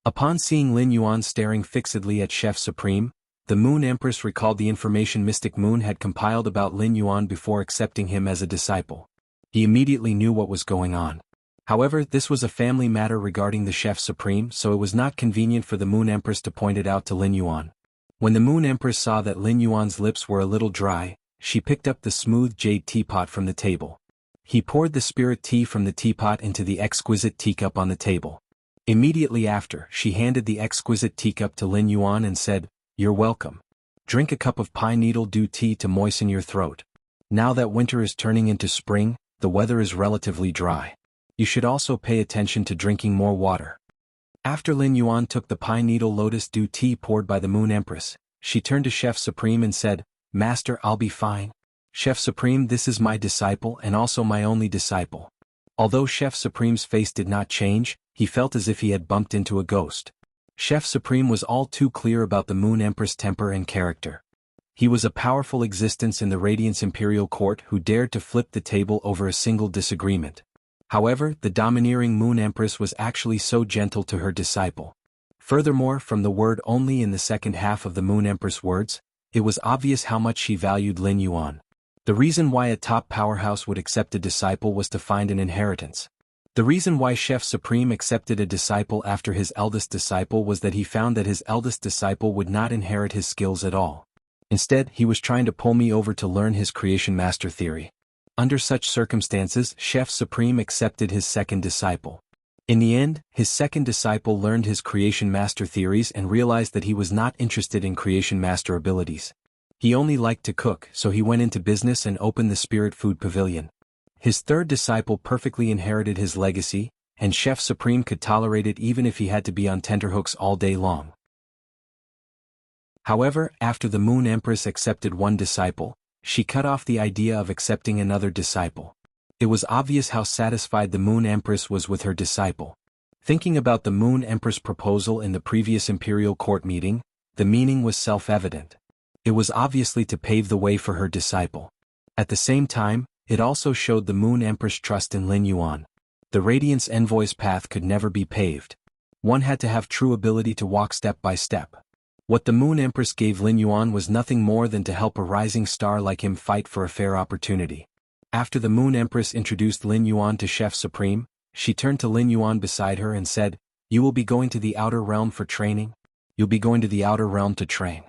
Upon seeing Lin Yuan staring fixedly at Chef Supreme, the Moon Empress recalled the information Mystic Moon had compiled about Lin Yuan before accepting him as a disciple. He immediately knew what was going on. However, this was a family matter regarding the Chef Supreme, so it was not convenient for the Moon Empress to point it out to Lin Yuan. When the Moon Empress saw that Lin Yuan's lips were a little dry, she picked up the smooth jade teapot from the table. He poured the spirit tea from the teapot into the exquisite teacup on the table. Immediately after, she handed the exquisite teacup to Lin Yuan and said, "You're welcome. Drink a cup of pine needle dew tea to moisten your throat. Now that winter is turning into spring, the weather is relatively dry. You should also pay attention to drinking more water." After Lin Yuan took the pine needle lotus dew tea poured by the Moon Empress, she turned to Chef Supreme and said, "Master, I'll be fine. Chef Supreme, this is my disciple and also my only disciple." Although Chef Supreme's face did not change, he felt as if he had bumped into a ghost. Chef Supreme was all too clear about the Moon Empress' temper and character. He was a powerful existence in the Radiance Imperial Court who dared to flip the table over a single disagreement. However, the domineering Moon Empress was actually so gentle to her disciple. Furthermore, from the word only in the second half of the Moon Empress words, it was obvious how much she valued Lin Yuan. The reason why a top powerhouse would accept a disciple was to find an inheritance. The reason why Chef Supreme accepted a disciple after his eldest disciple was that he found that his eldest disciple would not inherit his skills at all. Instead, he was trying to pull me over to learn his creation master theory. Under such circumstances, Chef Supreme accepted his second disciple. In the end, his second disciple learned his creation master theories and realized that he was not interested in creation master abilities. He only liked to cook, so he went into business and opened the Spirit Food Pavilion. His third disciple perfectly inherited his legacy, and Chef Supreme could tolerate it even if he had to be on tenterhooks all day long. However, after the Moon Empress accepted one disciple, she cut off the idea of accepting another disciple. It was obvious how satisfied the Moon Empress was with her disciple. Thinking about the Moon Empress proposal in the previous imperial court meeting, the meaning was self-evident. It was obviously to pave the way for her disciple. At the same time, it also showed the Moon Empress trust in Lin Yuan. The Radiance Envoy's path could never be paved. One had to have true ability to walk step by step. What the Moon Empress gave Lin Yuan was nothing more than to help a rising star like him fight for a fair opportunity. After the Moon Empress introduced Lin Yuan to Chef Supreme, she turned to Lin Yuan beside her and said, "You will be going to the Outer Realm for training? You'll be going to the Outer Realm to train.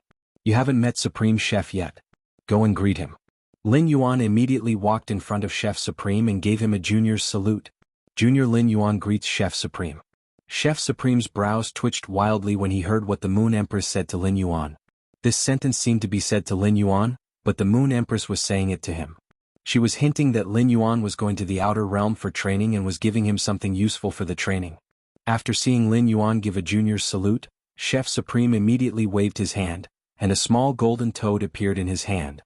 You haven't met Supreme Chef yet. Go and greet him." Lin Yuan immediately walked in front of Chef Supreme and gave him a junior's salute. Junior Lin Yuan greets Chef Supreme. Chef Supreme's brows twitched wildly when he heard what the Moon Empress said to Lin Yuan. This sentence seemed to be said to Lin Yuan, but the Moon Empress was saying it to him. She was hinting that Lin Yuan was going to the Outer Realm for training and was giving him something useful for the training. After seeing Lin Yuan give a junior's salute, Chef Supreme immediately waved his hand, and a small golden toad appeared in his hand.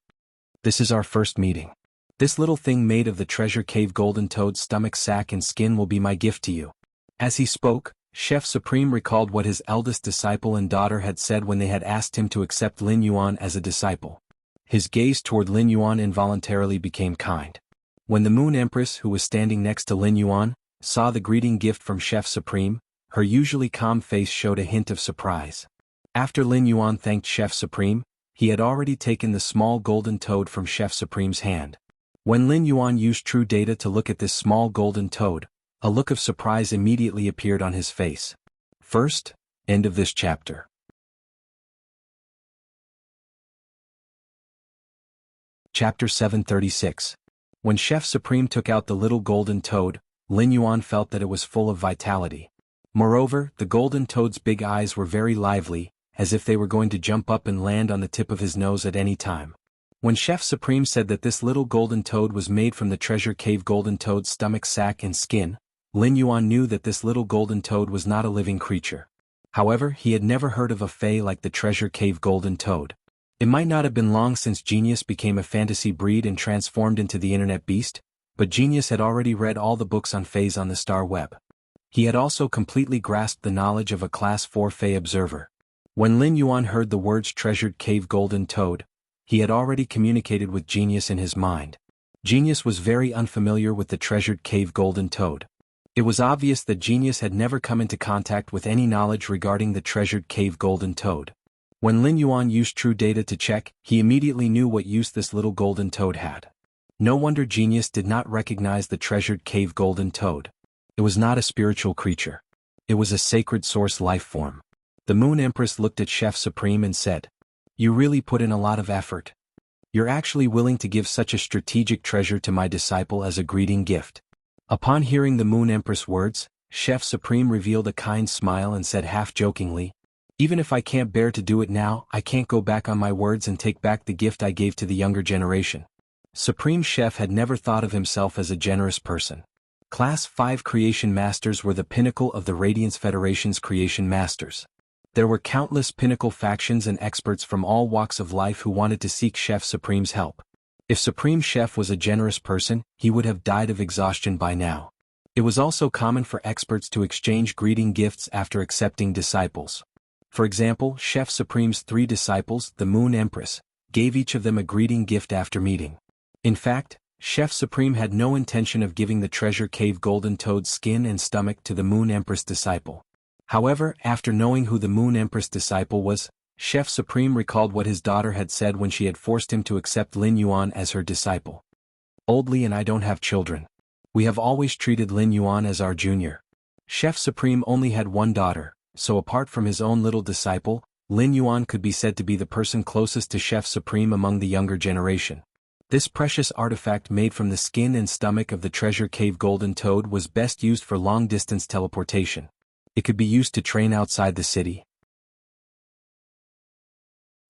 "This is our first meeting. This little thing made of the treasure cave golden toad's stomach sac and skin will be my gift to you." As he spoke, Chef Supreme recalled what his eldest disciple and daughter had said when they had asked him to accept Lin Yuan as a disciple. His gaze toward Lin Yuan involuntarily became kind. When the Moon Empress, who was standing next to Lin Yuan, saw the greeting gift from Chef Supreme, her usually calm face showed a hint of surprise. After Lin Yuan thanked Chef Supreme, he had already taken the small golden toad from Chef Supreme's hand. When Lin Yuan used true data to look at this small golden toad, a look of surprise immediately appeared on his face. First, end of this chapter. Chapter 736. When Chef Supreme took out the little golden toad, Lin Yuan felt that it was full of vitality. Moreover, the golden toad's big eyes were very lively, as if they were going to jump up and land on the tip of his nose at any time. When Chef Supreme said that this little golden toad was made from the treasure cave golden toad's stomach sac and skin, Lin Yuan knew that this little golden toad was not a living creature. However, he had never heard of a fae like the treasure cave golden toad. It might not have been long since Genius became a fantasy breed and transformed into the internet beast, but Genius had already read all the books on faes on the star web. He had also completely grasped the knowledge of a Class 4 fae observer. When Lin Yuan heard the words treasured cave golden toad, he had already communicated with Genius in his mind. Genius was very unfamiliar with the treasured cave golden toad. It was obvious that Genius had never come into contact with any knowledge regarding the treasured cave golden toad. When Lin Yuan used true data to check, he immediately knew what use this little golden toad had. No wonder Genius did not recognize the treasured cave golden toad. It was not a spiritual creature. It was a sacred source life form. The Moon Empress looked at Chef Supreme and said, "You really put in a lot of effort. You're actually willing to give such a strategic treasure to my disciple as a greeting gift." Upon hearing the Moon Empress' words, Chef Supreme revealed a kind smile and said half-jokingly, "Even if I can't bear to do it now, I can't go back on my words and take back the gift I gave to the younger generation." Supreme Chef had never thought of himself as a generous person. Class 5 Creation Masters were the pinnacle of the Radiance Federation's Creation Masters. There were countless pinnacle factions and experts from all walks of life who wanted to seek Chef Supreme's help. If Supreme Chef was a generous person, he would have died of exhaustion by now. It was also common for experts to exchange greeting gifts after accepting disciples. For example, Chef Supreme's 3 disciples, the Moon Empress, gave each of them a greeting gift after meeting. In fact, Chef Supreme had no intention of giving the treasure cave golden toad's skin and stomach to the Moon Empress disciple. However, after knowing who the Moon Empress disciple was, Chef Supreme recalled what his daughter had said when she had forced him to accept Lin Yuan as her disciple. "Oldly and I don't have children. We have always treated Lin Yuan as our junior." Chef Supreme only had one daughter, so apart from his own little disciple, Lin Yuan could be said to be the person closest to Chef Supreme among the younger generation. This precious artifact made from the skin and stomach of the treasure cave golden toad was best used for long-distance teleportation. It could be used to train outside the city.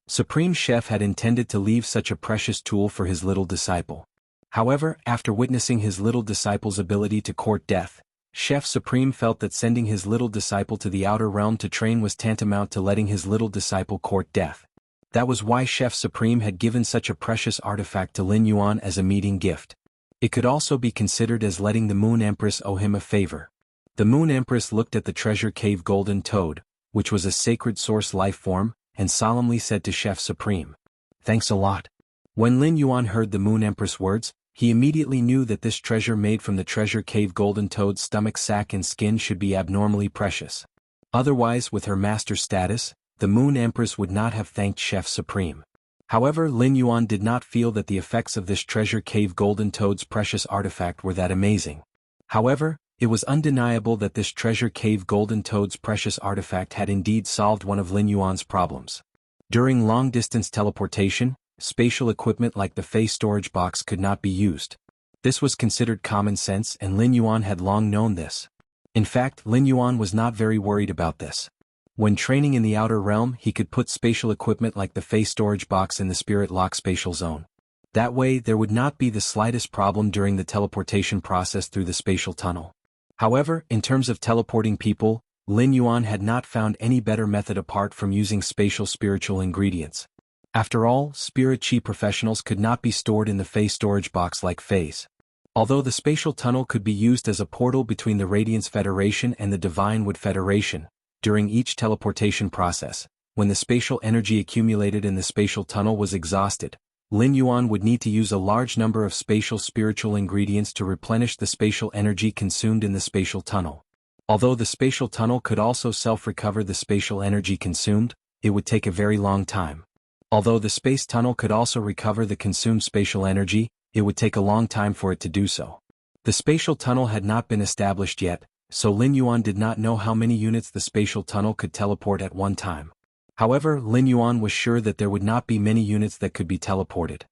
Supreme Chef had intended to leave such a precious tool for his little disciple. However, after witnessing his little disciple's ability to court death, Chef Supreme felt that sending his little disciple to the outer realm to train was tantamount to letting his little disciple court death. That was why Chef Supreme had given such a precious artifact to Lin Yuan as a meeting gift. It could also be considered as letting the Moon Empress owe him a favor. The Moon Empress looked at the treasure cave golden toad, which was a sacred source life form, and solemnly said to Chef Supreme, "Thanks a lot." When Lin Yuan heard the Moon Empress words, he immediately knew that this treasure made from the treasure cave golden toad's stomach sac and skin should be abnormally precious. Otherwise, with her master status, the Moon Empress would not have thanked Chef Supreme. However, Lin Yuan did not feel that the effects of this treasure cave golden toad's precious artifact were that amazing. However, it was undeniable that this treasure cave golden toad's precious artifact had indeed solved one of Lin Yuan's problems. During long-distance teleportation, spatial equipment like the Fey storage box could not be used. This was considered common sense, and Lin Yuan had long known this. In fact, Lin Yuan was not very worried about this. When training in the outer realm, he could put spatial equipment like the Fey storage box in the spirit lock spatial zone. That way, there would not be the slightest problem during the teleportation process through the spatial tunnel. However, in terms of teleporting people, Lin Yuan had not found any better method apart from using spatial spiritual ingredients. After all, spirit chi professionals could not be stored in the Fey storage box like Feys. Although the spatial tunnel could be used as a portal between the Radiance Federation and the Divine Wood Federation, during each teleportation process, when the spatial energy accumulated in the spatial tunnel was exhausted, Lin Yuan would need to use a large number of spatial spiritual ingredients to replenish the spatial energy consumed in the spatial tunnel. Although the spatial tunnel could also self-recover the spatial energy consumed, it would take a very long time. Although the space tunnel could also recover the consumed spatial energy, it would take a long time for it to do so. The spatial tunnel had not been established yet, so Lin Yuan did not know how many units the spatial tunnel could teleport at one time. However, Lin Yuan was sure that there would not be many units that could be teleported.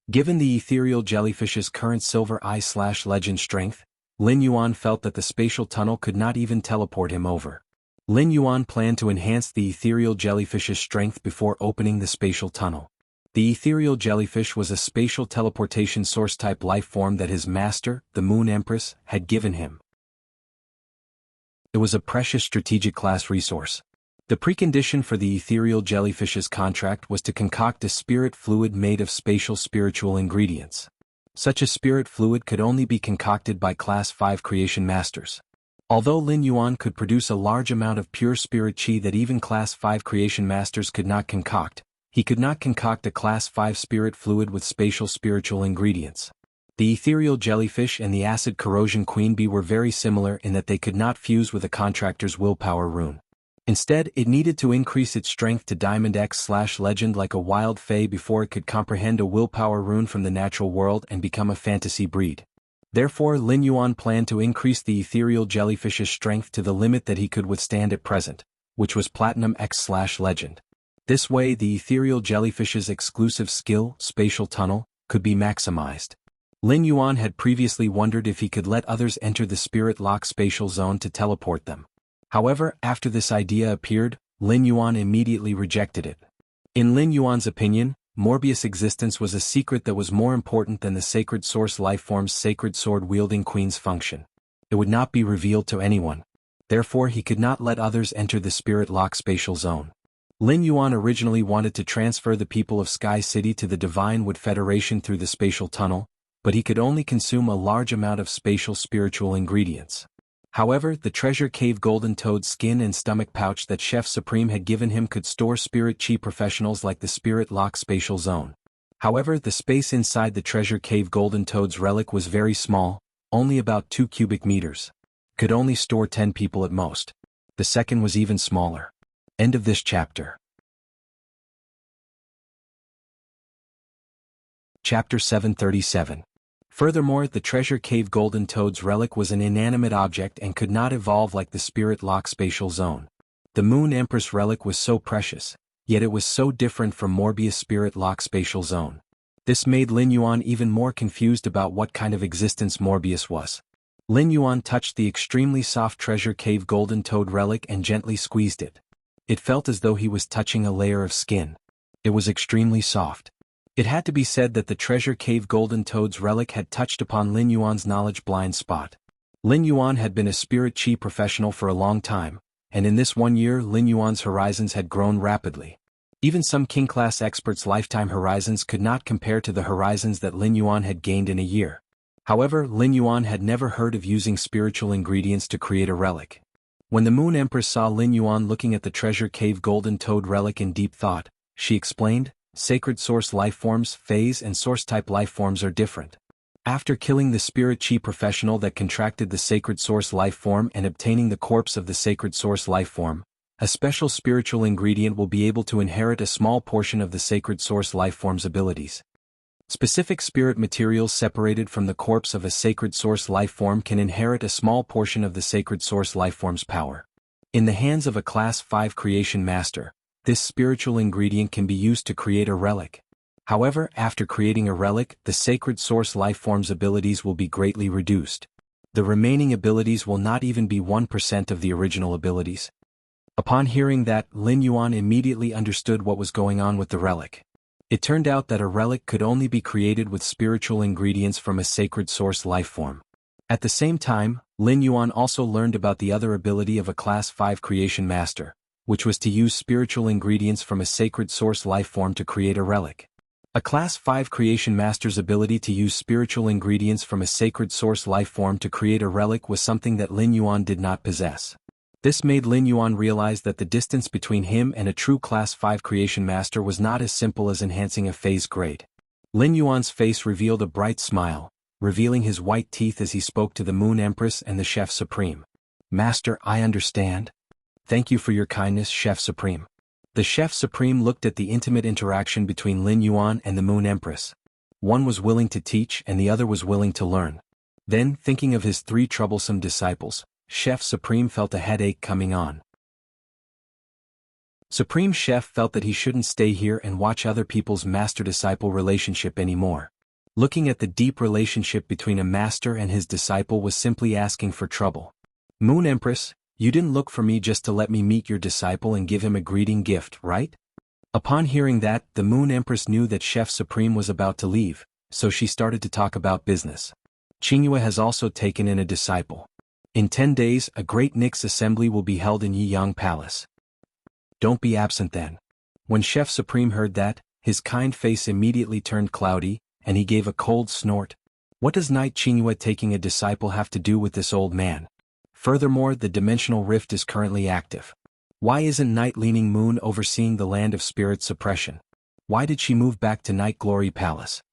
Given the ethereal jellyfish's current silver eye/legend strength, Lin Yuan felt that the spatial tunnel could not even teleport him over. Lin Yuan planned to enhance the ethereal jellyfish's strength before opening the spatial tunnel. The ethereal jellyfish was a spatial teleportation source-type life form that his master, the Moon Empress, had given him. It was a precious strategic class resource. The precondition for the ethereal jellyfish's contract was to concoct a spirit fluid made of spatial spiritual ingredients. Such a spirit fluid could only be concocted by Class 5 creation masters. Although Lin Yuan could produce a large amount of pure spirit chi that even Class 5 creation masters could not concoct, he could not concoct a Class 5 spirit fluid with spatial spiritual ingredients. The ethereal jellyfish and the acid corrosion queen bee were very similar in that they could not fuse with a contractor's willpower rune. Instead, it needed to increase its strength to Diamond X/legend like a wild fey before it could comprehend a willpower rune from the natural world and become a fantasy breed. Therefore, Lin Yuan planned to increase the ethereal jellyfish's strength to the limit that he could withstand at present, which was Platinum X/legend. This way, the ethereal jellyfish's exclusive skill, spatial tunnel, could be maximized. Lin Yuan had previously wondered if he could let others enter the spirit lock spatial zone to teleport them. However, after this idea appeared, Lin Yuan immediately rejected it. In Lin Yuan's opinion, Morbius' existence was a secret that was more important than the sacred source lifeform's sacred sword-wielding queen's function. It would not be revealed to anyone. Therefore, he could not let others enter the spirit lock spatial zone. Lin Yuan originally wanted to transfer the people of Sky City to the Divine Wood Federation through the spatial tunnel, but he could only consume a large amount of spatial spiritual ingredients. However, the treasure cave golden toad skin and stomach pouch that Chef Supreme had given him could store spirit chi professionals like the spirit lock spatial zone. However, the space inside the treasure cave golden toad's relic was very small, only about 2 cubic meters. Could only store 10 people at most. The second was even smaller. End of this chapter. Chapter 737. Furthermore, the treasure cave golden toad's relic was an inanimate object and could not evolve like the spirit lock spatial zone. The Moon Empress relic was so precious, yet it was so different from Morbius' spirit lock spatial zone. This made Lin Yuan even more confused about what kind of existence Morbius was. Lin Yuan touched the extremely soft treasure cave golden toad relic and gently squeezed it. It felt as though he was touching a layer of skin. It was extremely soft. It had to be said that the treasure cave golden toad's relic had touched upon Lin Yuan's knowledge blind spot. Lin Yuan had been a spirit chi professional for a long time, and in this 1 year Lin Yuan's horizons had grown rapidly. Even some king-class experts' lifetime horizons could not compare to the horizons that Lin Yuan had gained in a year. However, Lin Yuan had never heard of using spiritual ingredients to create a relic. When the Moon Empress saw Lin Yuan looking at the treasure cave golden toad relic in deep thought, she explained, "Sacred source lifeforms, phase and source-type lifeforms are different. After killing the spirit chi professional that contracted the sacred source lifeform and obtaining the corpse of the sacred source lifeform, a special spiritual ingredient will be able to inherit a small portion of the sacred source lifeform's abilities. Specific spirit materials separated from the corpse of a sacred source lifeform can inherit a small portion of the sacred source lifeform's power. In the hands of a Class 5 creation master, this spiritual ingredient can be used to create a relic. However, after creating a relic, the sacred source lifeform's abilities will be greatly reduced. The remaining abilities will not even be 1% of the original abilities." Upon hearing that, Lin Yuan immediately understood what was going on with the relic. It turned out that a relic could only be created with spiritual ingredients from a sacred source lifeform. At the same time, Lin Yuan also learned about the other ability of a Class 5 creation master, which was to use spiritual ingredients from a sacred source lifeform to create a relic. A Class 5 creation master's ability to use spiritual ingredients from a sacred source lifeform to create a relic was something that Lin Yuan did not possess. This made Lin Yuan realize that the distance between him and a true Class 5 creation master was not as simple as enhancing a phase grade. Lin Yuan's face revealed a bright smile, revealing his white teeth as he spoke to the Moon Empress and the Chef Supreme. "Master, I understand. Thank you for your kindness, Chef Supreme." The Chef Supreme looked at the intimate interaction between Lin Yuan and the Moon Empress. One was willing to teach and the other was willing to learn. Then, thinking of his 3 troublesome disciples, Chef Supreme felt a headache coming on. Supreme Chef felt that he shouldn't stay here and watch other people's master-disciple relationship anymore. Looking at the deep relationship between a master and his disciple was simply asking for trouble. "Moon Empress, you didn't look for me just to let me meet your disciple and give him a greeting gift, right?" Upon hearing that, the Moon Empress knew that Chef Supreme was about to leave, so she started to talk about business. "Qingyue has also taken in a disciple. In 10 days, a great Nix assembly will be held in Yiyang Palace. Don't be absent then." When Chef Supreme heard that, his kind face immediately turned cloudy, and he gave a cold snort. What does Knight Qingyue taking a disciple have to do with this old man? Furthermore, the dimensional rift is currently active. Why isn't Night Leaning Moon overseeing the land of spirit suppression? Why did she move back to Night Glory Palace?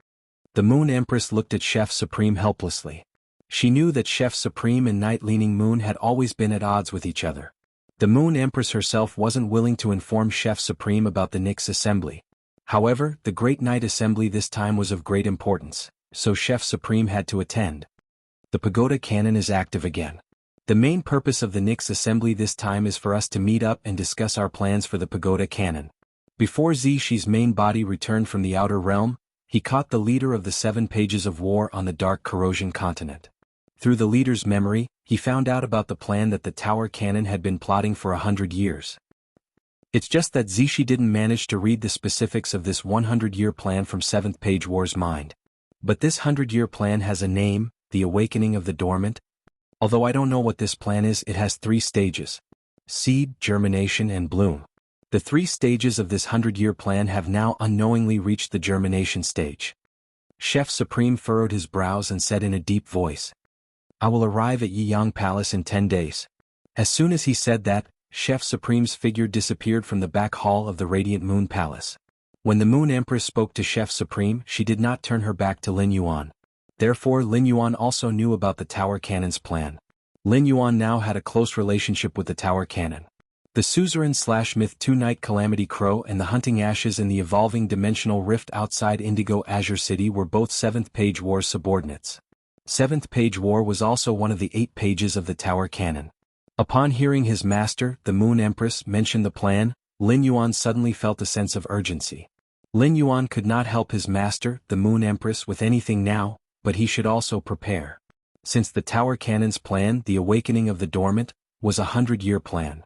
The Moon Empress looked at Chef Supreme helplessly. She knew that Chef Supreme and Night Leaning Moon had always been at odds with each other. The Moon Empress herself wasn't willing to inform Chef Supreme about the Nix assembly. However, the Great Night Assembly this time was of great importance, so Chef Supreme had to attend. The pagoda cannon is active again. The main purpose of the Nix assembly this time is for us to meet up and discuss our plans for the pagoda cannon. Before Zishi's main body returned from the outer realm, he caught the leader of the 7 pages of war on the Dark Corrosion continent. Through the leader's memory, he found out about the plan that the tower cannon had been plotting for 100 years. It's just that Zishi didn't manage to read the specifics of this 100-year plan from 7th Page War's mind. But this 100-year plan has a name, the Awakening of the Dormant. Although I don't know what this plan is, it has 3 stages: seed, germination and bloom. The 3 stages of this 100-year plan have now unknowingly reached the germination stage. Chef Supreme furrowed his brows and said in a deep voice, "I will arrive at Yiyang Palace in 10 days. As soon as he said that, Chef Supreme's figure disappeared from the back hall of the Radiant Moon Palace. When the Moon Empress spoke to Chef Supreme, she did not turn her back to Lin Yuan. Therefore, Lin Yuan also knew about the tower cannon's plan. Lin Yuan now had a close relationship with the tower cannon. The suzerain/myth 2 Night Calamity Crow and the hunting ashes in the evolving dimensional rift outside Indigo Azure City were both 7th Page War's subordinates. 7th Page War was also one of the 8 pages of the tower cannon. Upon hearing his master, the Moon Empress, mention the plan, Lin Yuan suddenly felt a sense of urgency. Lin Yuan could not help his master, the Moon Empress, with anything now, but he should also prepare. Since the tower cannon's plan, the Awakening of the Dormant, was a 100-year plan.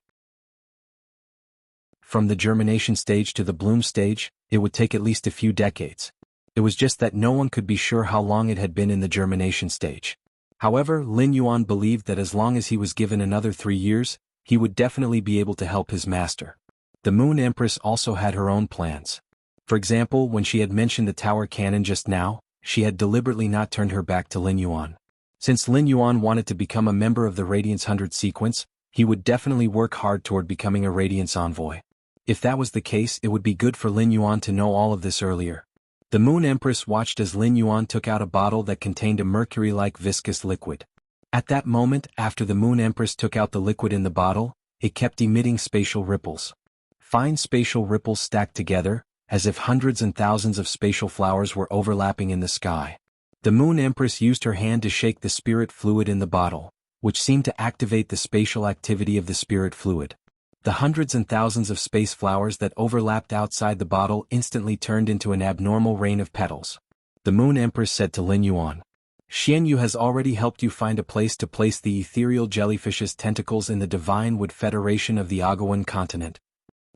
From the germination stage to the bloom stage, it would take at least a few decades. It was just that no one could be sure how long it had been in the germination stage. However, Lin Yuan believed that as long as he was given another 3 years, he would definitely be able to help his master. The Moon Empress also had her own plans. For example, when she had mentioned the tower cannon just now, she had deliberately not turned her back to Lin Yuan. Since Lin Yuan wanted to become a member of the Radiance 100 sequence, he would definitely work hard toward becoming a Radiance envoy. If that was the case, it would be good for Lin Yuan to know all of this earlier. The Moon Empress watched as Lin Yuan took out a bottle that contained a mercury-like viscous liquid. At that moment, after the Moon Empress took out the liquid in the bottle, it kept emitting spatial ripples. Fine spatial ripples stacked together, as if hundreds and thousands of spatial flowers were overlapping in the sky. The Moon Empress used her hand to shake the spirit fluid in the bottle, which seemed to activate the spatial activity of the spirit fluid. The hundreds and thousands of space flowers that overlapped outside the bottle instantly turned into an abnormal rain of petals. The Moon Empress said to Lin Yuan, "Xian Yu has already helped you find a place to place the ethereal jellyfish's tentacles in the Divine Wood Federation of the Agawan continent.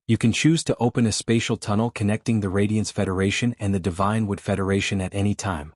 You can choose to open a spatial tunnel connecting the Radiance Federation and the Divine Wood Federation at any time.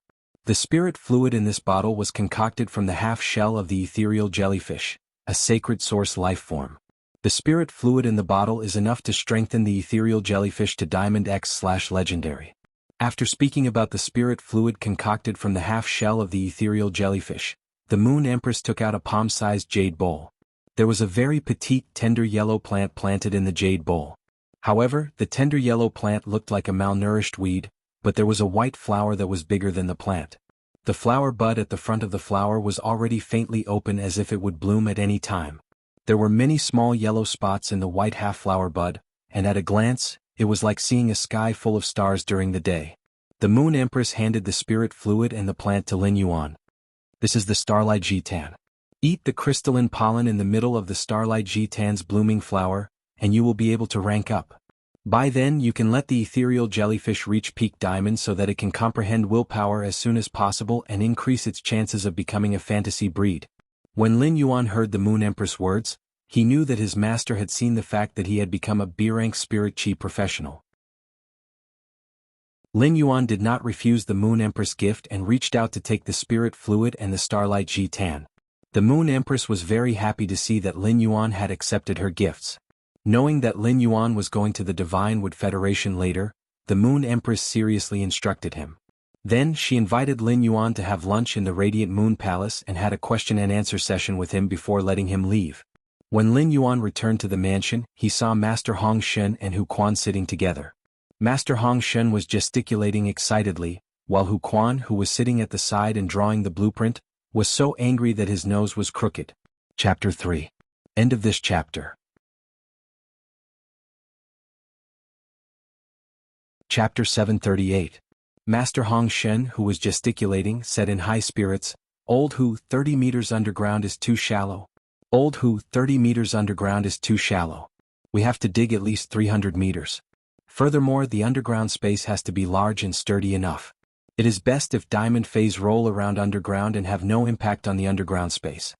The spirit fluid in this bottle was concocted from the half-shell of the ethereal jellyfish, a sacred source life form. The spirit fluid in the bottle is enough to strengthen the ethereal jellyfish to Diamond X/Legendary. After speaking about the spirit fluid concocted from the half-shell of the ethereal jellyfish, the Moon Empress took out a palm-sized jade bowl. There was a very petite, tender yellow plant planted in the jade bowl. However, the tender yellow plant looked like a malnourished weed, but there was a white flower that was bigger than the plant. The flower bud at the front of the flower was already faintly open as if it would bloom at any time. There were many small yellow spots in the white half-flower bud, and at a glance, it was like seeing a sky full of stars during the day. The Moon Empress handed the spirit fluid and the plant to Lin Yuan. "This is the Starlight Jitan. Eat the crystalline pollen in the middle of the Starlight Jitan's blooming flower, and you will be able to rank up. By then you can let the ethereal jellyfish reach peak diamond so that it can comprehend willpower as soon as possible and increase its chances of becoming a fantasy breed." When Lin Yuan heard the Moon Empress' words, he knew that his master had seen the fact that he had become a B-rank spirit chi professional. Lin Yuan did not refuse the Moon Empress' gift and reached out to take the spirit fluid and the Starlight Jitan. The Moon Empress was very happy to see that Lin Yuan had accepted her gifts. Knowing that Lin Yuan was going to the Divine Wood Federation later, the Moon Empress seriously instructed him. Then she invited Lin Yuan to have lunch in the Radiant Moon Palace and had a question-and-answer session with him before letting him leave. When Lin Yuan returned to the mansion, he saw Master Hong Shen and Hu Quan sitting together. Master Hong Shen was gesticulating excitedly, while Hu Quan, who was sitting at the side and drawing the blueprint, was so angry that his nose was crooked. Chapter 3. End of this chapter. Chapter 738. Master Hong Shen, who was gesticulating, said in high spirits, "Old Hu, 30 meters underground is too shallow. Old Hu, 30 meters underground is too shallow. We have to dig at least 300 meters. Furthermore, the underground space has to be large and sturdy enough. It is best if diamond phase roll around underground and have no impact on the underground space."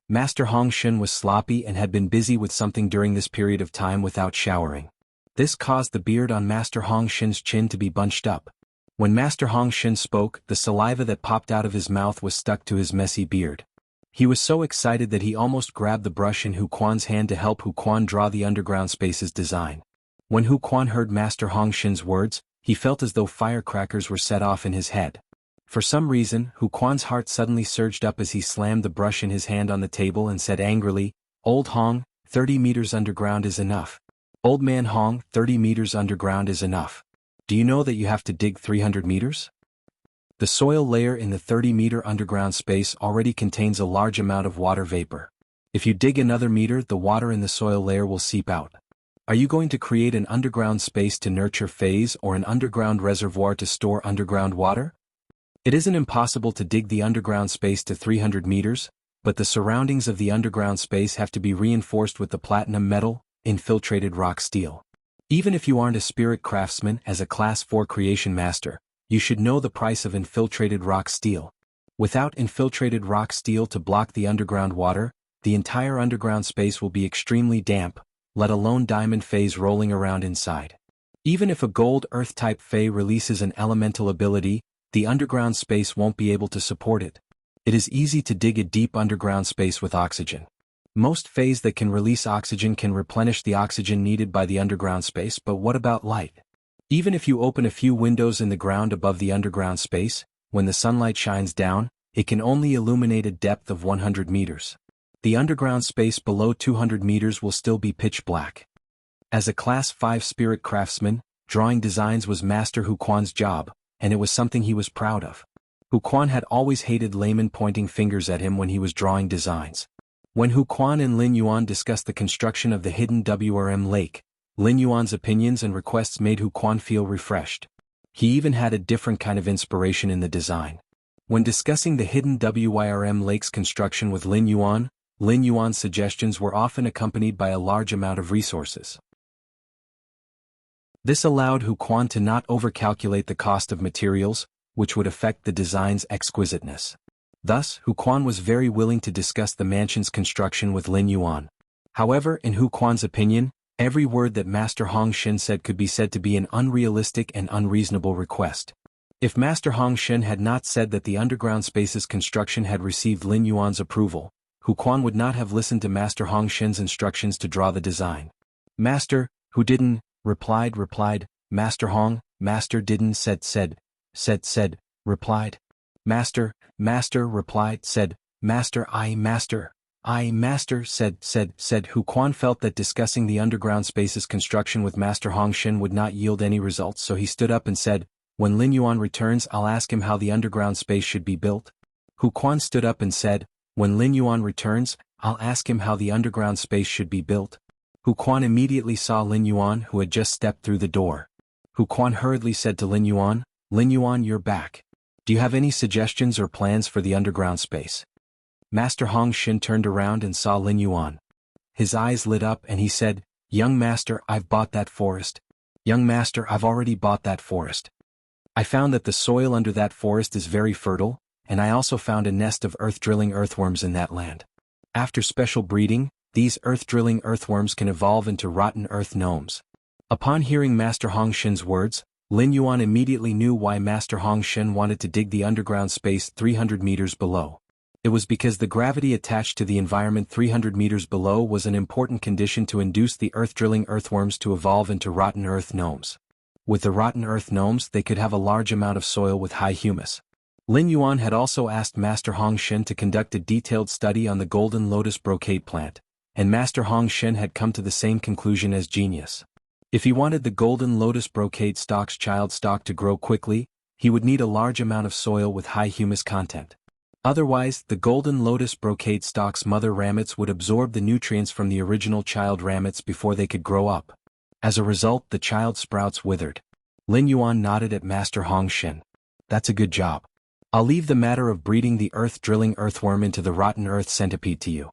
Master Hong Shen was sloppy and had been busy with something during this period of time without showering. This caused the beard on Master Hong Shen's chin to be bunched up. When Master Hong Shen spoke, the saliva that popped out of his mouth was stuck to his messy beard. He was so excited that he almost grabbed the brush in Hu Quan's hand to help Hu Quan draw the underground space's design. When Hu Quan heard Master Hong Shen's words, he felt as though firecrackers were set off in his head. For some reason, Hu Quan's heart suddenly surged up as he slammed the brush in his hand on the table and said angrily, "Old Hong, 30 meters underground is enough. Old man Hong, 30 meters underground is enough. Do you know that you have to dig 300 meters? The soil layer in the 30-meter underground space already contains a large amount of water vapor. If you dig another meter, the water in the soil layer will seep out. Are you going to create an underground space to nurture phase or an underground reservoir to store underground water? It isn't impossible to dig the underground space to 300 meters, but the surroundings of the underground space have to be reinforced with the platinum metal, infiltrated rock steel. Even if you aren't a spirit craftsman as a Class 4 creation master, you should know the price of infiltrated rock steel. Without infiltrated rock steel to block the underground water, the entire underground space will be extremely damp, let alone diamond phase rolling around inside. Even if a gold earth-type Fey releases an elemental ability, the underground space won't be able to support it. It is easy to dig a deep underground space with oxygen. Most Fays that can release oxygen can replenish the oxygen needed by the underground space, but what about light? Even if you open a few windows in the ground above the underground space, when the sunlight shines down, it can only illuminate a depth of 100 meters. The underground space below 200 meters will still be pitch black. As a Class 5 spirit craftsman, drawing designs was Master Hu Quan's job, and it was something he was proud of. Hu Quan had always hated laymen pointing fingers at him when he was drawing designs. When Hu Quan and Lin Yuan discussed the construction of the hidden WRM lake, Lin Yuan's opinions and requests made Hu Quan feel refreshed. He even had a different kind of inspiration in the design. When discussing the hidden WRM lake's construction with Lin Yuan's suggestions were often accompanied by a large amount of resources. This allowed Hu Quan to not overcalculate the cost of materials, which would affect the design's exquisiteness. Thus, Hu Quan was very willing to discuss the mansion's construction with Lin Yuan. However, in Hu Quan's opinion, every word that Master Hong Shen said could be said to be an unrealistic and unreasonable request. If Master Hong Shen had not said that the underground space's construction had received Lin Yuan's approval, Hu Quan would not have listened to Master Hong Shen's instructions to draw the design. Master, who didn't, replied, Master Hong, Master didn't said, replied. Master, replied, said, Master, said. Hu Quan felt that discussing the underground space's construction with Master Hong Shen would not yield any results, so he stood up and said, when Lin Yuan returns, I'll ask him how the underground space should be built. Hu Quan stood up and said, when Lin Yuan returns, I'll ask him how the underground space should be built. Hu Quan immediately saw Lin Yuan, who had just stepped through the door. Hu Quan hurriedly said to Lin Yuan, you're back. Do you have any suggestions or plans for the underground space? Master Hong Shen turned around and saw Lin Yuan. His eyes lit up and he said, Young Master, I've bought that forest. Young Master, I've already bought that forest. I found that the soil under that forest is very fertile, and I also found a nest of earth-drilling earthworms in that land. After special breeding, these earth-drilling earthworms can evolve into rotten earth gnomes. Upon hearing Master Hong Shen's words, Lin Yuan immediately knew why Master Hong Shen wanted to dig the underground space 300 meters below. It was because the gravity attached to the environment 300 meters below was an important condition to induce the earth-drilling earthworms to evolve into rotten earth gnomes. With the rotten earth gnomes, they could have a large amount of soil with high humus. Lin Yuan had also asked Master Hong Shen to conduct a detailed study on the golden lotus brocade plant, and Master Hong Shen had come to the same conclusion as Genius. If he wanted the golden lotus brocade stock's child stalk to grow quickly, he would need a large amount of soil with high humus content. Otherwise, the golden lotus brocade stock's mother ramets would absorb the nutrients from the original child ramets before they could grow up. As a result, the child sprouts withered. Lin Yuan nodded at Master Hong Shen. That's a good job. I'll leave the matter of breeding the earth-drilling earthworm into the rotten earth centipede to you.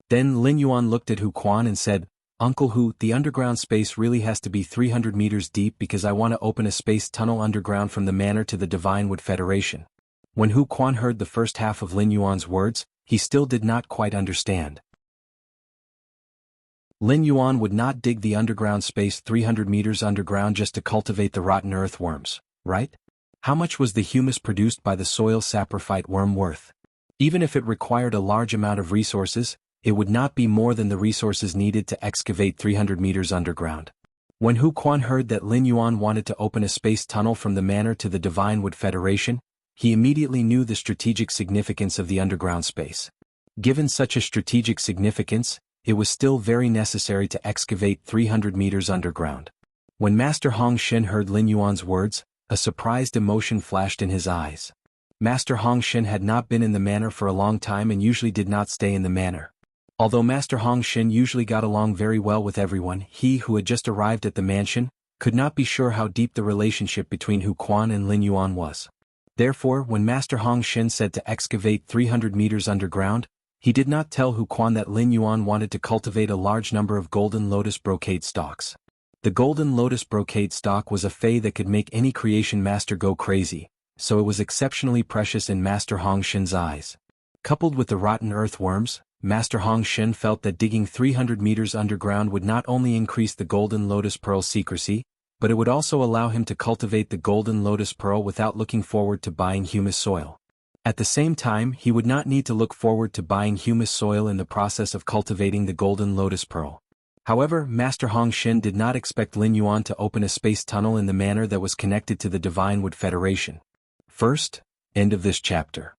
Then Lin Yuan looked at Hu Quan and said, Uncle Hu, the underground space really has to be 300 meters deep because I want to open a space tunnel underground from the manor to the Divine Wood Federation. When Hu Quan heard the first half of Lin Yuan's words, he still did not quite understand. Lin Yuan would not dig the underground space 300 meters underground just to cultivate the rotten earthworms, right? How much was the humus produced by the soil saprophyte worm worth? Even if it required a large amount of resources, it would not be more than the resources needed to excavate 300 meters underground. When Hu Quan heard that Lin Yuan wanted to open a space tunnel from the manor to the Divine Wood Federation, he immediately knew the strategic significance of the underground space. Given such a strategic significance, it was still very necessary to excavate 300 meters underground. When Master Hong Shen heard Lin Yuan's words, a surprised emotion flashed in his eyes. Master Hong Shen had not been in the manor for a long time and usually did not stay in the manor. Although Master Hong Shen usually got along very well with everyone, he who had just arrived at the mansion could not be sure how deep the relationship between Hu Quan and Lin Yuan was. Therefore, when Master Hong Shen said to excavate 300 meters underground, he did not tell Hu Quan that Lin Yuan wanted to cultivate a large number of golden lotus brocade stalks. The golden lotus brocade stalk was a fei that could make any creation master go crazy, so it was exceptionally precious in Master Hong Shen's eyes. Coupled with the rotten earthworms, Master Hong Shen felt that digging 300 meters underground would not only increase the golden lotus pearl's secrecy, but it would also allow him to cultivate the golden lotus pearl without looking forward to buying humus soil. At the same time, he would not need to look forward to buying humus soil in the process of cultivating the golden lotus pearl. However, Master Hong Shen did not expect Lin Yuan to open a space tunnel in the manner that was connected to the Divine Wood Federation. First, End of this chapter.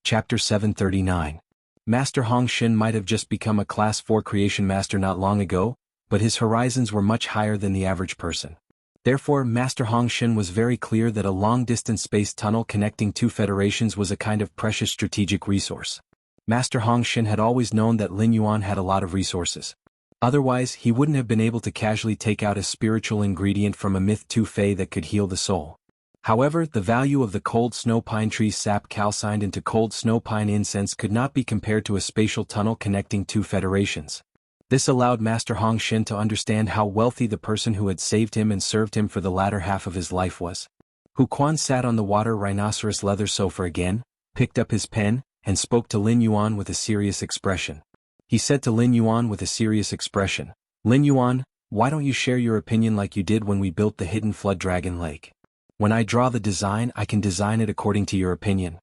Chapter 739. Master Hong Xin might have just become a Class 4 creation master not long ago, but his horizons were much higher than the average person. Therefore, Master Hong Xin was very clear that a long-distance space tunnel connecting two federations was a kind of precious strategic resource. Master Hong Xin had always known that Lin Yuan had a lot of resources. Otherwise, he wouldn't have been able to casually take out a spiritual ingredient from a myth Tu Fei that could heal the soul. However, the value of the cold snow pine tree's sap calcined into cold snow pine incense could not be compared to a spatial tunnel connecting two federations. This allowed Master Hong Xin to understand how wealthy the person who had saved him and served him for the latter half of his life was. Hu Quan sat on the water rhinoceros leather sofa again, picked up his pen, and spoke to Lin Yuan with a serious expression. He said to Lin Yuan with a serious expression, "Lin Yuan, why don't you share your opinion like you did when we built the hidden flood dragon lake? When I draw the design, I can design it according to your opinion."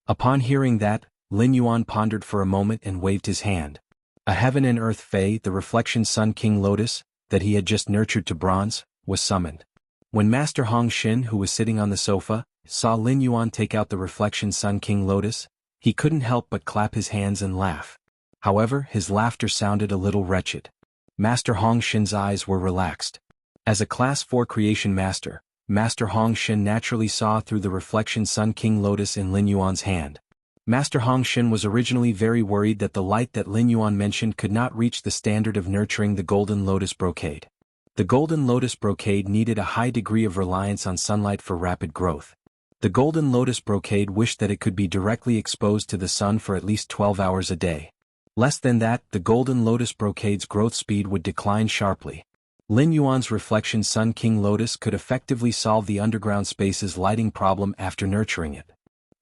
Upon hearing that, Lin Yuan pondered for a moment and waved his hand. A heaven and earth Fei, the reflection Sun King Lotus, that he had just nurtured to bronze, was summoned. When Master Hong Xin, who was sitting on the sofa, saw Lin Yuan take out the reflection Sun King Lotus, he couldn't help but clap his hands and laugh. However, his laughter sounded a little wretched. Master Hong Xin's eyes were relaxed. As a Class 4 creation master, Master Hong Xin naturally saw through the reflection Sun King Lotus in Lin Yuan's hand. Master Hong Xin was originally very worried that the light that Lin Yuan mentioned could not reach the standard of nurturing the Golden Lotus brocade. The Golden Lotus brocade needed a high degree of reliance on sunlight for rapid growth. The Golden Lotus brocade wished that it could be directly exposed to the sun for at least 12 hours a day. Less than that, the Golden Lotus brocade's growth speed would decline sharply. Lin Yuan's reflection Sun King Lotus could effectively solve the underground space's lighting problem after nurturing it.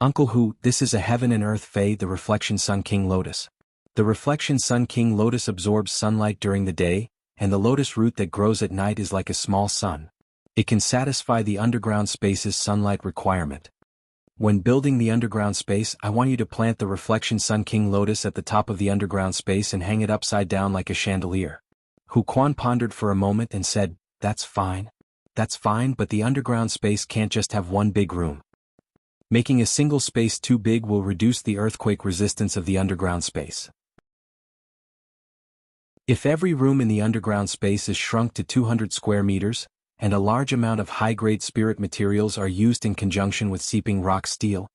Uncle Hu, this is a heaven and earth Fei, the reflection Sun King Lotus. The reflection Sun King Lotus absorbs sunlight during the day, and the lotus root that grows at night is like a small sun. It can satisfy the underground space's sunlight requirement. When building the underground space, I want you to plant the reflection Sun King Lotus at the top of the underground space and hang it upside down like a chandelier. Hu Quan pondered for a moment and said, That's fine, but the underground space can't just have one big room. Making a single space too big will reduce the earthquake resistance of the underground space. If every room in the underground space is shrunk to 200 square meters, and a large amount of high-grade spirit materials are used in conjunction with seeping rock steel,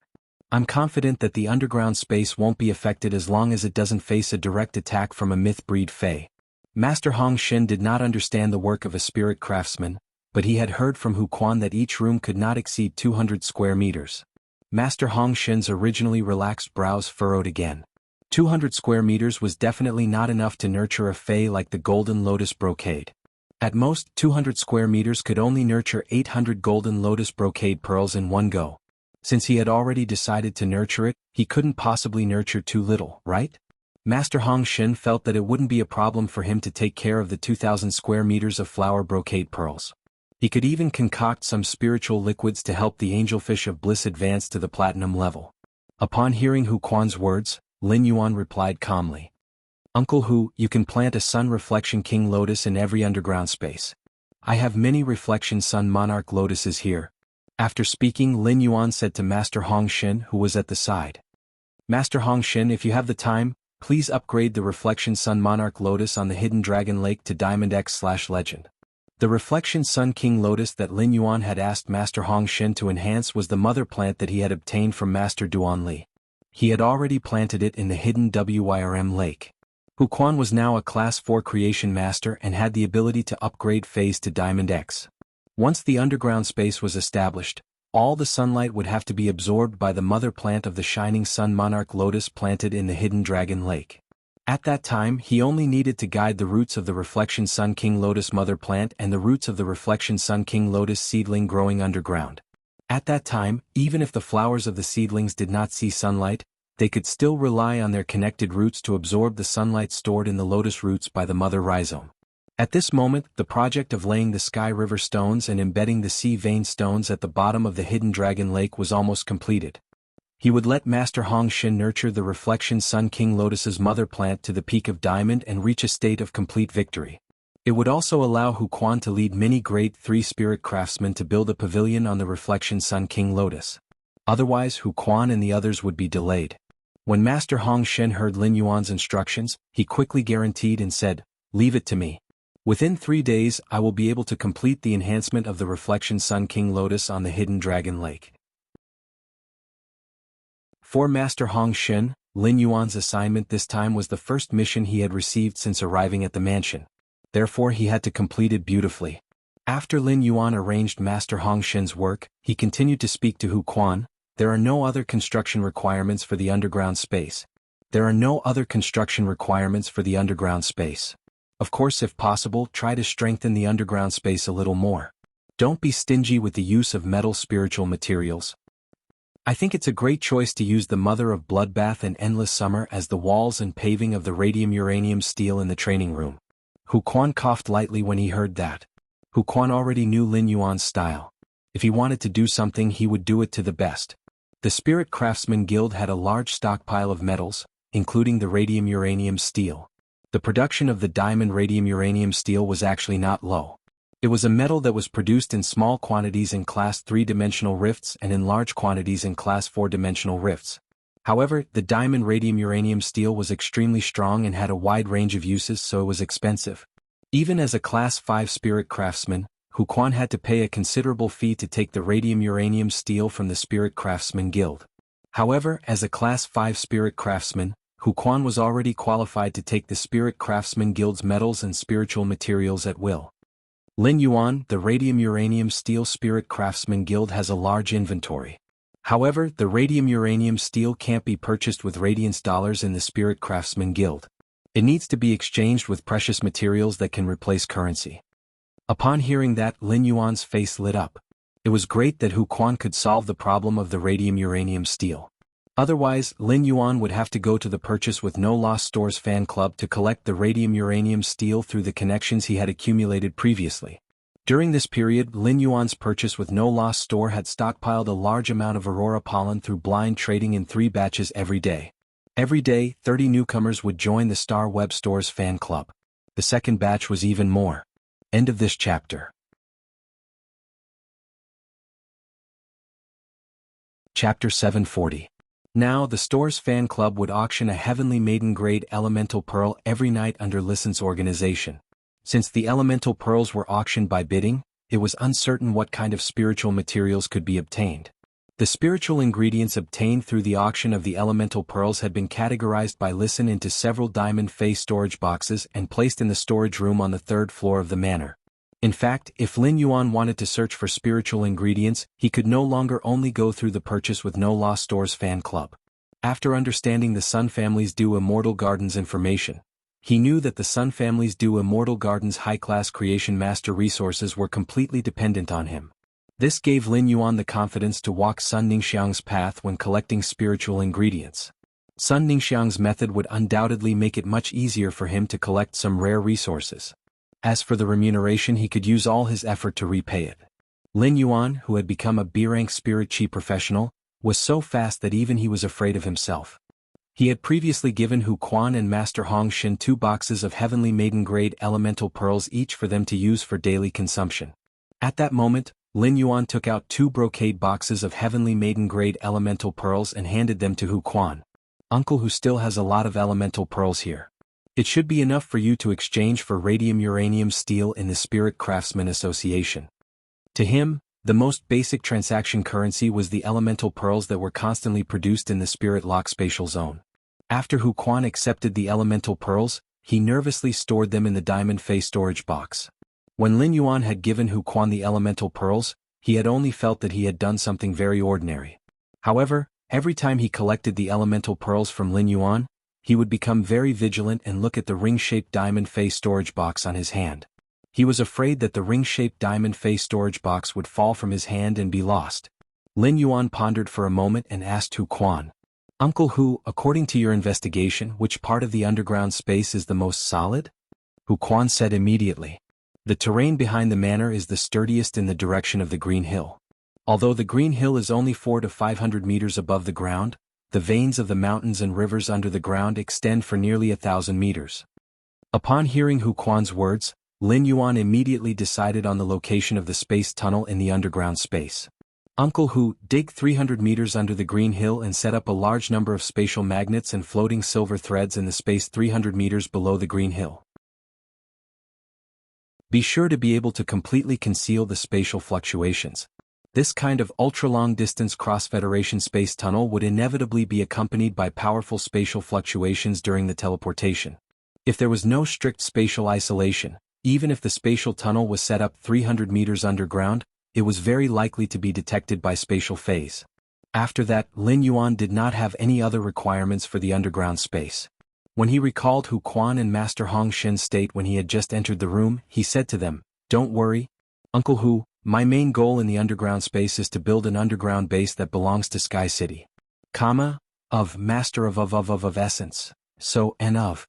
I'm confident that the underground space won't be affected as long as it doesn't face a direct attack from a myth-breed Fei. Master Hong Xin did not understand the work of a spirit craftsman, but he had heard from Hu Quan that each room could not exceed 200 square meters. Master Hong Xin's originally relaxed brows furrowed again. 200 square meters was definitely not enough to nurture a Fei like the Golden Lotus brocade. At most, 200 square meters could only nurture 800 Golden Lotus brocade pearls in one go. Since he had already decided to nurture it, he couldn't possibly nurture too little, right? Master Hong Xin felt that it wouldn't be a problem for him to take care of the 2,000 square meters of flower brocade pearls. He could even concoct some spiritual liquids to help the angelfish of bliss advance to the platinum level. Upon hearing Hu Quan's words, Lin Yuan replied calmly. Uncle Hu, you can plant a Sun Reflection King Lotus in every underground space. I have many Reflection Sun Monarch Lotuses here. After speaking, Lin Yuan said to Master Hong Xin, who was at the side. Master Hong Xin, if you have the time, please upgrade the Reflection Sun Monarch Lotus on the Hidden Dragon Lake to Diamond X/Legend. The Reflection Sun King Lotus that Lin Yuan had asked Master Hong Xin to enhance was the mother plant that he had obtained from Master Duan Li. He had already planted it in the hidden Wyrm Lake. Hu Quan was now a Class 4 creation master and had the ability to upgrade Phase to Diamond X. Once the underground space was established, all the sunlight would have to be absorbed by the mother plant of the Shining Sun Monarch Lotus planted in the Hidden Dragon Lake. At that time, he only needed to guide the roots of the Reflection Sun King Lotus mother plant and the roots of the Reflection Sun King Lotus seedling growing underground. At that time, even if the flowers of the seedlings did not see sunlight, they could still rely on their connected roots to absorb the sunlight stored in the lotus roots by the mother rhizome. At this moment, the project of laying the Sky River stones and embedding the sea vein stones at the bottom of the Hidden Dragon Lake was almost completed. He would let Master Hong Xin nurture the Reflection Sun King Lotus's mother plant to the peak of diamond and reach a state of complete victory. It would also allow Hu Quan to lead many grade 3 spirit craftsmen to build a pavilion on the Reflection Sun King Lotus. Otherwise Hu Quan and the others would be delayed. When Master Hong Shen heard Lin Yuan's instructions, he quickly guaranteed and said, "Leave it to me. Within 3 days I will be able to complete the enhancement of the Reflection Sun King Lotus on the Hidden Dragon Lake." For Master Hong Shen, Lin Yuan's assignment this time was the first mission he had received since arriving at the mansion. Therefore he had to complete it beautifully. After Lin Yuan arranged Master Hong Shen's work, he continued to speak to Hu Quan. "There are no other construction requirements for the underground space. There are no other construction requirements for the underground space. Of course, if possible, try to strengthen the underground space a little more. Don't be stingy with the use of metal spiritual materials. I think it's a great choice to use the Mother of Bloodbath and Endless Summer as the walls and paving of the radium uranium steel in the training room." Hu Quan coughed lightly when he heard that. Hu Quan already knew Lin Yuan's style. If he wanted to do something he would do it to the best. The Spirit Craftsman Guild had a large stockpile of metals, including the radium uranium steel. The production of the diamond radium uranium steel was actually not low. It was a metal that was produced in small quantities in class 3-dimensional rifts and in large quantities in class 4-dimensional rifts. However, the diamond radium uranium steel was extremely strong and had a wide range of uses, so it was expensive. Even as a class 5 spirit craftsman, Hu Quan had to pay a considerable fee to take the radium uranium steel from the Spirit Craftsman Guild. However, as a class 5 spirit craftsman, Hu Quan was already qualified to take the Spirit Craftsman Guild's metals and spiritual materials at will. Lin Yuan, the Radium Uranium Steel Spirit Craftsman Guild has a large inventory. However, the radium uranium steel can't be purchased with radiance dollars in the Spirit Craftsman Guild. It needs to be exchanged with precious materials that can replace currency. Upon hearing that, Lin Yuan's face lit up. It was great that Hu Quan could solve the problem of the radium uranium steel. Otherwise, Lin Yuan would have to go to the Purchase with No Loss Stores fan club to collect the radium uranium steel through the connections he had accumulated previously. During this period, Lin Yuan's Purchase with No Loss store had stockpiled a large amount of Aurora pollen through blind trading in 3 batches every day. Every day, 30 newcomers would join the Star Web Store's fan club. The second batch was even more. End of this chapter. Chapter 740. Now, the store's fan club would auction a Heavenly Maiden grade elemental pearl every night under License organization. Since the elemental pearls were auctioned by bidding, it was uncertain what kind of spiritual materials could be obtained. The spiritual ingredients obtained through the auction of the elemental pearls had been categorized by Listen into several diamond face storage boxes and placed in the storage room on the 3rd floor of the manor. In fact, if Lin Yuan wanted to search for spiritual ingredients, he could no longer only go through the Purchase with No Loss Stores fan club. After understanding the Sun family's Due Immortal Gardens information, he knew that the Sun family's Due Immortal Gardens high-class creation master resources were completely dependent on him. This gave Lin Yuan the confidence to walk Sun Ningxiang's path when collecting spiritual ingredients. Sun Ningxiang's method would undoubtedly make it much easier for him to collect some rare resources. As for the remuneration, he could use all his effort to repay it. Lin Yuan, who had become a B-rank spirit chi professional, was so fast that even he was afraid of himself. He had previously given Hu Quan and Master Hong Shen 2 boxes of Heavenly Maiden grade elemental pearls each for them to use for daily consumption. At that moment, Lin Yuan took out 2 brocade boxes of Heavenly Maiden grade elemental pearls and handed them to Hu Quan. "Uncle, who still has a lot of elemental pearls here. It should be enough for you to exchange for radium uranium steel in the Spirit Craftsman Association." To him, the most basic transaction currency was the elemental pearls that were constantly produced in the Spirit Lock spatial zone. After Hu Quan accepted the elemental pearls, he nervously stored them in the diamond face storage box. When Lin Yuan had given Hu Quan the elemental pearls, he had only felt that he had done something very ordinary. However, every time he collected the elemental pearls from Lin Yuan, he would become very vigilant and look at the ring-shaped diamond face storage box on his hand. He was afraid that the ring-shaped diamond face storage box would fall from his hand and be lost. Lin Yuan pondered for a moment and asked Hu Quan, "Uncle Hu, according to your investigation, which part of the underground space is the most solid?" Hu Quan said immediately, "The terrain behind the manor is the sturdiest in the direction of the Green Hill. Although the Green Hill is only 400 to 500 meters above the ground, the veins of the mountains and rivers under the ground extend for nearly 1,000 meters." Upon hearing Hu Quan's words, Lin Yuan immediately decided on the location of the space tunnel in the underground space. Uncle Hu, dig 300 meters under the Green Hill and set up a large number of spatial magnets and floating silver threads in the space 300 meters below the Green Hill. Be sure to be able to completely conceal the spatial fluctuations. This kind of ultra-long-distance cross-federation space tunnel would inevitably be accompanied by powerful spatial fluctuations during the teleportation. If there was no strict spatial isolation, even if the spatial tunnel was set up 300 meters underground, it was very likely to be detected by spatial phase. After that, Lin Yuan did not have any other requirements for the underground space. When he recalled Hu Quan and Master Hong Shen's state when he had just entered the room, he said to them, "Don't worry, Uncle Hu, my main goal in the underground space is to build an underground base that belongs to Sky City. Of Master of Essence, so and of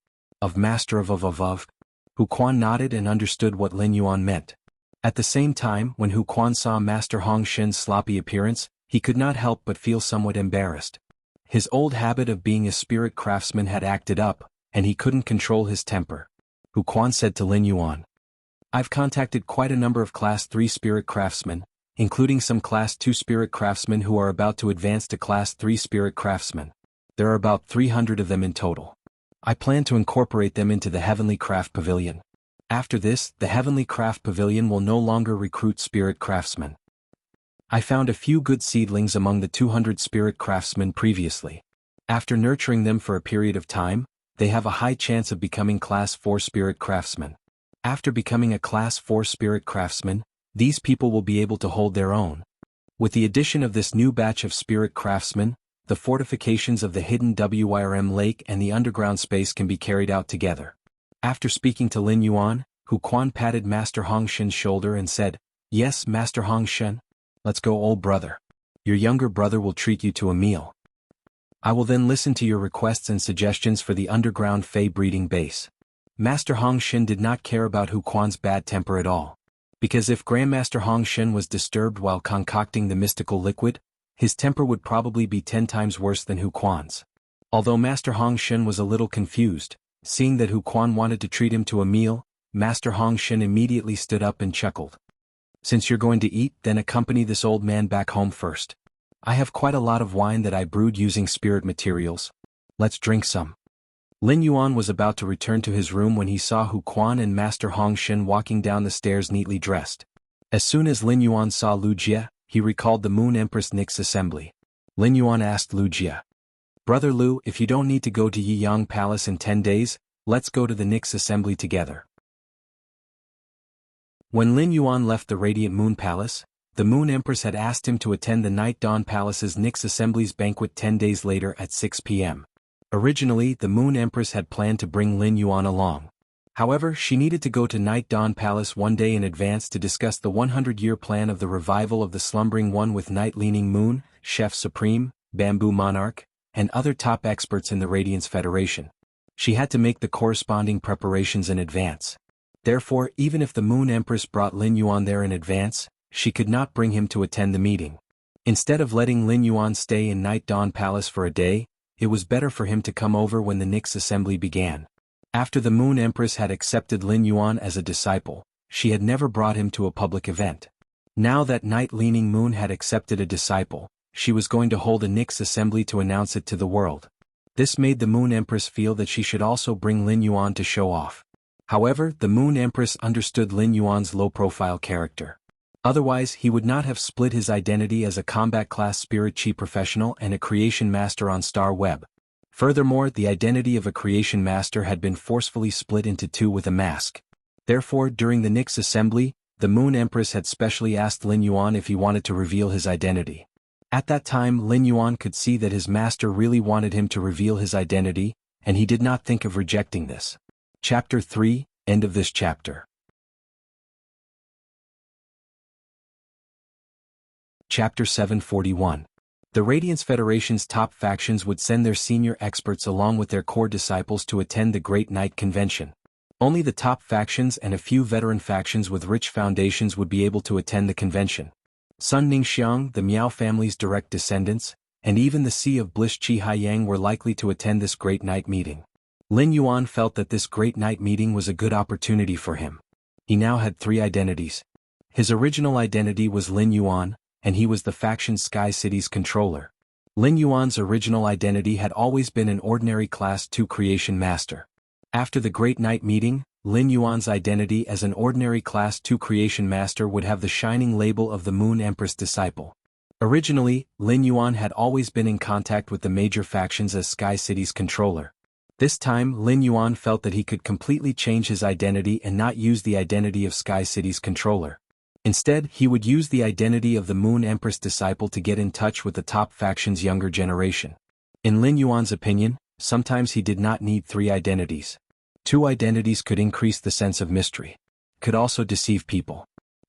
Master of." Hu Quan nodded and understood what Lin Yuan meant. At the same time, when Hu Quan saw Master Hong Shen's sloppy appearance, he could not help but feel somewhat embarrassed. His old habit of being a spirit craftsman had acted up, and he couldn't control his temper. Hu Quan said to Lin Yuan, "I've contacted quite a number of Class 3 spirit craftsmen, including some Class 2 spirit craftsmen who are about to advance to Class 3 spirit craftsmen. There are about 300 of them in total. I plan to incorporate them into the Heavenly Craft Pavilion. After this, the Heavenly Craft Pavilion will no longer recruit spirit craftsmen. I found a few good seedlings among the 200 spirit craftsmen previously. After nurturing them for a period of time, they have a high chance of becoming Class 4 spirit craftsmen. After becoming a Class 4 spirit craftsman, these people will be able to hold their own. With the addition of this new batch of spirit craftsmen, the fortifications of the hidden Wyrm Lake and the underground space can be carried out together." After speaking to Lin Yuan, Hu Quan patted Master Hong Shen's shoulder and said, "Yes, Master Hong Shen. Let's go, old brother. Your younger brother will treat you to a meal. I will then listen to your requests and suggestions for the underground Fey breeding base." Master Hong Shen did not care about Hu Quan's bad temper at all. Because if Grandmaster Hong Shen was disturbed while concocting the mystical liquid, his temper would probably be 10 times worse than Hu Quan's. Although Master Hong Shen was a little confused, seeing that Hu Quan wanted to treat him to a meal, Master Hong Shen immediately stood up and chuckled. "Since you're going to eat, then accompany this old man back home first. I have quite a lot of wine that I brewed using spirit materials. Let's drink some." Lin Yuan was about to return to his room when he saw Hu Quan and Master Hong Shen walking down the stairs neatly dressed. As soon as Lin Yuan saw Lu Jie, he recalled the Moon Empress Nix assembly. Lin Yuan asked Lu Jie, "Brother Lu, if you don't need to go to Yiyang Palace in 10 days, let's go to the Nix assembly together." When Lin Yuan left the Radiant Moon Palace, the Moon Empress had asked him to attend the Night Dawn Palace's Nix Assembly's banquet 10 days later at 6 p.m. Originally, the Moon Empress had planned to bring Lin Yuan along. However, she needed to go to Night Dawn Palace one day in advance to discuss the 100-year plan of the revival of the Slumbering One with Night Leaning Moon, Chef Supreme, Bamboo Monarch, and other top experts in the Radiance Federation. She had to make the corresponding preparations in advance. Therefore, even if the Moon Empress brought Lin Yuan there in advance, she could not bring him to attend the meeting. Instead of letting Lin Yuan stay in Night Dawn Palace for a day, it was better for him to come over when the Nix assembly began. After the Moon Empress had accepted Lin Yuan as a disciple, she had never brought him to a public event. Now that Night Leaning Moon had accepted a disciple, she was going to hold a Nix assembly to announce it to the world. This made the Moon Empress feel that she should also bring Lin Yuan to show off. However, the Moon Empress understood Lin Yuan's low-profile character. Otherwise, he would not have split his identity as a combat-class spirit chi professional and a creation master on Star Web. Furthermore, the identity of a creation master had been forcefully split into two with a mask. Therefore, during the Nix assembly, the Moon Empress had specially asked Lin Yuan if he wanted to reveal his identity. At that time, Lin Yuan could see that his master really wanted him to reveal his identity, and he did not think of rejecting this. Chapter 3, End of this chapter. Chapter 741. The Radiance Federation's top factions would send their senior experts along with their core disciples to attend the Great Night Convention. Only the top factions and a few veteran factions with rich foundations would be able to attend the convention. Sun Ningxiang, the Miao family's direct descendants, and even the Sea of Bliss Qi Haiyang were likely to attend this Great Night meeting. Lin Yuan felt that this Great Night meeting was a good opportunity for him. He now had three identities. His original identity was Lin Yuan, and he was the faction Sky City's controller. Lin Yuan's original identity had always been an ordinary Class 2 creation master. After the Great Night meeting, Lin Yuan's identity as an ordinary Class 2 creation master would have the shining label of the Moon Empress disciple. Originally, Lin Yuan had always been in contact with the major factions as Sky City's controller. This time Lin Yuan felt that he could completely change his identity and not use the identity of Sky City's controller. Instead, he would use the identity of the Moon Empress disciple to get in touch with the top faction's younger generation. In Lin Yuan's opinion, sometimes he did not need three identities. Two identities could increase the sense of mystery. Could also deceive people.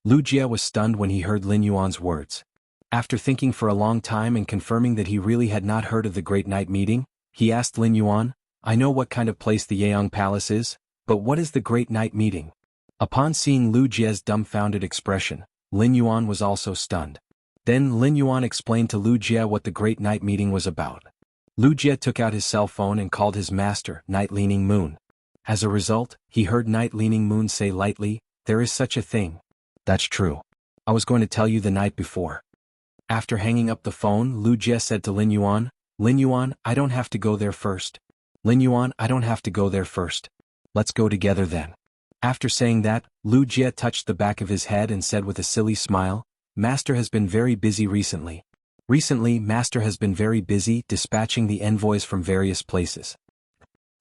Wuxia was stunned when he heard Lin Yuan's words. After thinking for a long time and confirming that he really had not heard of the Great Night meeting, he asked Lin Yuan, "I know what kind of place the Yeong Palace is, but what is the Great Night meeting?" Upon seeing Wuxia's dumbfounded expression, Lin Yuan was also stunned. Then Lin Yuan explained to Wuxia what the Great Night meeting was about. Wuxia took out his cell phone and called his master, Night Leaning Moon. As a result, he heard Night Leaning Moon say lightly, "There is such a thing." "That's true. I was going to tell you the night before." After hanging up the phone, Wuxia said to Lin Yuan, "Lin Yuan, I don't have to go there first." "Lin Yuan, I don't have to go there first. Let's go together then." After saying that, Wuxia touched the back of his head and said with a silly smile, "Master has been very busy recently. Recently, Master has been very busy dispatching the envoys from various places.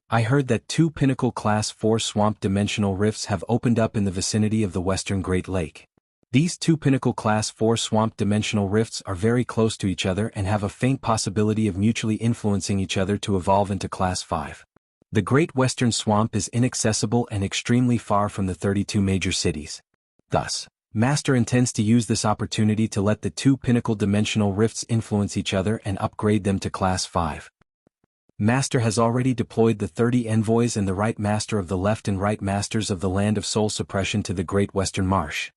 I heard that 2 Pinnacle Class 4 swamp dimensional rifts have opened up in the vicinity of the Western Great Lake. These 2 Pinnacle Class 4 swamp dimensional rifts are very close to each other and have a faint possibility of mutually influencing each other to evolve into Class 5. The Great Western Swamp is inaccessible and extremely far from the 32 major cities. Thus, Master intends to use this opportunity to let the 2 Pinnacle dimensional rifts influence each other and upgrade them to Class 5. Master has already deployed the 30 envoys and the Right Master of the Left and Right Masters of the Land of Soul Suppression to the Great Western Marsh."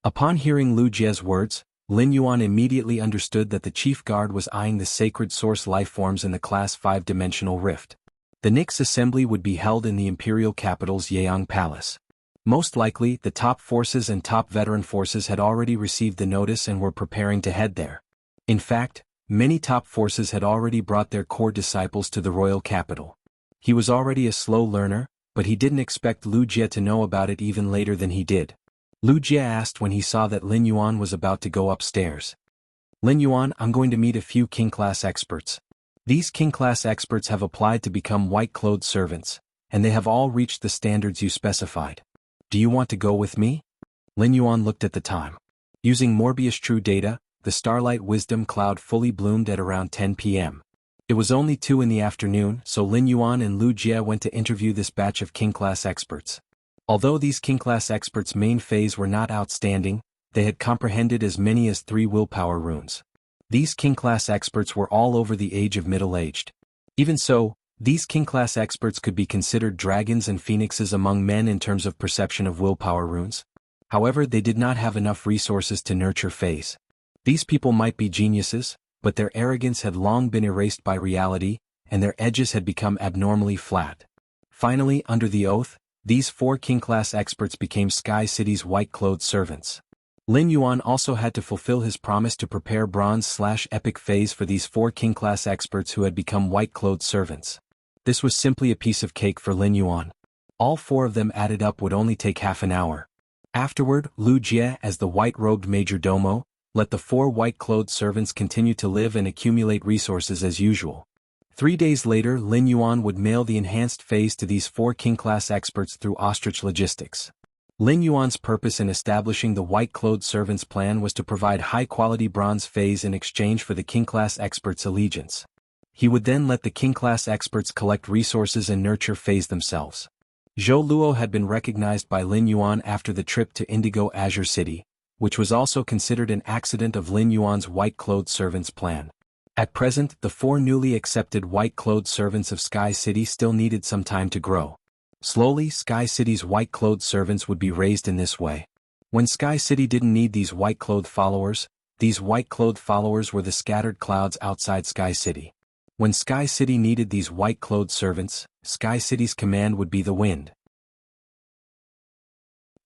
Upon hearing Wuxia's words, Lin Yuan immediately understood that the chief guard was eyeing the sacred source lifeforms in the Class 5 dimensional rift. The Nyx assembly would be held in the imperial capital's Yeong Palace. Most likely, the top forces and top veteran forces had already received the notice and were preparing to head there. In fact, many top forces had already brought their core disciples to the royal capital. He was already a slow learner, but he didn't expect Wuxia to know about it even later than he did. Wuxia asked when he saw that Lin Yuan was about to go upstairs. "Lin Yuan, I'm going to meet a few King-class experts. These King-class experts have applied to become white-clothed servants, and they have all reached the standards you specified. Do you want to go with me?" Lin Yuan looked at the time. Using Morbius True Data, the Starlight Wisdom Cloud fully bloomed at around 10 p.m. It was only 2 in the afternoon, so Lin Yuan and Wuxia went to interview this batch of King-class experts. Although these King-class experts' main phase were not outstanding, they had comprehended as many as 3 willpower runes. These King-class experts were all over the age of middle-aged. Even so, these King-class experts could be considered dragons and phoenixes among men in terms of perception of willpower runes. However, they did not have enough resources to nurture phase. These people might be geniuses, but their arrogance had long been erased by reality, and their edges had become abnormally flat. Finally, under the oath, these 4 King-class experts became Sky City's white-clothed servants. Lin Yuan also had to fulfill his promise to prepare bronze/epic phase for these 4 King-class experts who had become white-clothed servants. This was simply a piece of cake for Lin Yuan. All 4 of them added up would only take half an hour. Afterward, Wuxia, as the white-robed major domo, let the 4 white-clothed servants continue to live and accumulate resources as usual. 3 days later, Lin Yuan would mail the enhanced phase to these 4 King-class experts through Ostrich Logistics. Lin Yuan's purpose in establishing the white-clothed servants plan was to provide high-quality bronze phase in exchange for the King-class experts' allegiance. He would then let the King-class experts collect resources and nurture phase themselves. Zhou Luo had been recognized by Lin Yuan after the trip to Indigo Azure City, which was also considered an accident of Lin Yuan's white-clothed servants plan. At present, the 4 newly accepted white-clothed servants of Sky City still needed some time to grow. Slowly, Sky City's white-clothed servants would be raised in this way. When Sky City didn't need these white-clothed followers, these white-clothed followers were the scattered clouds outside Sky City. When Sky City needed these white-clothed servants, Sky City's command would be the wind.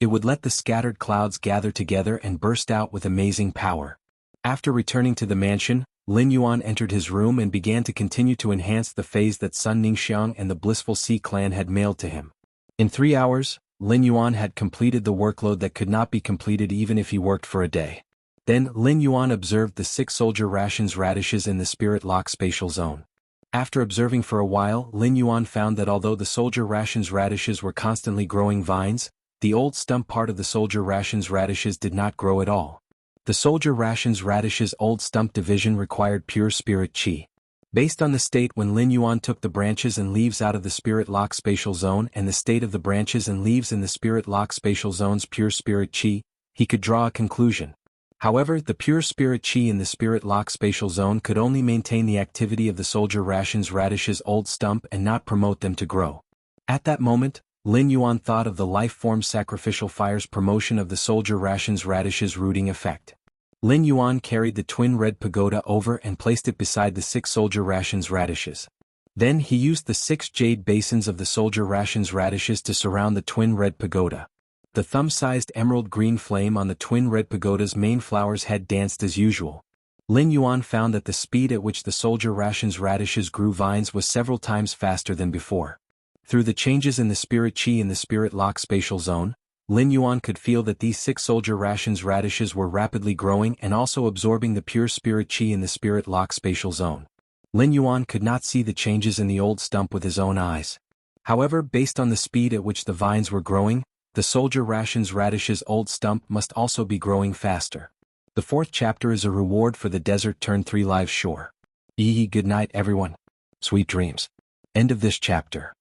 It would let the scattered clouds gather together and burst out with amazing power. After returning to the mansion, Lin Yuan entered his room and began to continue to enhance the phase that Sun Ningxiang and the Blissful Sea clan had mailed to him. In 3 hours, Lin Yuan had completed the workload that could not be completed even if he worked for a day. Then Lin Yuan observed the 6 soldier rations radishes in the spirit lock spatial zone. After observing for a while, Lin Yuan found that although the soldier rations radishes were constantly growing vines, the old stump part of the soldier rations radishes did not grow at all. The soldier rations radishes old stump division required pure spirit qi. Based on the state when Lin Yuan took the branches and leaves out of the spirit lock spatial zone and the state of the branches and leaves in the spirit lock spatial zone's pure spirit qi, he could draw a conclusion. However, the pure spirit qi in the spirit lock spatial zone could only maintain the activity of the soldier rations radishes old stump and not promote them to grow. At that moment, Lin Yuan thought of the life form sacrificial fire's promotion of the soldier rations radishes rooting effect. Lin Yuan carried the twin red pagoda over and placed it beside the 6 soldier rations radishes. Then he used the 6 jade basins of the soldier rations radishes to surround the twin red pagoda. The thumb-sized emerald green flame on the twin red pagoda's main flower's head danced as usual. Lin Yuan found that the speed at which the soldier rations radishes grew vines was several times faster than before. Through the changes in the spirit qi in the spirit lock spatial zone, Lin Yuan could feel that these 6 soldier rations radishes were rapidly growing and also absorbing the pure spirit qi in the spirit lock spatial zone. Lin Yuan could not see the changes in the old stump with his own eyes. However, based on the speed at which the vines were growing, the soldier rations radishes old stump must also be growing faster. The 4th chapter is a reward for the desert turn 3 live shore. Good night everyone. Sweet dreams. End of this chapter.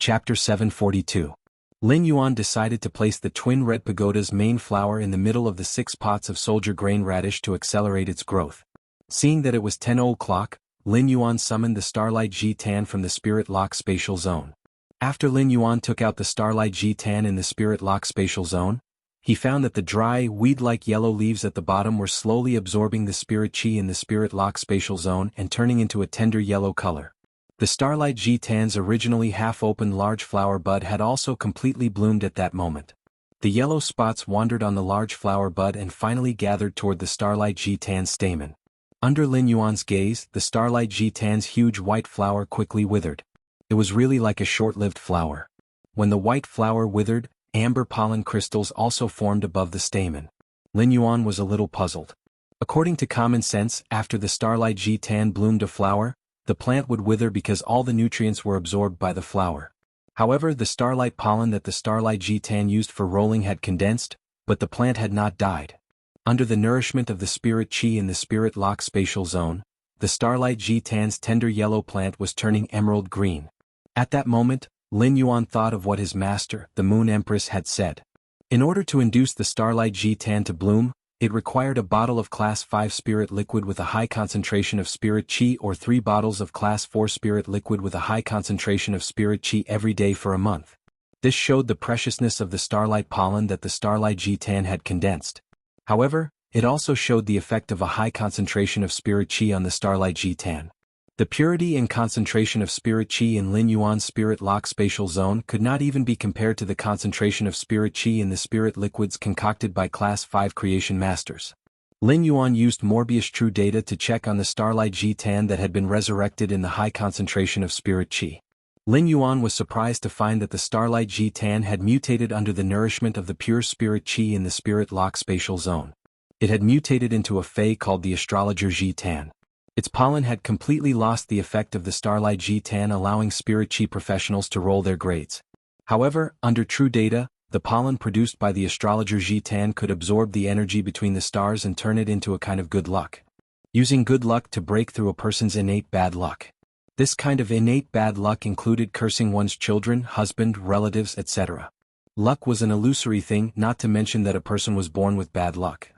Chapter 742. Lin Yuan decided to place the twin red pagoda's main flower in the middle of the 6 pots of soldier grain radish to accelerate its growth. Seeing that it was 10 o'clock, Lin Yuan summoned the Starlight Ji-Tan from the Spirit Lock Spatial Zone. After Lin Yuan took out the Starlight Ji-Tan in the Spirit Lock Spatial Zone, he found that the dry, weed-like yellow leaves at the bottom were slowly absorbing the Spirit Qi in the Spirit Lock Spatial Zone and turning into a tender yellow color. The Starlight Ji-Tan's originally half-open large flower bud had also completely bloomed at that moment. The yellow spots wandered on the large flower bud and finally gathered toward the Starlight Ji-Tan's stamen. Under Lin Yuan's gaze, the Starlight Ji-Tan's huge white flower quickly withered. It was really like a short-lived flower. When the white flower withered, amber pollen crystals also formed above the stamen. Lin Yuan was a little puzzled. According to common sense, after the Starlight Ji-Tan bloomed a flower, the plant would wither because all the nutrients were absorbed by the flower. However, the starlight pollen that the Starlight Ji-Tan used for rolling had condensed, but the plant had not died. Under the nourishment of the spirit qi in the spirit lock spatial zone, the Starlight Ji-Tan's tender yellow plant was turning emerald green. At that moment, Lin Yuan thought of what his master, the Moon Empress, had said. In order to induce the Starlight Ji-Tan to bloom, it required a bottle of Class 5 spirit liquid with a high concentration of spirit qi or 3 bottles of Class 4 spirit liquid with a high concentration of spirit qi every day for a month. This showed the preciousness of the starlight pollen that the Starlight Ji-Tan had condensed. However, it also showed the effect of a high concentration of spirit qi on the Starlight Ji-Tan. The purity and concentration of spirit qi in Lin Yuan's spirit lock spatial zone could not even be compared to the concentration of spirit qi in the spirit liquids concocted by Class 5 creation masters. Lin Yuan used Morbius True Data to check on the Starlight Ji-Tan that had been resurrected in the high concentration of spirit qi. Lin Yuan was surprised to find that the Starlight Ji-Tan had mutated under the nourishment of the pure spirit qi in the spirit lock spatial zone. It had mutated into a fae called the Astrologer Ji-Tan. Its pollen had completely lost the effect of the Starlight Ji-Tan, allowing spirit qi professionals to roll their grades. However, under True Data, the pollen produced by the Astrologer Ji-Tan could absorb the energy between the stars and turn it into a kind of good luck. Using good luck to break through a person's innate bad luck. This kind of innate bad luck included cursing one's children, husband, relatives, etc. Luck was an illusory thing, not to mention that a person was born with bad luck.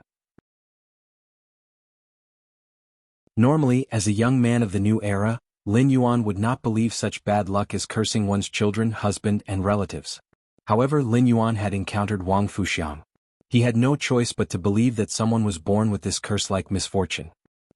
Normally, as a young man of the new era, Lin Yuan would not believe such bad luck as cursing one's children, husband, and relatives. However, Lin Yuan had encountered Wang Fuxiang. He had no choice but to believe that someone was born with this curse-like misfortune.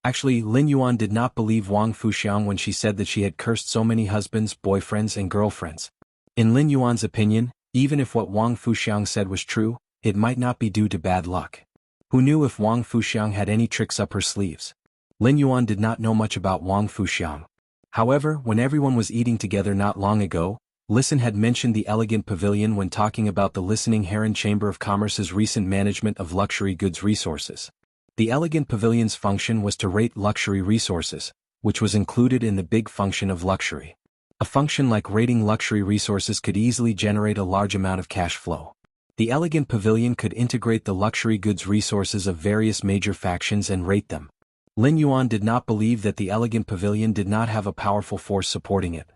Actually, Lin Yuan did not believe Wang Fuxiang when she said that she had cursed so many husbands, boyfriends and girlfriends. In Lin Yuan's opinion, even if what Wang Fuxiang said was true, it might not be due to bad luck. Who knew if Wang Fuxiang had any tricks up her sleeves? Lin Yuan did not know much about Wang Fuxiang. However, when everyone was eating together not long ago, Listen had mentioned the elegant pavilion when talking about the Listening Heron Chamber of Commerce's recent management of luxury goods resources. The elegant pavilion's function was to rate luxury resources, which was included in the big function of luxury. A function like rating luxury resources could easily generate a large amount of cash flow. The elegant pavilion could integrate the luxury goods resources of various major factions and rate them. Lin Yuan did not believe that the elegant pavilion did not have a powerful force supporting it.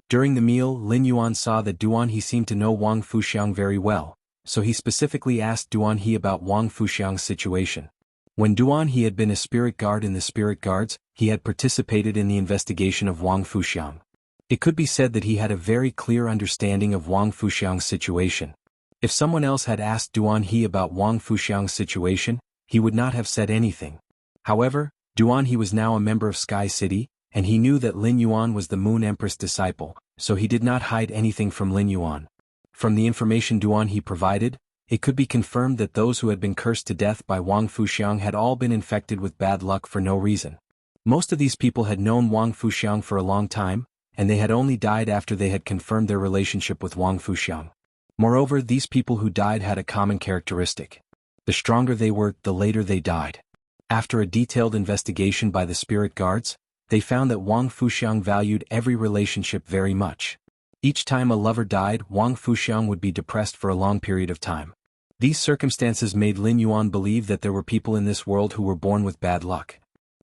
During the meal, Lin Yuan saw that Duan He seemed to know Wang Fuxiang very well, so he specifically asked Duan He about Wang Fuxiang's situation. When Duan He had been a spirit guard in the spirit guards, he had participated in the investigation of Wang Fuxiang. It could be said that he had a very clear understanding of Wang Fuxiang's situation. If someone else had asked Duan He about Wang Fuxiang's situation, he would not have said anything. However, Duan He was now a member of Sky City, and he knew that Lin Yuan was the Moon Empress disciple, so he did not hide anything from Lin Yuan. From the information Duan He provided, it could be confirmed that those who had been cursed to death by Wang Fuxiang had all been infected with bad luck for no reason. Most of these people had known Wang Fuxiang for a long time, and they had only died after they had confirmed their relationship with Wang Fuxiang. Moreover, these people who died had a common characteristic. The stronger they were, the later they died. After a detailed investigation by the spirit guards, they found that Wang Fuxiang valued every relationship very much. Each time a lover died, Wang Fuxiang would be depressed for a long period of time. These circumstances made Lin Yuan believe that there were people in this world who were born with bad luck.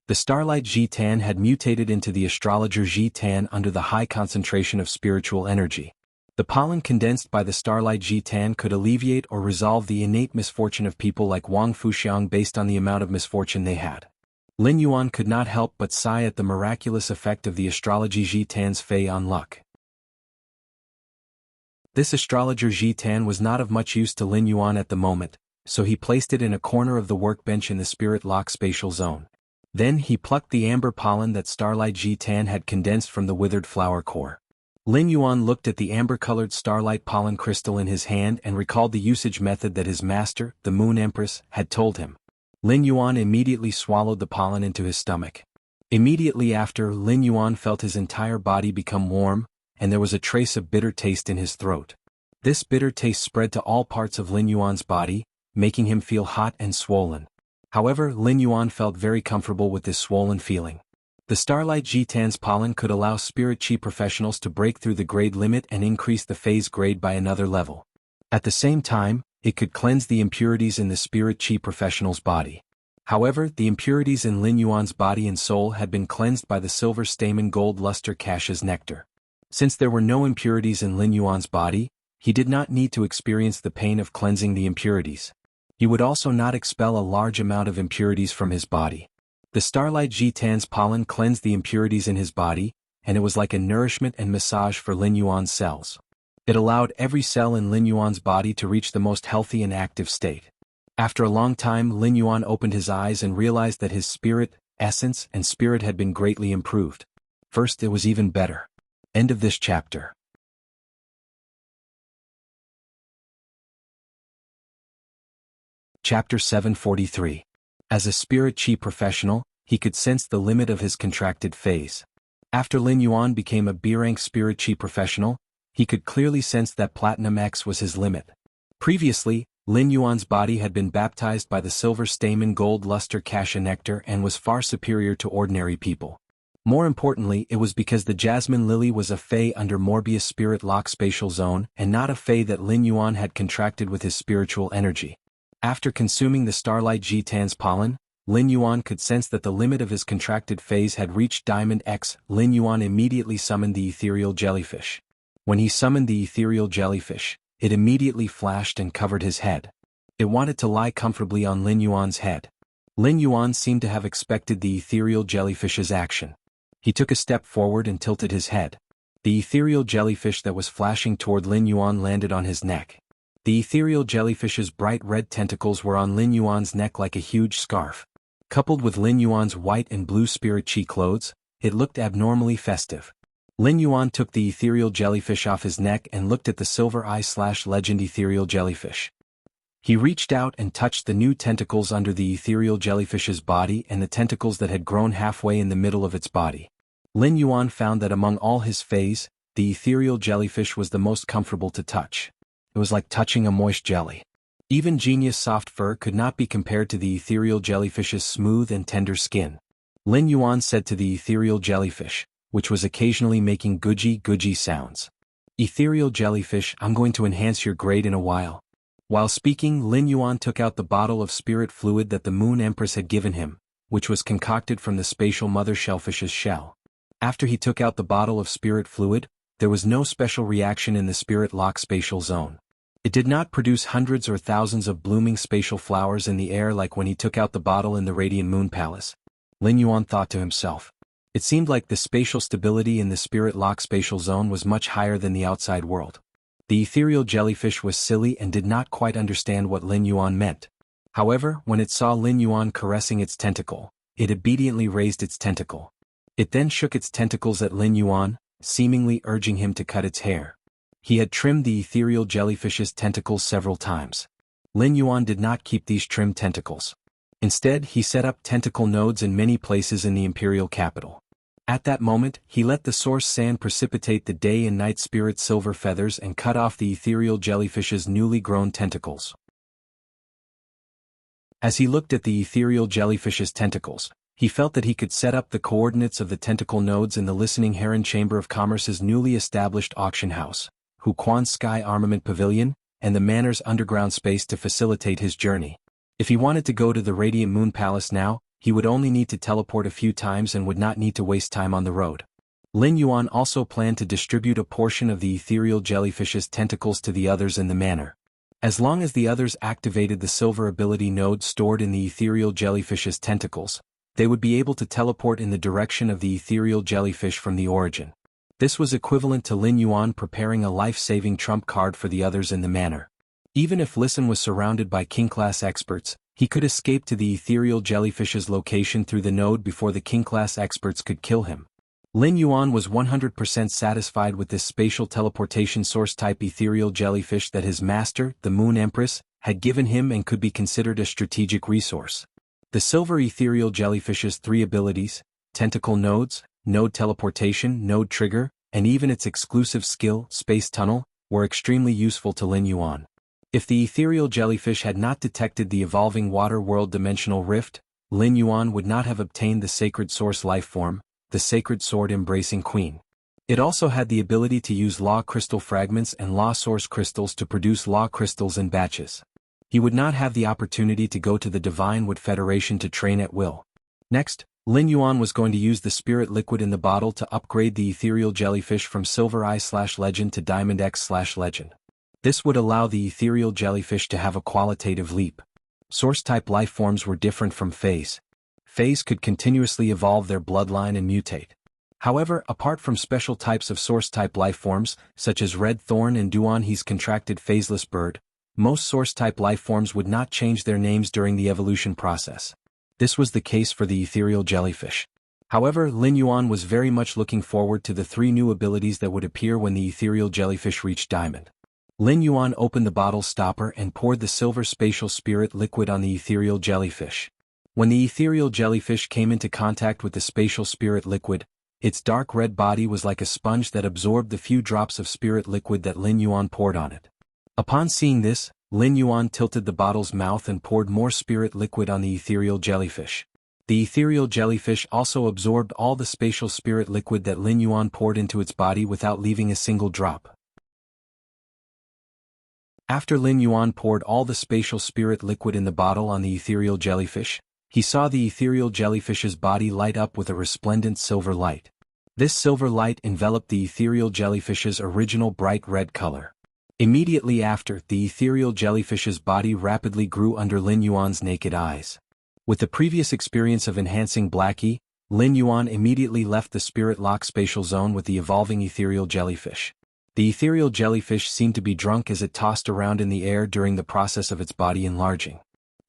The starlight Ji Tan had mutated into the astrologer Ji Tan under the high concentration of spiritual energy. The pollen condensed by the starlight Ji Tan could alleviate or resolve the innate misfortune of people like Wang Fuxiang based on the amount of misfortune they had. Lin Yuan could not help but sigh at the miraculous effect of the astrology Ji Tan's fey on luck. This astrologer Ji Tan was not of much use to Lin Yuan at the moment, so he placed it in a corner of the workbench in the spirit lock spatial zone. Then he plucked the amber pollen that starlight Ji Tan had condensed from the withered flower core. Lin Yuan looked at the amber-colored starlight pollen crystal in his hand and recalled the usage method that his master, the Moon Empress, had told him. Lin Yuan immediately swallowed the pollen into his stomach. Immediately after, Lin Yuan felt his entire body become warm, and there was a trace of bitter taste in his throat. This bitter taste spread to all parts of Lin Yuan's body, making him feel hot and swollen. However, Lin Yuan felt very comfortable with this swollen feeling. The starlight Ji Tan's pollen could allow spirit chi professionals to break through the grade limit and increase the phase grade by another level. At the same time, it could cleanse the impurities in the spirit chi professional's body. However, the impurities in Lin Yuan's body and soul had been cleansed by the silver stamen gold luster cache's nectar. Since there were no impurities in Lin Yuan's body, he did not need to experience the pain of cleansing the impurities. He would also not expel a large amount of impurities from his body. The starlight Ji Tan's pollen cleansed the impurities in his body, and it was like a nourishment and massage for Lin Yuan's cells. It allowed every cell in Lin Yuan's body to reach the most healthy and active state. After a long time, Lin Yuan opened his eyes and realized that his spirit, essence, and spirit had been greatly improved. First, it was even better. End of this chapter. Chapter 743. As a spirit chi professional, he could sense the limit of his contracted phase. After Lin Yuan became a B-rank spirit chi professional, he could clearly sense that Platinum X was his limit. Previously, Lin Yuan's body had been baptized by the silver stamen gold luster cache nectar and was far superior to ordinary people. More importantly, it was because the jasmine lily was a fey under Morbius spirit lock spatial zone and not a fey that Lin Yuan had contracted with his spiritual energy. After consuming the starlight Ji Tan's pollen, Lin Yuan could sense that the limit of his contracted phase had reached Diamond X. Lin Yuan immediately summoned the ethereal jellyfish. When he summoned the ethereal jellyfish, it immediately flashed and covered his head. It wanted to lie comfortably on Lin Yuan's head. Lin Yuan seemed to have expected the ethereal jellyfish's action. He took a step forward and tilted his head. The ethereal jellyfish that was flashing toward Lin Yuan landed on his neck. The ethereal jellyfish's bright red tentacles were on Lin Yuan's neck like a huge scarf. Coupled with Lin Yuan's white and blue spirit chi clothes, it looked abnormally festive. Lin Yuan took the ethereal jellyfish off his neck and looked at the silver eye/legend ethereal jellyfish. He reached out and touched the new tentacles under the ethereal jellyfish's body and the tentacles that had grown halfway in the middle of its body. Lin Yuan found that among all his fays, the ethereal jellyfish was the most comfortable to touch. It was like touching a moist jelly. Even Genius' soft fur could not be compared to the ethereal jellyfish's smooth and tender skin. Lin Yuan said to the ethereal jellyfish, which was occasionally making gudgy sounds. "Ethereal jellyfish, I'm going to enhance your grade in a while." While speaking, Lin Yuan took out the bottle of spirit fluid that the Moon Empress had given him, which was concocted from the spatial mother shellfish's shell. After he took out the bottle of spirit fluid, there was no special reaction in the spirit lock spatial zone. It did not produce hundreds or thousands of blooming spatial flowers in the air like when he took out the bottle in the Radiant Moon Palace. Lin Yuan thought to himself. It seemed like the spatial stability in the spirit lock spatial zone was much higher than the outside world. The ethereal jellyfish was silly and did not quite understand what Lin Yuan meant. However, when it saw Lin Yuan caressing its tentacle, it obediently raised its tentacle. It then shook its tentacles at Lin Yuan, seemingly urging him to cut its hair. He had trimmed the ethereal jellyfish's tentacles several times. Lin Yuan did not keep these trimmed tentacles. Instead, he set up tentacle nodes in many places in the imperial capital. At that moment, he let the source sand precipitate the day and night spirit silver feathers and cut off the ethereal jellyfish's newly grown tentacles. As he looked at the ethereal jellyfish's tentacles, he felt that he could set up the coordinates of the tentacle nodes in the listening heron chamber of commerce's newly established auction house, Huquan Sky Armament Pavilion, and the manor's underground space to facilitate his journey. If he wanted to go to the Radiant Moon Palace now, he would only need to teleport a few times and would not need to waste time on the road. Lin Yuan also planned to distribute a portion of the ethereal jellyfish's tentacles to the others in the manor. As long as the others activated the silver ability node stored in the ethereal jellyfish's tentacles, they would be able to teleport in the direction of the ethereal jellyfish from the origin. This was equivalent to Lin Yuan preparing a life-saving trump card for the others in the manor. Even if Listen was surrounded by King-class experts, he could escape to the ethereal jellyfish's location through the node before the King-class experts could kill him. Lin Yuan was 100% satisfied with this spatial teleportation source-type ethereal jellyfish that his master, the Moon Empress, had given him and could be considered a strategic resource. The silver ethereal jellyfish's 3 abilities, tentacle nodes, node teleportation, node trigger, and even its exclusive skill, space tunnel, were extremely useful to Lin Yuan. If the ethereal jellyfish had not detected the evolving water world dimensional rift, Lin Yuan would not have obtained the sacred source lifeform, the sacred sword embracing queen. It also had the ability to use law crystal fragments and law source crystals to produce law crystals in batches. He would not have the opportunity to go to the Divine Wood Federation to train at will. Next, Lin Yuan was going to use the spirit liquid in the bottle to upgrade the ethereal jellyfish from Silver Eye/Legend to Diamond X/Legend. This would allow the ethereal jellyfish to have a qualitative leap. Source-type lifeforms were different from Fays. Fays could continuously evolve their bloodline and mutate. However, apart from special types of source-type lifeforms, such as Red Thorn and Duanhe's contracted phaseless bird, most source-type lifeforms would not change their names during the evolution process. This was the case for the ethereal jellyfish. However, Lin Yuan was very much looking forward to the 3 new abilities that would appear when the ethereal jellyfish reached Diamond. Lin Yuan opened the bottle stopper and poured the silver spatial spirit liquid on the ethereal jellyfish. When the ethereal jellyfish came into contact with the spatial spirit liquid, its dark red body was like a sponge that absorbed the few drops of spirit liquid that Lin Yuan poured on it. Upon seeing this, Lin Yuan tilted the bottle's mouth and poured more spirit liquid on the ethereal jellyfish. The ethereal jellyfish also absorbed all the spatial spirit liquid that Lin Yuan poured into its body without leaving a single drop. After Lin Yuan poured all the spatial spirit liquid in the bottle on the ethereal jellyfish, he saw the ethereal jellyfish's body light up with a resplendent silver light. This silver light enveloped the ethereal jellyfish's original bright red color. Immediately after, the ethereal jellyfish's body rapidly grew under Lin Yuan's naked eyes. With the previous experience of enhancing Blackie, Lin Yuan immediately left the spirit lock spatial zone with the evolving ethereal jellyfish. The ethereal jellyfish seemed to be drunk as it tossed around in the air during the process of its body enlarging.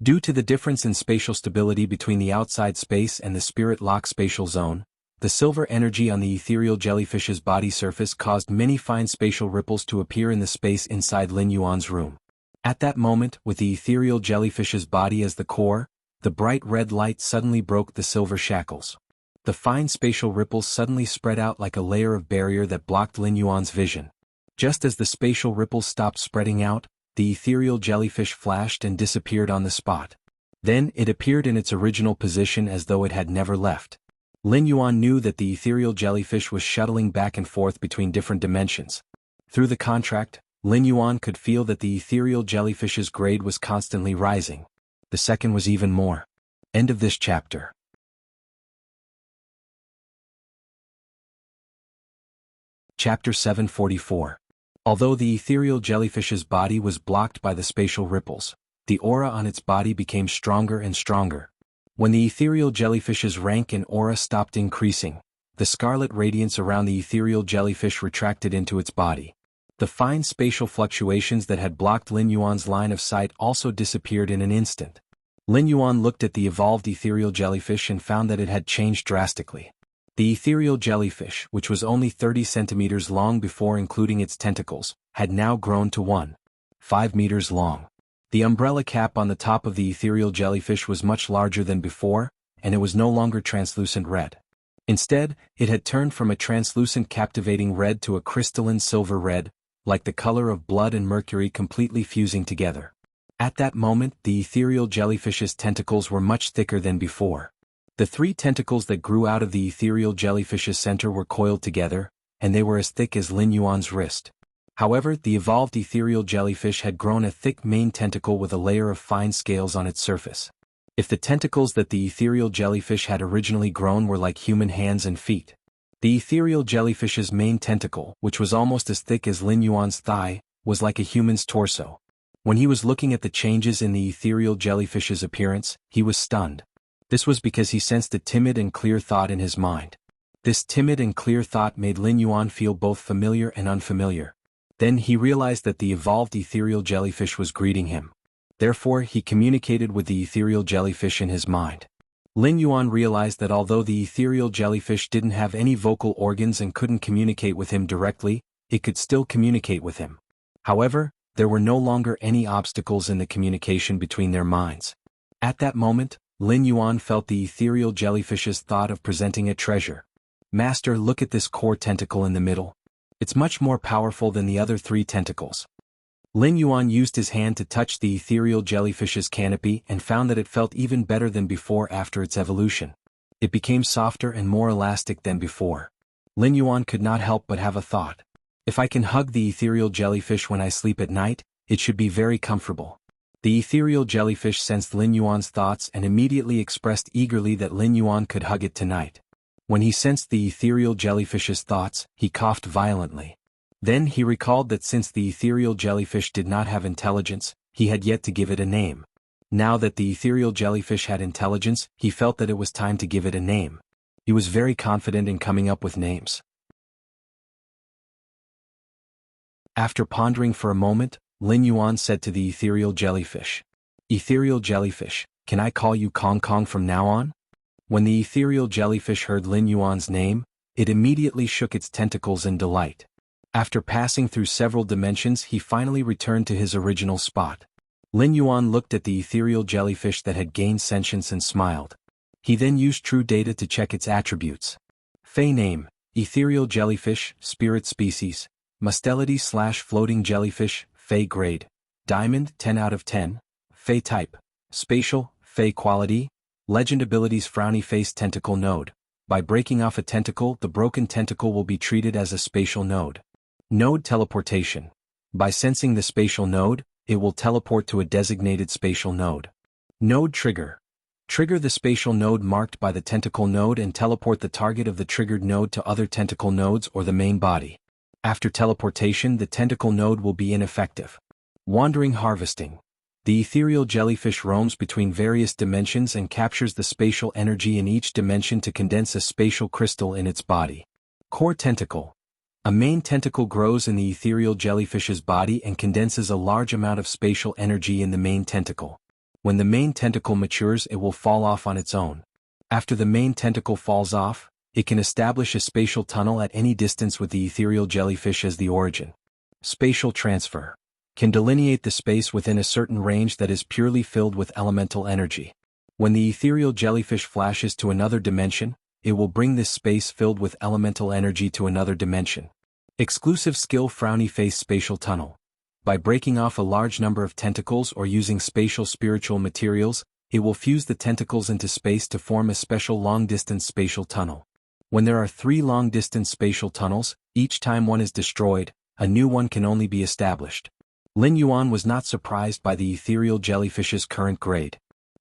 Due to the difference in spatial stability between the outside space and the spirit lock spatial zone, the silver energy on the ethereal jellyfish's body surface caused many fine spatial ripples to appear in the space inside Lin Yuan's room. At that moment, with the ethereal jellyfish's body as the core, the bright red light suddenly broke the silver shackles. The fine spatial ripples suddenly spread out like a layer of barrier that blocked Lin Yuan's vision. Just as the spatial ripples stopped spreading out, the ethereal jellyfish flashed and disappeared on the spot. Then it appeared in its original position as though it had never left. Lin Yuan knew that the ethereal jellyfish was shuttling back and forth between different dimensions. Through the contract, Lin Yuan could feel that the ethereal jellyfish's grade was constantly rising. The second was even more. End of this chapter. Chapter 744. Although the ethereal jellyfish's body was blocked by the spatial ripples, the aura on its body became stronger and stronger. When the ethereal jellyfish's rank and aura stopped increasing, the scarlet radiance around the ethereal jellyfish retracted into its body. The fine spatial fluctuations that had blocked Lin Yuan's line of sight also disappeared in an instant. Lin Yuan looked at the evolved ethereal jellyfish and found that it had changed drastically. The ethereal jellyfish, which was only 30 centimeters long before including its tentacles, had now grown to 1.5 meters long. The umbrella cap on the top of the ethereal jellyfish was much larger than before, and it was no longer translucent red. Instead, it had turned from a translucent captivating red to a crystalline silver red, like the color of blood and mercury completely fusing together. At that moment, the ethereal jellyfish's tentacles were much thicker than before. The 3 tentacles that grew out of the ethereal jellyfish's center were coiled together, and they were as thick as Lin Yuan's wrist. However, the evolved ethereal jellyfish had grown a thick main tentacle with a layer of fine scales on its surface. If the tentacles that the ethereal jellyfish had originally grown were like human hands and feet, the ethereal jellyfish's main tentacle, which was almost as thick as Lin Yuan's thigh, was like a human's torso. When he was looking at the changes in the ethereal jellyfish's appearance, he was stunned. This was because he sensed a timid and clear thought in his mind. This timid and clear thought made Lin Yuan feel both familiar and unfamiliar. Then he realized that the evolved ethereal jellyfish was greeting him. Therefore, he communicated with the ethereal jellyfish in his mind. Lin Yuan realized that although the ethereal jellyfish didn't have any vocal organs and couldn't communicate with him directly, it could still communicate with him. However, there were no longer any obstacles in the communication between their minds. At that moment, Lin Yuan felt the ethereal jellyfish's thought of presenting a treasure. Master, look at this core tentacle in the middle. It's much more powerful than the other 3 tentacles. Lin Yuan used his hand to touch the ethereal jellyfish's canopy and found that it felt even better than before after its evolution. It became softer and more elastic than before. Lin Yuan could not help but have a thought. If I can hug the ethereal jellyfish when I sleep at night, it should be very comfortable. The ethereal jellyfish sensed Lin Yuan's thoughts and immediately expressed eagerly that Lin Yuan could hug it tonight. When he sensed the ethereal jellyfish's thoughts, he coughed violently. Then he recalled that since the ethereal jellyfish did not have intelligence, he had yet to give it a name. Now that the ethereal jellyfish had intelligence, he felt that it was time to give it a name. He was very confident in coming up with names. After pondering for a moment, Lin Yuan said to the ethereal jellyfish, "Ethereal jellyfish, can I call you Kong Kong from now on?" When the ethereal jellyfish heard Lin Yuan's name, it immediately shook its tentacles in delight. After passing through several dimensions, he finally returned to his original spot. Lin Yuan looked at the ethereal jellyfish that had gained sentience and smiled. He then used true data to check its attributes. Fey name, ethereal jellyfish, spirit species, mustelity/floating jellyfish, Fey grade, diamond 10 out of 10, Fey type, spatial, Fey quality, legend abilities frowny face tentacle node. By breaking off a tentacle, the broken tentacle will be treated as a spatial node. Node teleportation. By sensing the spatial node, it will teleport to a designated spatial node. Node trigger. Trigger the spatial node marked by the tentacle node and teleport the target of the triggered node to other tentacle nodes or the main body. After teleportation, the tentacle node will be ineffective. Wandering harvesting. The ethereal jellyfish roams between various dimensions and captures the spatial energy in each dimension to condense a spatial crystal in its body. Core tentacle. A main tentacle grows in the ethereal jellyfish's body and condenses a large amount of spatial energy in the main tentacle. When the main tentacle matures, it will fall off on its own. After the main tentacle falls off, it can establish a spatial tunnel at any distance with the ethereal jellyfish as the origin. Spatial transfer can delineate the space within a certain range that is purely filled with elemental energy. When the ethereal jellyfish flashes to another dimension, it will bring this space filled with elemental energy to another dimension. Exclusive skill: frowny face spatial tunnel. By breaking off a large number of tentacles or using spatial spiritual materials, it will fuse the tentacles into space to form a special long-distance spatial tunnel. When there are 3 long-distance spatial tunnels, each time one is destroyed, a new one can only be established. Lin Yuan was not surprised by the ethereal jellyfish's current grade.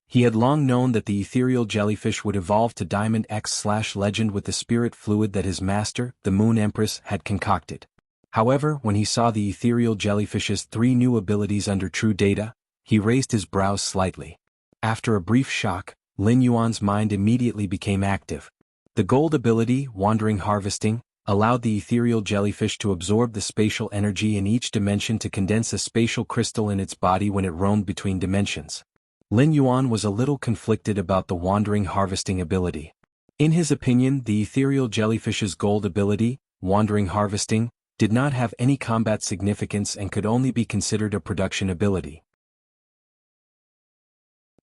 He had long known that the ethereal jellyfish would evolve to Diamond X/Legend with the spirit fluid that his master, the Moon Empress, had concocted. However, when he saw the ethereal jellyfish's 3 new abilities under true data, he raised his brows slightly. After a brief shock, Lin Yuan's mind immediately became active. The gold ability, Wandering Harvesting, allowed the ethereal jellyfish to absorb the spatial energy in each dimension to condense a spatial crystal in its body when it roamed between dimensions. Lin Yuan was a little conflicted about the Wandering Harvesting ability. In his opinion, the ethereal jellyfish's gold ability, Wandering Harvesting, did not have any combat significance and could only be considered a production ability.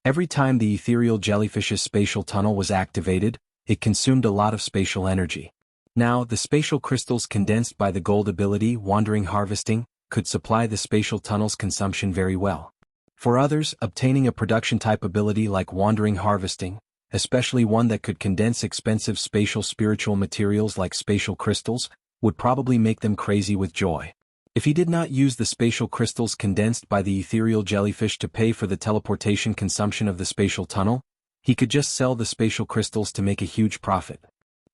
Every time the ethereal jellyfish's spatial tunnel was activated, it consumed a lot of spatial energy. Now, the spatial crystals condensed by the gold ability, Wandering Harvesting, could supply the spatial tunnel's consumption very well. For others, obtaining a production-type ability like Wandering Harvesting, especially one that could condense expensive spatial spiritual materials like spatial crystals, would probably make them crazy with joy. If he did not use the spatial crystals condensed by the ethereal jellyfish to pay for the teleportation consumption of the spatial tunnel, he could just sell the spatial crystals to make a huge profit.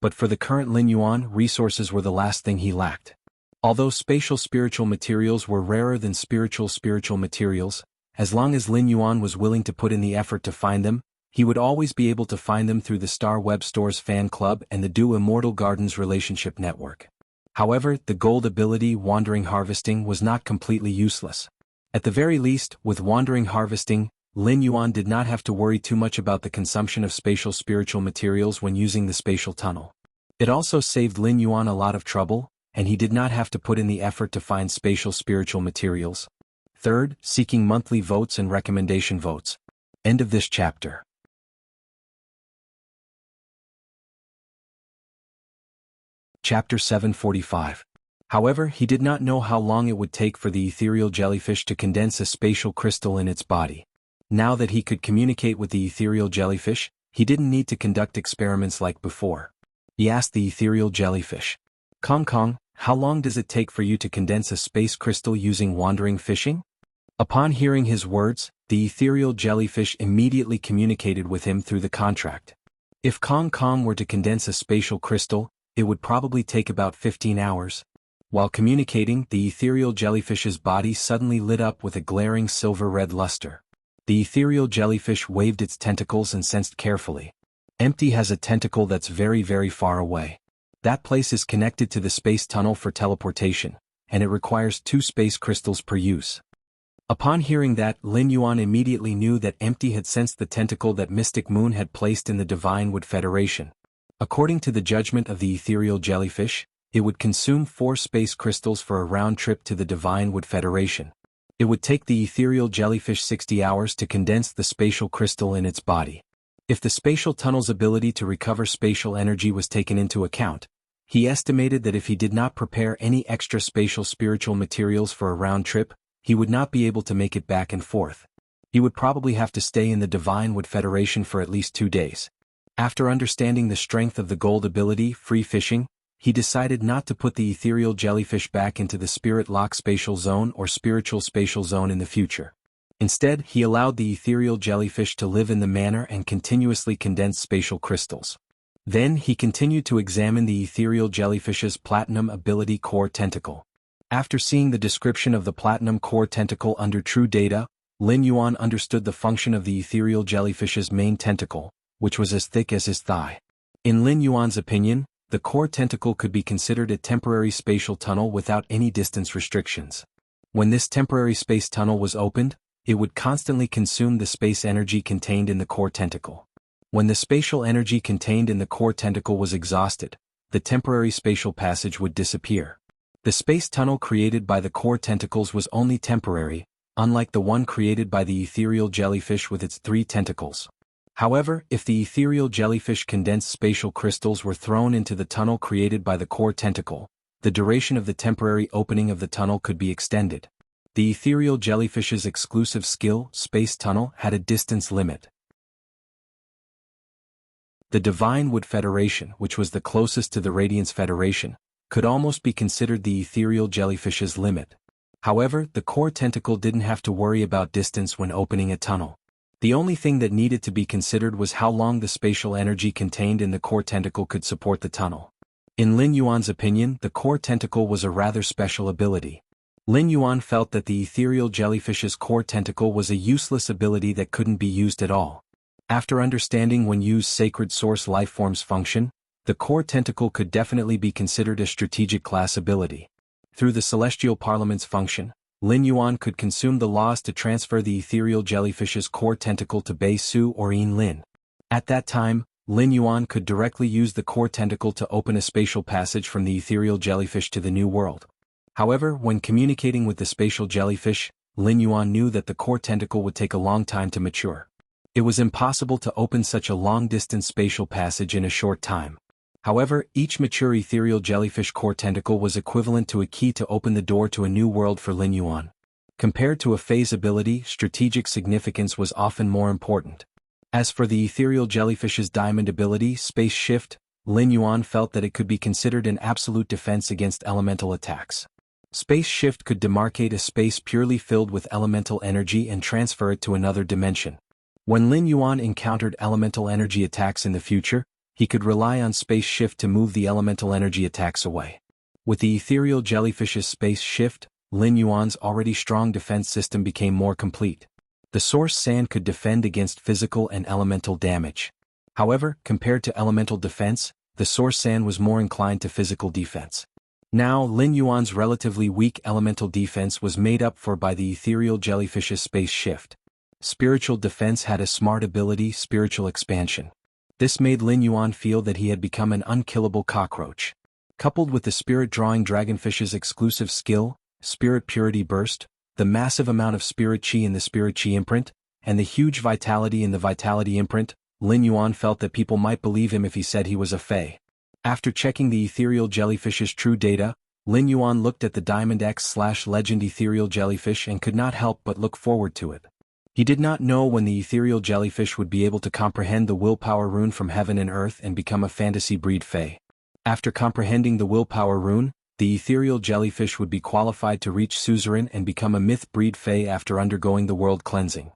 But for the current Lin Yuan, resources were the last thing he lacked. Although spatial spiritual materials were rarer than spiritual materials, as long as Lin Yuan was willing to put in the effort to find them, he would always be able to find them through the Star Web Store's fan club and the Do Immortal Gardens relationship network. However, the gold ability, Wandering Harvesting, was not completely useless. At the very least, with Wandering Harvesting, Lin Yuan did not have to worry too much about the consumption of spatial spiritual materials when using the spatial tunnel. It also saved Lin Yuan a lot of trouble, and he did not have to put in the effort to find spatial spiritual materials. Third, seeking monthly votes and recommendation votes. End of this chapter. Chapter 745. However, he did not know how long it would take for the ethereal jellyfish to condense a spatial crystal in its body. Now that he could communicate with the ethereal jellyfish, he didn't need to conduct experiments like before. He asked the ethereal jellyfish, "Kong Kong, how long does it take for you to condense a space crystal using wandering fishing?" Upon hearing his words, the ethereal jellyfish immediately communicated with him through the contract. If Kong Kong were to condense a spatial crystal, it would probably take about 15 hours. While communicating, the ethereal jellyfish's body suddenly lit up with a glaring silver-red luster. The ethereal jellyfish waved its tentacles and sensed carefully. Empty has a tentacle that's very far away. That place is connected to the space tunnel for teleportation, and it requires 2 space crystals per use. Upon hearing that, Lin Yuan immediately knew that Empty had sensed the tentacle that Mystic Moon had placed in the Divine Wood Federation. According to the judgment of the ethereal jellyfish, it would consume 4 space crystals for a round trip to the Divine Wood Federation. It would take the ethereal jellyfish 60 hours to condense the spatial crystal in its body. If the spatial tunnel's ability to recover spatial energy was taken into account, he estimated that if he did not prepare any extra spatial spiritual materials for a round trip, he would not be able to make it back and forth. He would probably have to stay in the Divine Wood Federation for at least 2 days. After understanding the strength of the gold ability, Free Fishing, he decided not to put the ethereal jellyfish back into the Spirit Lock Spatial Zone or Spiritual Spatial Zone in the future. Instead, he allowed the ethereal jellyfish to live in the manner and continuously condense spatial crystals. Then he continued to examine the ethereal jellyfish's Platinum Ability Core Tentacle. After seeing the description of the Platinum Core Tentacle under true data, Lin Yuan understood the function of the ethereal jellyfish's main tentacle, which was as thick as his thigh. In Lin Yuan's opinion, the core tentacle could be considered a temporary spatial tunnel without any distance restrictions. When this temporary space tunnel was opened, it would constantly consume the space energy contained in the core tentacle. When the spatial energy contained in the core tentacle was exhausted, the temporary spatial passage would disappear. The space tunnel created by the core tentacles was only temporary, unlike the one created by the ethereal jellyfish with its 3 tentacles. However, if the ethereal jellyfish condensed spatial crystals were thrown into the tunnel created by the core tentacle, the duration of the temporary opening of the tunnel could be extended. The ethereal jellyfish's exclusive skill, Space Tunnel, had a distance limit. The Divine Wood Federation, which was the closest to the Radiance Federation, could almost be considered the ethereal jellyfish's limit. However, the core tentacle didn't have to worry about distance when opening a tunnel. The only thing that needed to be considered was how long the spatial energy contained in the core tentacle could support the tunnel. In Lin Yuan's opinion, the core tentacle was a rather special ability. Lin Yuan felt that the ethereal jellyfish's core tentacle was a useless ability that couldn't be used at all. After understanding when used sacred source lifeforms function, the core tentacle could definitely be considered a strategic class ability. Through the celestial parliament's function, Lin Yuan could consume the laws to transfer the ethereal jellyfish's core tentacle to Bei Su or Yin Lin. At that time, Lin Yuan could directly use the core tentacle to open a spatial passage from the ethereal jellyfish to the new world. However, when communicating with the spatial jellyfish, Lin Yuan knew that the core tentacle would take a long time to mature. It was impossible to open such a long-distance spatial passage in a short time. However, each mature ethereal jellyfish core tentacle was equivalent to a key to open the door to a new world for Lin Yuan. Compared to a phase ability, strategic significance was often more important. As for the ethereal jellyfish's diamond ability, Space Shift, Lin Yuan felt that it could be considered an absolute defense against elemental attacks. Space Shift could demarcate a space purely filled with elemental energy and transfer it to another dimension. When Lin Yuan encountered elemental energy attacks in the future, he could rely on Space Shift to move the elemental energy attacks away. With the ethereal jellyfish's Space Shift, Lin Yuan's already strong defense system became more complete. The source sand could defend against physical and elemental damage. However, compared to elemental defense, the source sand was more inclined to physical defense. Now, Lin Yuan's relatively weak elemental defense was made up for by the ethereal jellyfish's Space Shift. Spiritual defense had a smart ability, Spiritual Expansion. This made Lin Yuan feel that he had become an unkillable cockroach. Coupled with the spirit-drawing dragonfish's exclusive skill, Spirit Purity Burst, the massive amount of spirit chi in the spirit chi imprint, and the huge vitality in the vitality imprint, Lin Yuan felt that people might believe him if he said he was a fae. After checking the ethereal jellyfish's true data, Lin Yuan looked at the Diamond X/Legend ethereal jellyfish and could not help but look forward to it. He did not know when the ethereal jellyfish would be able to comprehend the willpower rune from heaven and earth and become a fantasy breed fae. After comprehending the willpower rune, the ethereal jellyfish would be qualified to reach suzerain and become a myth breed fae after undergoing the world cleansing.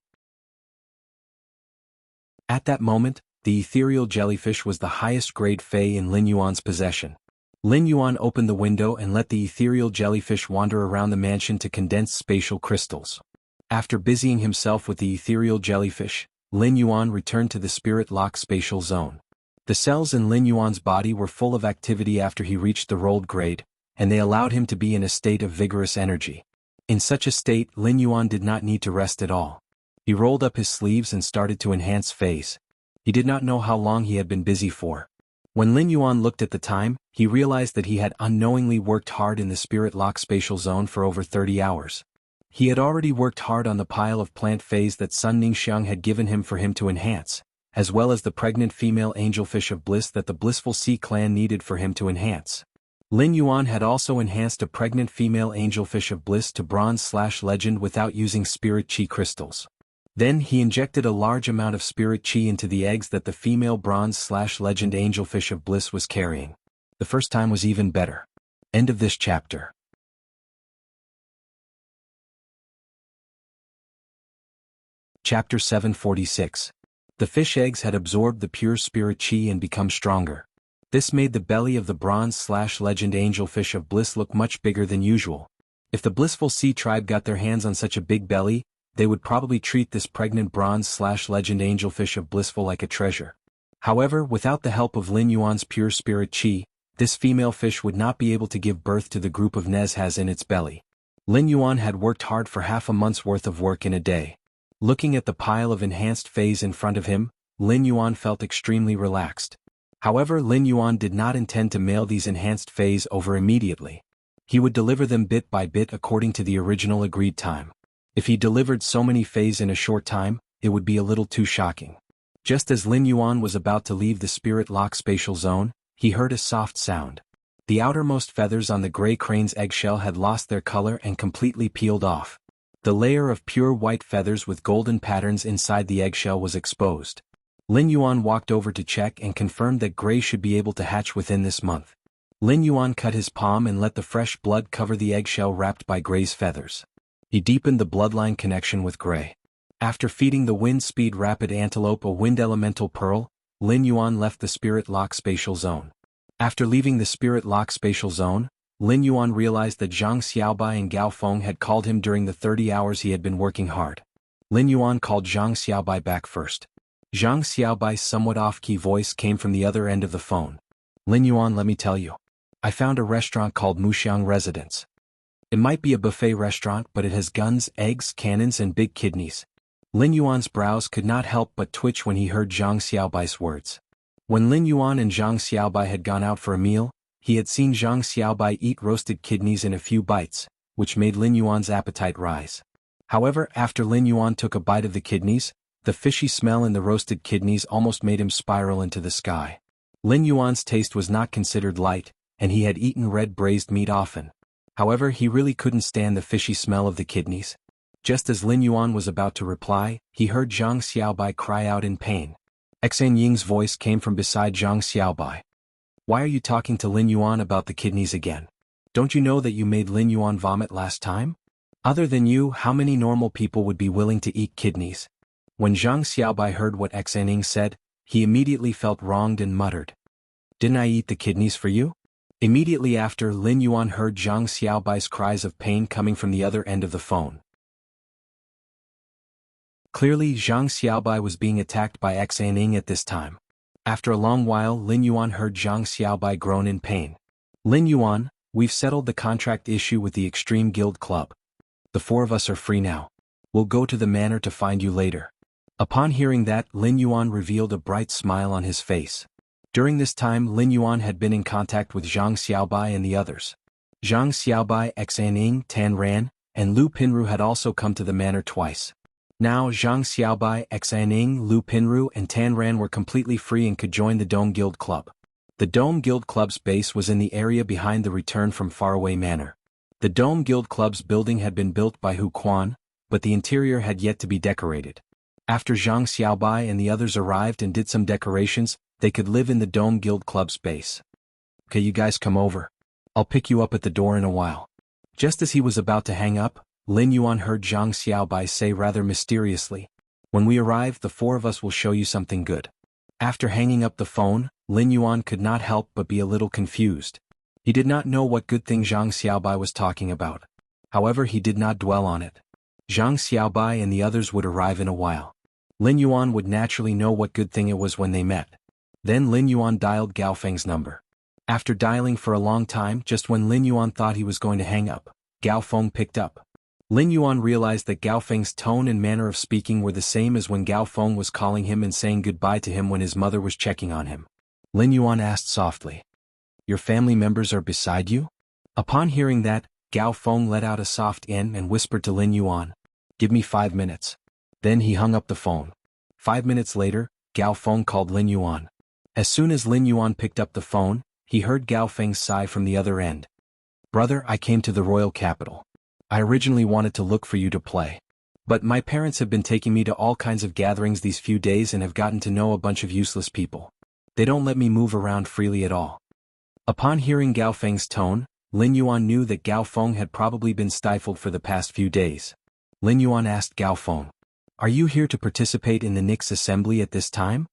At that moment, the ethereal jellyfish was the highest grade fae in Lin Yuan's possession. Lin Yuan opened the window and let the ethereal jellyfish wander around the mansion to condense spatial crystals. After busying himself with the ethereal jellyfish, Lin Yuan returned to the spirit lock spatial zone. The cells in Lin Yuan's body were full of activity after he reached the rolled grade, and they allowed him to be in a state of vigorous energy. In such a state, Lin Yuan did not need to rest at all. He rolled up his sleeves and started to enhance phase. He did not know how long he had been busy for. When Lin Yuan looked at the time, he realized that he had unknowingly worked hard in the spirit lock spatial zone for over 30 hours. He had already worked hard on the pile of plant phase that Sun Ningxiang had given him for him to enhance, as well as the pregnant female angelfish of bliss that the Blissful Sea clan needed for him to enhance. Lin Yuan had also enhanced a pregnant female angelfish of bliss to bronze/legend without using spirit chi crystals. Then he injected a large amount of spirit chi into the eggs that the female bronze/legend angelfish of bliss was carrying. The first time was even better. End of this chapter. Chapter 746. The fish eggs had absorbed the pure spirit chi and become stronger. This made the belly of the bronze/legend angelfish of bliss look much bigger than usual. If the Blissful Sea tribe got their hands on such a big belly, they would probably treat this pregnant bronze/legend angelfish of blissful like a treasure. However, without the help of Lin Yuan's pure spirit chi, this female fish would not be able to give birth to the group of Nez has in its belly. Lin Yuan had worked hard for half a month's worth of work in a day. Looking at the pile of enhanced phase in front of him, Lin Yuan felt extremely relaxed. However, Lin Yuan did not intend to mail these enhanced phase over immediately. He would deliver them bit by bit according to the original agreed time. If he delivered so many phase in a short time, it would be a little too shocking. Just as Lin Yuan was about to leave the spirit lock spatial zone, he heard a soft sound. The outermost feathers on the gray crane's eggshell had lost their color and completely peeled off. The layer of pure white feathers with golden patterns inside the eggshell was exposed. Lin Yuan walked over to check and confirmed that gray should be able to hatch within this month. Lin Yuan cut his palm and let the fresh blood cover the eggshell wrapped by gray's feathers. He deepened the bloodline connection with gray. After feeding the wind-speed rapid antelope a wind elemental pearl, Lin Yuan left the spirit lock spatial zone. After leaving the spirit lock spatial zone, Lin Yuan realized that Zhang Xiaobai and Gao Feng had called him during the 30 hours he had been working hard. Lin Yuan called Zhang Xiaobai back first. Zhang Xiaobai's somewhat off-key voice came from the other end of the phone. Lin Yuan, let me tell you. I found a restaurant called Muxiang Residence. It might be a buffet restaurant, but it has guns, eggs, cannons and big kidneys. Lin Yuan's brows could not help but twitch when he heard Zhang Xiaobai's words. When Lin Yuan and Zhang Xiaobai had gone out for a meal, he had seen Zhang Xiaobai eat roasted kidneys in a few bites, which made Lin Yuan's appetite rise. However, after Lin Yuan took a bite of the kidneys, the fishy smell in the roasted kidneys almost made him spiral into the sky. Lin Yuan's taste was not considered light, and he had eaten red braised meat often. However, he really couldn't stand the fishy smell of the kidneys. Just as Lin Yuan was about to reply, he heard Zhang Xiaobai cry out in pain. Xan Ying's voice came from beside Zhang Xiaobai. Why are you talking to Lin Yuan about the kidneys again? Don't you know that you made Lin Yuan vomit last time? Other than you, how many normal people would be willing to eat kidneys? When Zhang Xiaobai heard what Xan Ying said, he immediately felt wronged and muttered. Didn't I eat the kidneys for you? Immediately after, Lin Yuan heard Zhang Xiaobai's cries of pain coming from the other end of the phone. Clearly, Zhang Xiaobai was being attacked by Xan Ying at this time. After a long while, Lin Yuan heard Zhang Xiaobai groan in pain. Lin Yuan, we've settled the contract issue with the Extreme Guild Club. The four of us are free now. We'll go to the manor to find you later. Upon hearing that, Lin Yuan revealed a bright smile on his face. During this time, Lin Yuan had been in contact with Zhang Xiaobai and the others. Zhang Xiaobai, Xan Ying, Tan Ran, and Lu Pinru had also come to the manor twice. Now Zhang Xiaobai, Xan Ying, Lu Pinru and Tan Ran were completely free and could join the Dome Guild Club. The Dome Guild Club's base was in the area behind the Return from Faraway Manor. The Dome Guild Club's building had been built by Hu Quan, but the interior had yet to be decorated. After Zhang Xiaobai and the others arrived and did some decorations, they could live in the Dome Guild Club's base. Okay, you guys come over. I'll pick you up at the door in a while. Just as he was about to hang up, Lin Yuan heard Zhang Xiaobai say rather mysteriously, "When we arrive, the four of us will show you something good." After hanging up the phone, Lin Yuan could not help but be a little confused. He did not know what good thing Zhang Xiaobai was talking about. However, he did not dwell on it. Zhang Xiaobai and the others would arrive in a while. Lin Yuan would naturally know what good thing it was when they met. Then Lin Yuan dialed Gao Feng's number. After dialing for a long time, just when Lin Yuan thought he was going to hang up, Gao Feng picked up. Lin Yuan realized that Gao Feng's tone and manner of speaking were the same as when Gao Feng was calling him and saying goodbye to him when his mother was checking on him. Lin Yuan asked softly, "Your family members are beside you?" Upon hearing that, Gao Feng let out a soft and whispered to Lin Yuan, "Give me 5 minutes." Then he hung up the phone. 5 minutes later, Gao Feng called Lin Yuan. As soon as Lin Yuan picked up the phone, he heard Gao Feng's sigh from the other end. "Brother, I came to the royal capital. I originally wanted to look for you to play. But my parents have been taking me to all kinds of gatherings these few days and have gotten to know a bunch of useless people. They don't let me move around freely at all." Upon hearing Gao Feng's tone, Lin Yuan knew that Gao Feng had probably been stifled for the past few days. Lin Yuan asked Gao Feng, "Are you here to participate in the Nix assembly at this time?"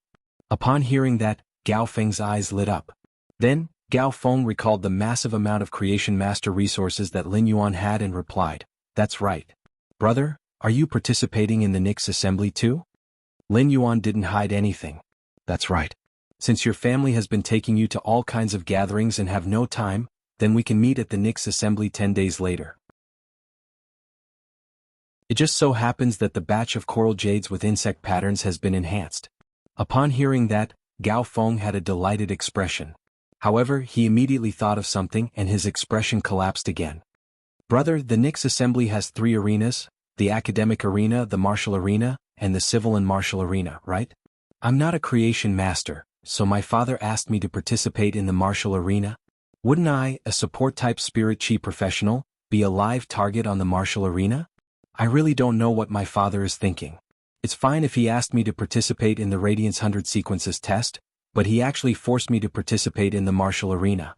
Upon hearing that, Gao Feng's eyes lit up. Then, Gao Feng recalled the massive amount of Creation Master resources that Lin Yuan had and replied, "That's right. Brother, are you participating in the Nix assembly too?" Lin Yuan didn't hide anything. "That's right. Since your family has been taking you to all kinds of gatherings and have no time, then we can meet at the Nix assembly 10 days later." It just so happens that the batch of coral jades with insect patterns has been enhanced. Upon hearing that, Gao Feng had a delighted expression. However, he immediately thought of something and his expression collapsed again. Brother, the Nix assembly has 3 arenas, the academic arena, the martial arena, and the civil and martial arena, right? I'm not a creation master, so my father asked me to participate in the martial arena. Wouldn't I, a support-type spirit chi professional, be a live target on the martial arena? I really don't know what my father is thinking. It's fine if he asked me to participate in the Radiance 100 sequences test, but he actually forced me to participate in the martial arena.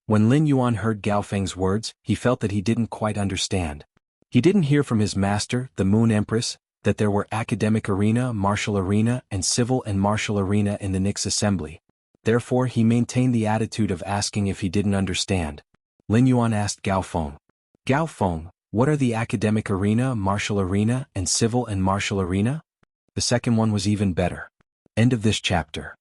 When Lin Yuan heard Gao Feng's words, he felt that he didn't quite understand. He didn't hear from his master, the Moon Empress, that there were academic arena, martial arena, and civil and martial arena in the Nix assembly. Therefore, he maintained the attitude of asking if he didn't understand. Lin Yuan asked Gao Feng. Gao Feng, what are the academic arena, martial arena, and civil and martial arena? The second one was even better. End of this chapter.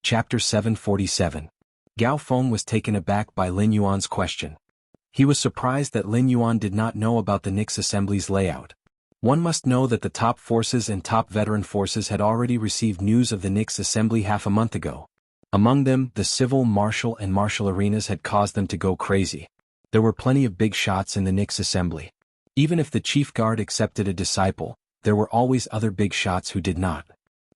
Chapter 747. Gao Feng was taken aback by Lin Yuan's question. He was surprised that Lin Yuan did not know about the Nix assembly's layout. One must know that the top forces and top veteran forces had already received news of the Nix assembly half a month ago. Among them, the civil, martial, and martial arenas had caused them to go crazy. There were plenty of big shots in the Nix assembly. Even if the chief guard accepted a disciple, there were always other big shots who did not.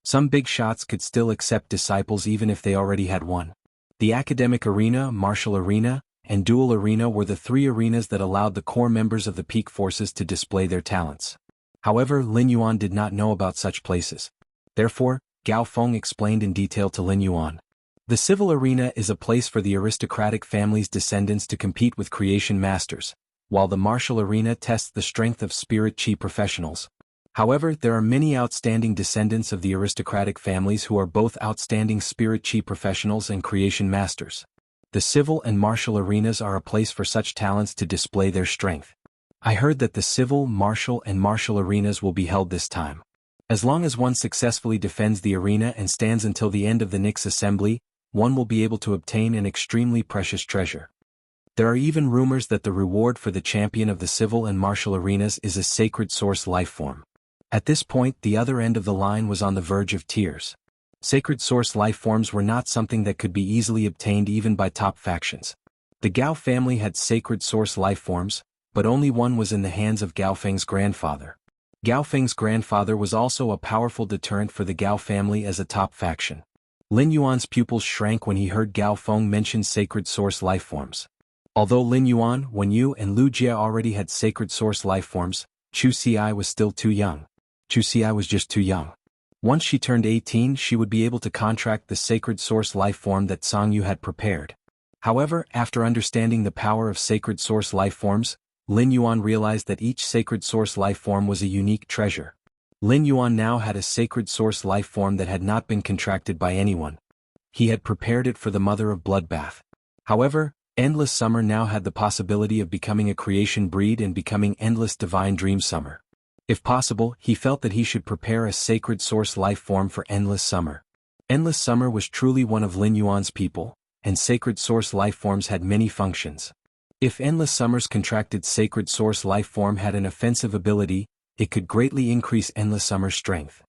Some big shots could still accept disciples even if they already had one. The academic arena, martial arena, and dual arena were the 3 arenas that allowed the core members of the peak forces to display their talents. However, Lin Yuan did not know about such places. Therefore, Gao Feng explained in detail to Lin Yuan. The civil arena is a place for the aristocratic family's descendants to compete with creation masters, while the martial arena tests the strength of spirit chi professionals. However, there are many outstanding descendants of the aristocratic families who are both outstanding spirit chi professionals and creation masters. The civil and martial arenas are a place for such talents to display their strength. I heard that the civil, martial, and martial arenas will be held this time. As long as one successfully defends the arena and stands until the end of the Nix assembly, one will be able to obtain an extremely precious treasure. There are even rumors that the reward for the champion of the civil and martial arenas is a sacred source life form. At this point, the other end of the line was on the verge of tears. Sacred source life forms were not something that could be easily obtained even by top factions. The Gao family had sacred source life forms, but only one was in the hands of Gao Feng's grandfather. Gao Feng's grandfather was also a powerful deterrent for the Gao family as a top faction. Lin Yuan's pupils shrank when he heard Gao Feng mention sacred source life forms. Although Lin Yuan, Wenyu, and Lu Jia already had sacred source life forms, Chu Xi was still too young. Chu Xi was just too young. Once she turned 18, she would be able to contract the sacred source life form that Song Yu had prepared. However, after understanding the power of sacred source life forms, Lin Yuan realized that each sacred source life form was a unique treasure. Lin Yuan now had a sacred source life form that had not been contracted by anyone. He had prepared it for the mother of bloodbath. However, Endless Summer now had the possibility of becoming a creation breed and becoming Endless Divine Dream Summer. If possible, he felt that he should prepare a sacred source life form for Endless Summer. Endless Summer was truly one of Lin Yuan's people, and sacred source life forms had many functions. If Endless Summer's contracted sacred source life form had an offensive ability, it could greatly increase Endless Summer's strength.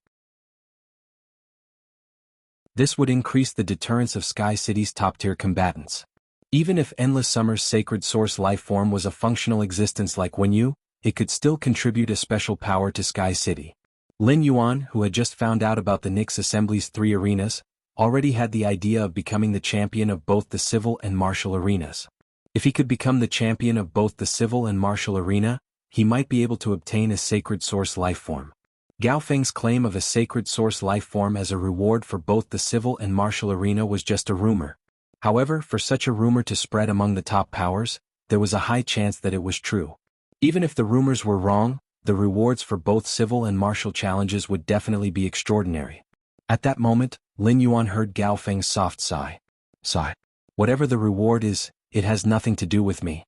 This would increase the deterrence of Sky City's top-tier combatants. Even if Endless Summer's sacred source life form was a functional existence like Wenyu, it could still contribute a special power to Sky City. Lin Yuan, who had just found out about the Nix Assembly's 3 arenas, already had the idea of becoming the champion of both the civil and martial arenas. If he could become the champion of both the civil and martial arena, he might be able to obtain a sacred source life form. Gao Feng's claim of a sacred source life form as a reward for both the civil and martial arena was just a rumor. However, for such a rumor to spread among the top powers, there was a high chance that it was true. Even if the rumors were wrong, the rewards for both civil and martial challenges would definitely be extraordinary. At that moment, Lin Yuan heard Gao Feng's soft sigh. Sigh. Whatever the reward is, it has nothing to do with me.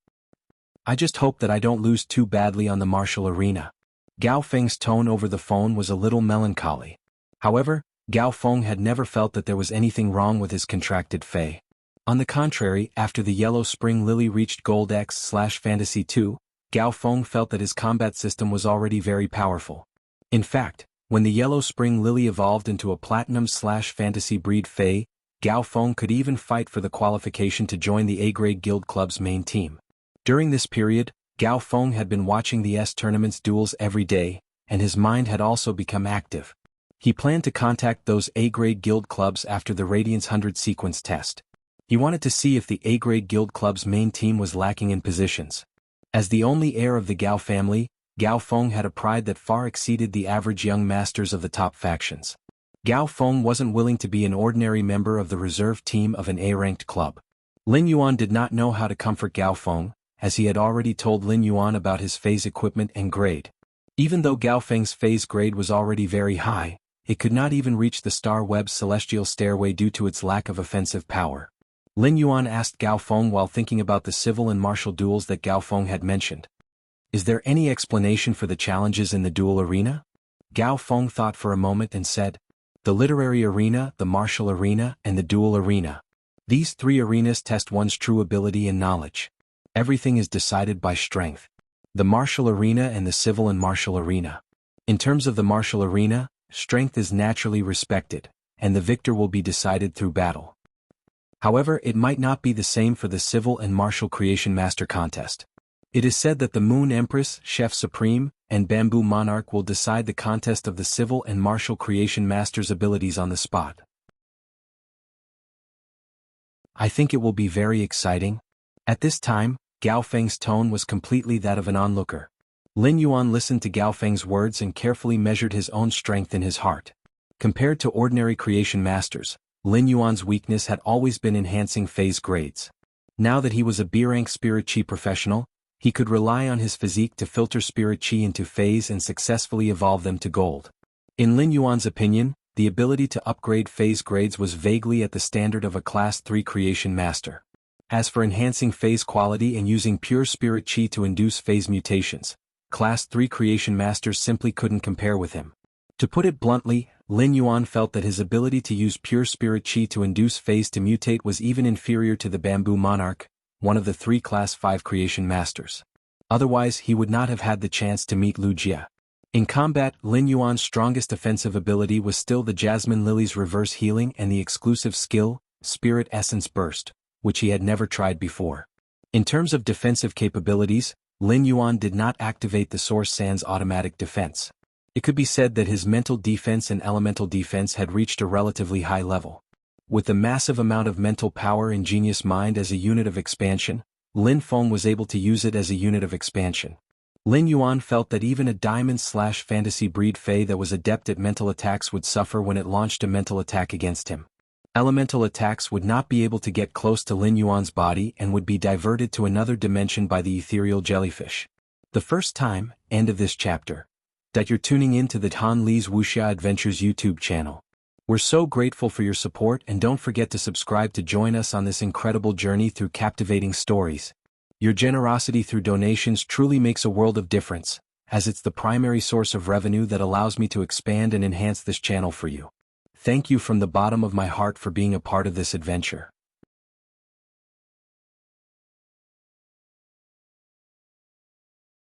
I just hope that I don't lose too badly on the martial arena. Gao Feng's tone over the phone was a little melancholy. However, Gao Feng had never felt that there was anything wrong with his contracted fei. On the contrary, after the Yellow Spring Lily reached Gold X/Fantasy 2, Gao Feng felt that his combat system was already very powerful. In fact, when the Yellow Spring Lily evolved into a Platinum/Fantasy breed Fey, Gao Feng could even fight for the qualification to join the A-grade Guild Club's main team. During this period, Gao Feng had been watching the S-tournament's duels every day, and his mind had also become active. He planned to contact those A-grade Guild Clubs after the Radiance 100 sequence test. He wanted to see if the A-grade Guild Club's main team was lacking in positions. As the only heir of the Gao family, Gao Feng had a pride that far exceeded the average young masters of the top factions. Gao Feng wasn't willing to be an ordinary member of the reserve team of an A-ranked club. Lin Yuan did not know how to comfort Gao Feng, as he had already told Lin Yuan about his phase equipment and grade. Even though Gao Feng's phase grade was already very high, it could not even reach the Star Web's celestial stairway due to its lack of offensive power. Lin Yuan asked Gao Feng while thinking about the civil and martial duels that Gao Feng had mentioned. Is there any explanation for the challenges in the duel arena? Gao Feng thought for a moment and said, the literary arena, the martial arena, and the duel arena. These three arenas test one's true ability and knowledge. Everything is decided by strength. The martial arena and the civil and martial arena. In terms of the martial arena, strength is naturally respected, and the victor will be decided through battle. However, it might not be the same for the Civil and Martial Creation Master Contest. It is said that the Moon Empress, Chef Supreme, and Bamboo Monarch will decide the contest of the Civil and Martial Creation Master's abilities on the spot. I think it will be very exciting. At this time, Gao Feng's tone was completely that of an onlooker. Lin Yuan listened to Gao Feng's words and carefully measured his own strength in his heart. Compared to ordinary creation masters, Lin Yuan's weakness had always been enhancing phase grades. Now that he was a B-rank Spirit Chi professional, he could rely on his physique to filter Spirit Chi into phase and successfully evolve them to gold. In Lin Yuan's opinion, the ability to upgrade phase grades was vaguely at the standard of a Class 3 creation master. As for enhancing phase quality and using pure Spirit Chi to induce phase mutations, Class 3 creation masters simply couldn't compare with him. To put it bluntly, Lin Yuan felt that his ability to use pure Spirit Chi to induce phase to mutate was even inferior to the Bamboo Monarch, one of the 3 Class 5 creation masters. Otherwise he would not have had the chance to meet Wuxia. In combat, Lin Yuan's strongest offensive ability was still the Jasmine Lily's reverse healing and the exclusive skill, Spirit Essence Burst, which he had never tried before. In terms of defensive capabilities, Lin Yuan did not activate the Source Sand's automatic defense. It could be said that his mental defense and elemental defense had reached a relatively high level. With the massive amount of mental power in Genius Mind as a unit of expansion, Lin Feng was able to use it as a unit of expansion. Lin Yuan felt that even a Diamond/Fantasy breed Fey that was adept at mental attacks would suffer when it launched a mental attack against him. Elemental attacks would not be able to get close to Lin Yuan's body and would be diverted to another dimension by the ethereal jellyfish. The first time, end of this chapter, that you're tuning in to the Han Li's Wuxia Adventures YouTube channel. We're so grateful for your support, and don't forget to subscribe to join us on this incredible journey through captivating stories. Your generosity through donations truly makes a world of difference, as it's the primary source of revenue that allows me to expand and enhance this channel for you. Thank you from the bottom of my heart for being a part of this adventure.